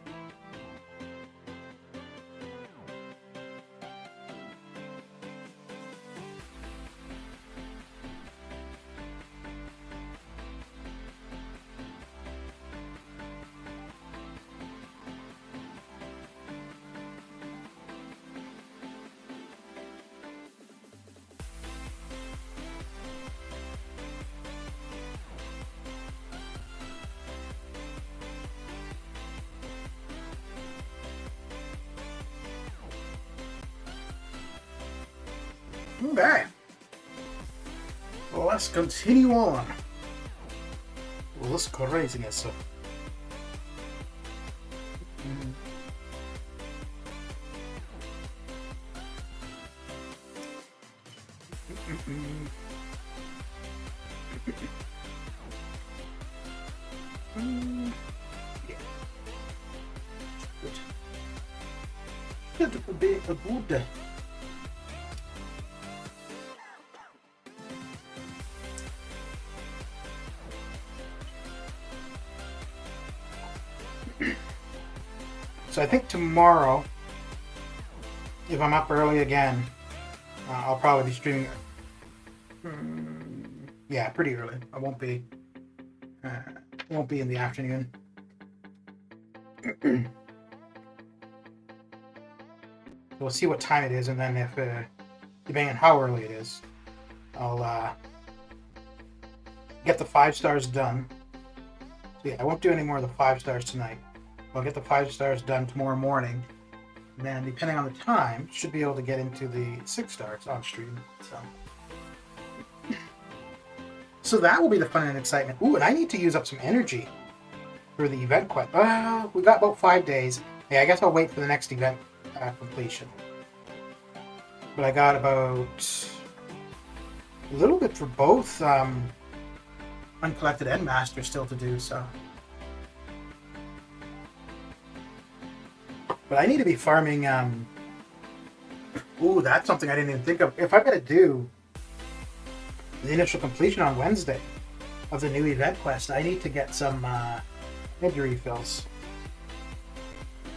Okay. Well, let's continue on. Well, let's go raising it, so. Yeah. Good. It would be a good day. So I think tomorrow, if I'm up early again, I'll probably be streaming. Yeah, pretty early. I won't be. Won't be in the afternoon. We'll see what time it is, and then if, depending on how early it is, I'll get the 5 stars done. So yeah, I won't do any more of the 5 stars tonight. I'll get the 5 stars done tomorrow morning. And then, depending on the time, should be able to get into the 6 stars on stream. So that will be the fun and excitement. Ooh, and I need to use up some energy for the event quest. We got about 5 days. Yeah, I guess I'll wait for the next event completion. But I got about a little bit for both Uncollected and Master still to do, so. But I need to be farming. Ooh, that's something I didn't even think of. If I'm going to do the initial completion on Wednesday of the new event quest, I need to get some energy refills.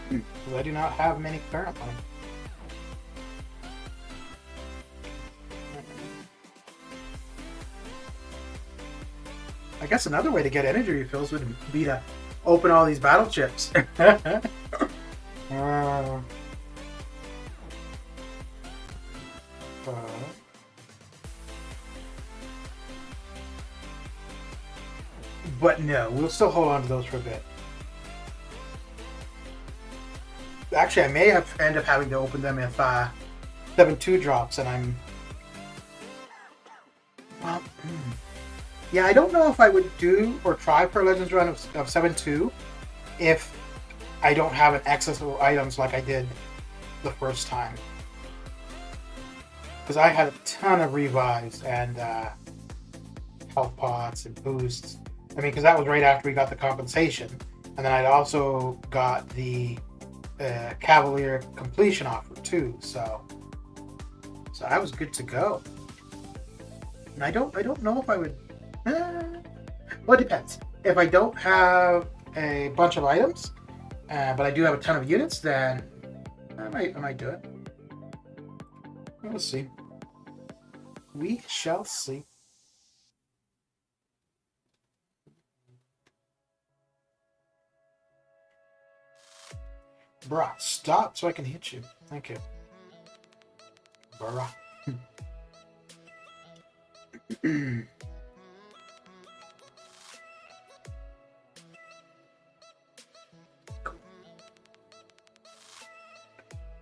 Because I do not have many currently. I guess another way to get energy refills would be to open all these battle chips. But no, we'll still hold on to those for a bit. Actually, I may end up having to open them if 7.2 drops, and I'm... Well, yeah, I don't know if I would do or try for a Legends run of 7.2 if I don't have an excess of items like I did the first time. Because I had a ton of revives and health pots and boosts. I mean, because that was right after we got the compensation. And then I'd also got the Cavalier completion offer too. So I was good to go. And I don't know if I would... well, it depends. If I don't have a bunch of items, but I do have a ton of units, then I might do it. We'll see. We shall see. Bruh, stop so I can hit you. Thank you. Bruh.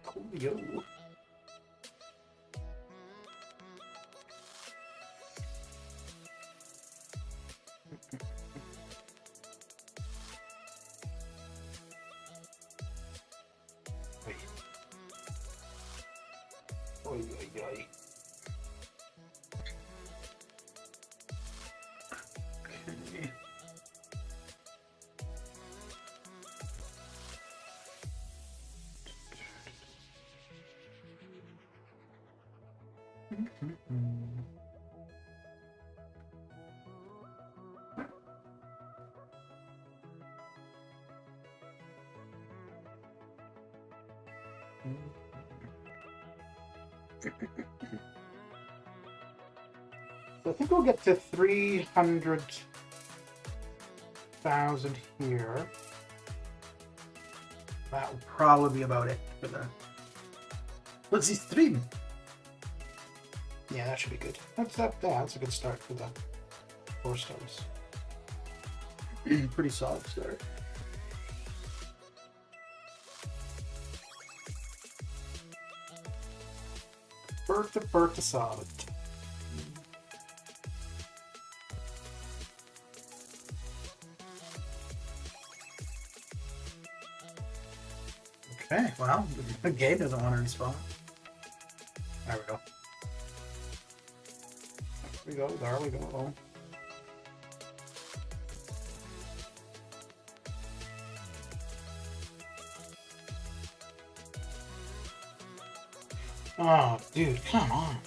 Coolio. oy, oy. Okay. So I think we'll get to 300,000 here. That will probably be about it for the. Let's see, stream. Yeah, that should be good. That's a good start for the 4 stars. Pretty solid start. Bertha solid. Okay, well, the game doesn't want to respawn. There we go. There we go. Oh, dude, come on.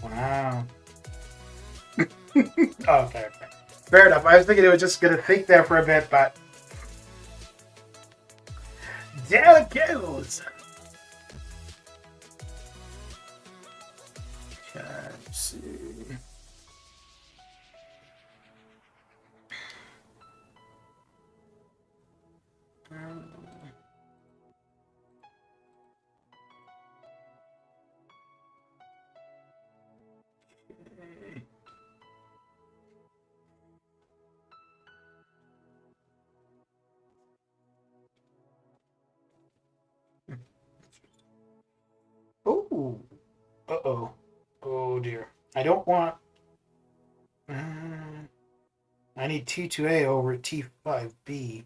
Wow. Okay. Fair enough. I was thinking it was just going to think there for a bit, but... There it goes! Let's see... Oh! Uh-oh. Oh dear. I don't want... I need T2A over T5B.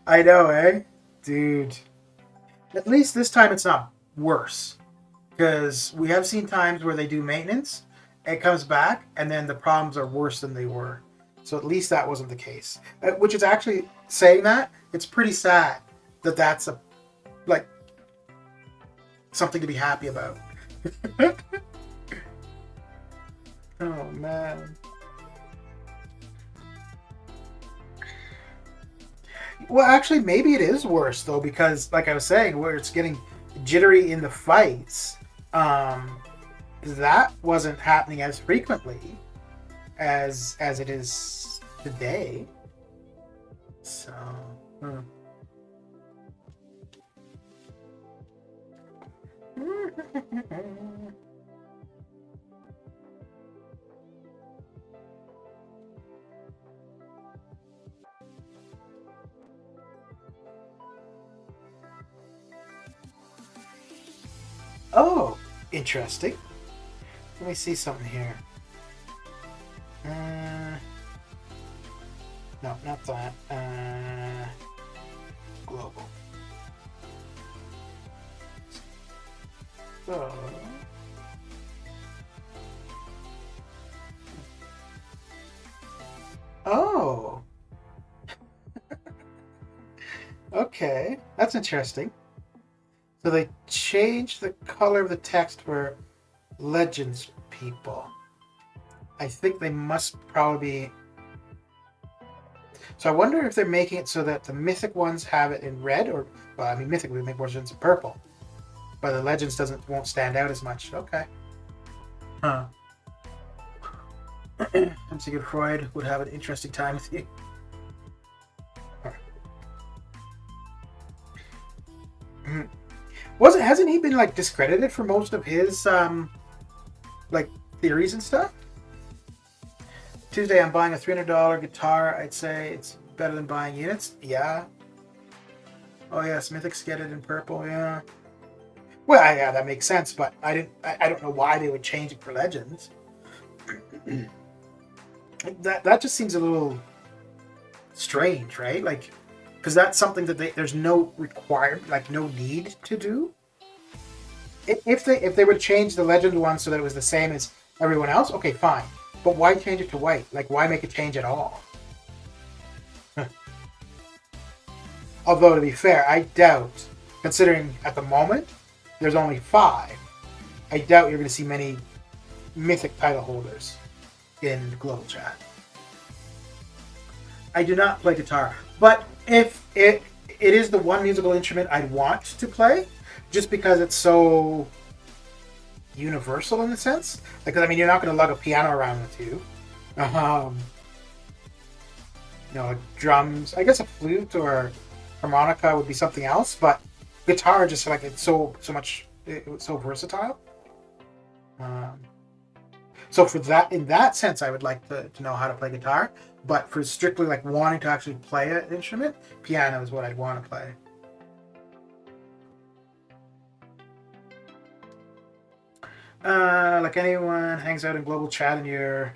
I know, eh? Dude. At least this time it's not worse. Because we have seen times where they do maintenance, it comes back, and then the problems are worse than they were. So at least that wasn't the case. Which is actually, saying that, it's pretty sad that that's something to be happy about. Oh, man. Well, actually, maybe it is worse, though, because, like I was saying, where it's getting jittery in the fights, that wasn't happening as frequently as it is today. So, hmm. Oh, interesting. Let me see something here. No, not that. Global. So, oh, okay, that's interesting. So they changed the color of the text for Legends people. I think they must probably be. So I wonder if they're making it so that the Mythic ones have it in red, or well, I mean, Mythic would make more sense in purple, but the Legends won't stand out as much. Okay. Huh. MC Freud would have an interesting time with you. Hasn't he been like discredited for most of his like theories and stuff? Tuesday, I'm buying a $300 guitar. I'd say it's better than buying units. Yeah. Oh yes, Mythics get it in purple. Yeah. Well, yeah, that makes sense. But I don't know why they would change it for Legends. that just seems a little strange, right? Like, because that's something that there's no requirement, like no need to do. If they would change the Legend one so that it was the same as everyone else, okay, fine. But why change it to white? Like, why make a change at all? Although, to be fair, I doubt, considering at the moment, there's only 5, I doubt you're going to see many Mythic title holders in Global Chat. I do not play guitar, but if it is the one musical instrument I'd want to play, just because it's so universal in a sense. Because I mean, you're not going to lug a piano around with you. Drums. I guess a flute or harmonica would be something else, but guitar just like it's so versatile. So for that, in that sense, I would like to know how to play guitar. But for strictly like wanting to actually play an instrument, piano is what I'd want to play. Like anyone hangs out in global chat and your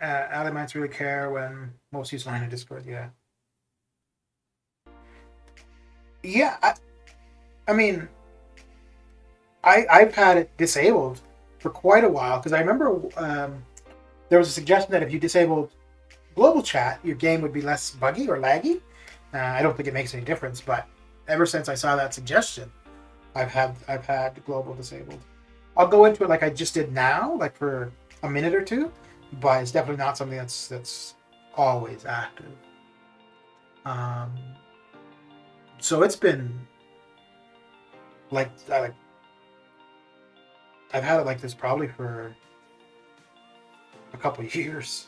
ally might really care when most use line in Discord. Yeah. Yeah. I mean, I've had it disabled for quite a while because I remember there was a suggestion that if you disabled global chat, your game would be less buggy or laggy. I don't think it makes any difference, but ever since I saw that suggestion, I've had global disabled. I'll go into it like I just did now, like for a minute or two, but it's definitely not something that's always active. So it's been like I've had it like this probably for a couple of years.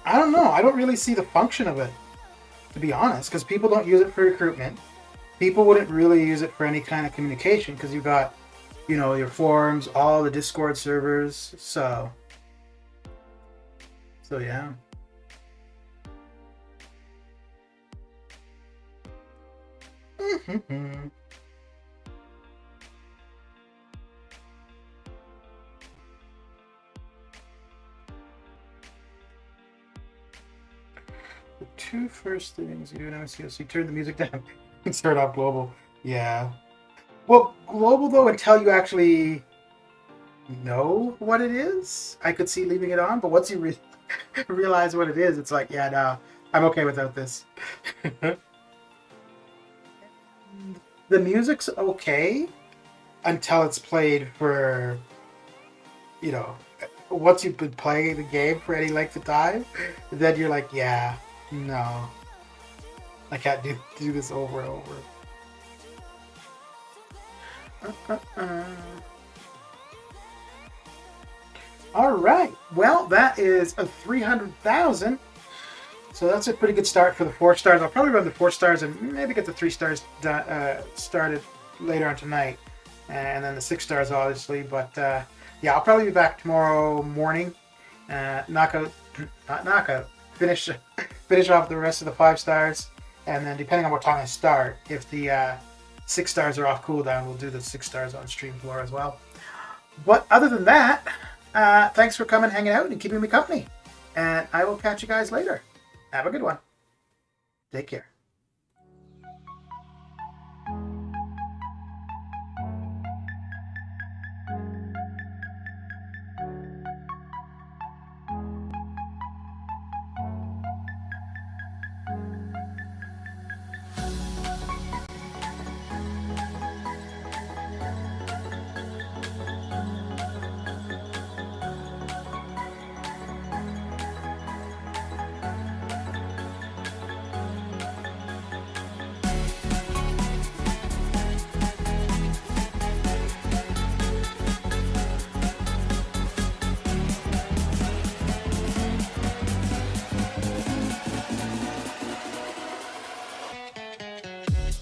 I don't know. I don't really see the function of it, to be honest, because people don't use it for recruitment. People wouldn't really use it for any kind of communication because you've got, your forums, all the Discord servers. So yeah. The 2 first things you do in MCOC, turn the music down and start off global. Yeah. Well, global though, until you actually know what it is, I could see leaving it on. But once you realize what it is, it's like, yeah, no, I'm okay without this. The music's okay until it's played for you know, once you've been playing the game for any length of time, then you're like, yeah, no, I can't do this over and over. All right. Well, that is a 300,000. So that's a pretty good start for the 4 stars. I'll probably run the 4 stars and maybe get the 3 stars started later on tonight, and then the 6 stars obviously. But yeah, I'll probably be back tomorrow morning. Finish off the rest of the 5 stars, and then depending on what time I start, if the 6 stars are off cooldown, we'll do the 6 stars on stream floor as well. But other than that, thanks for coming, hanging out, and keeping me company. And I will catch you guys later. Have a good one. Take care.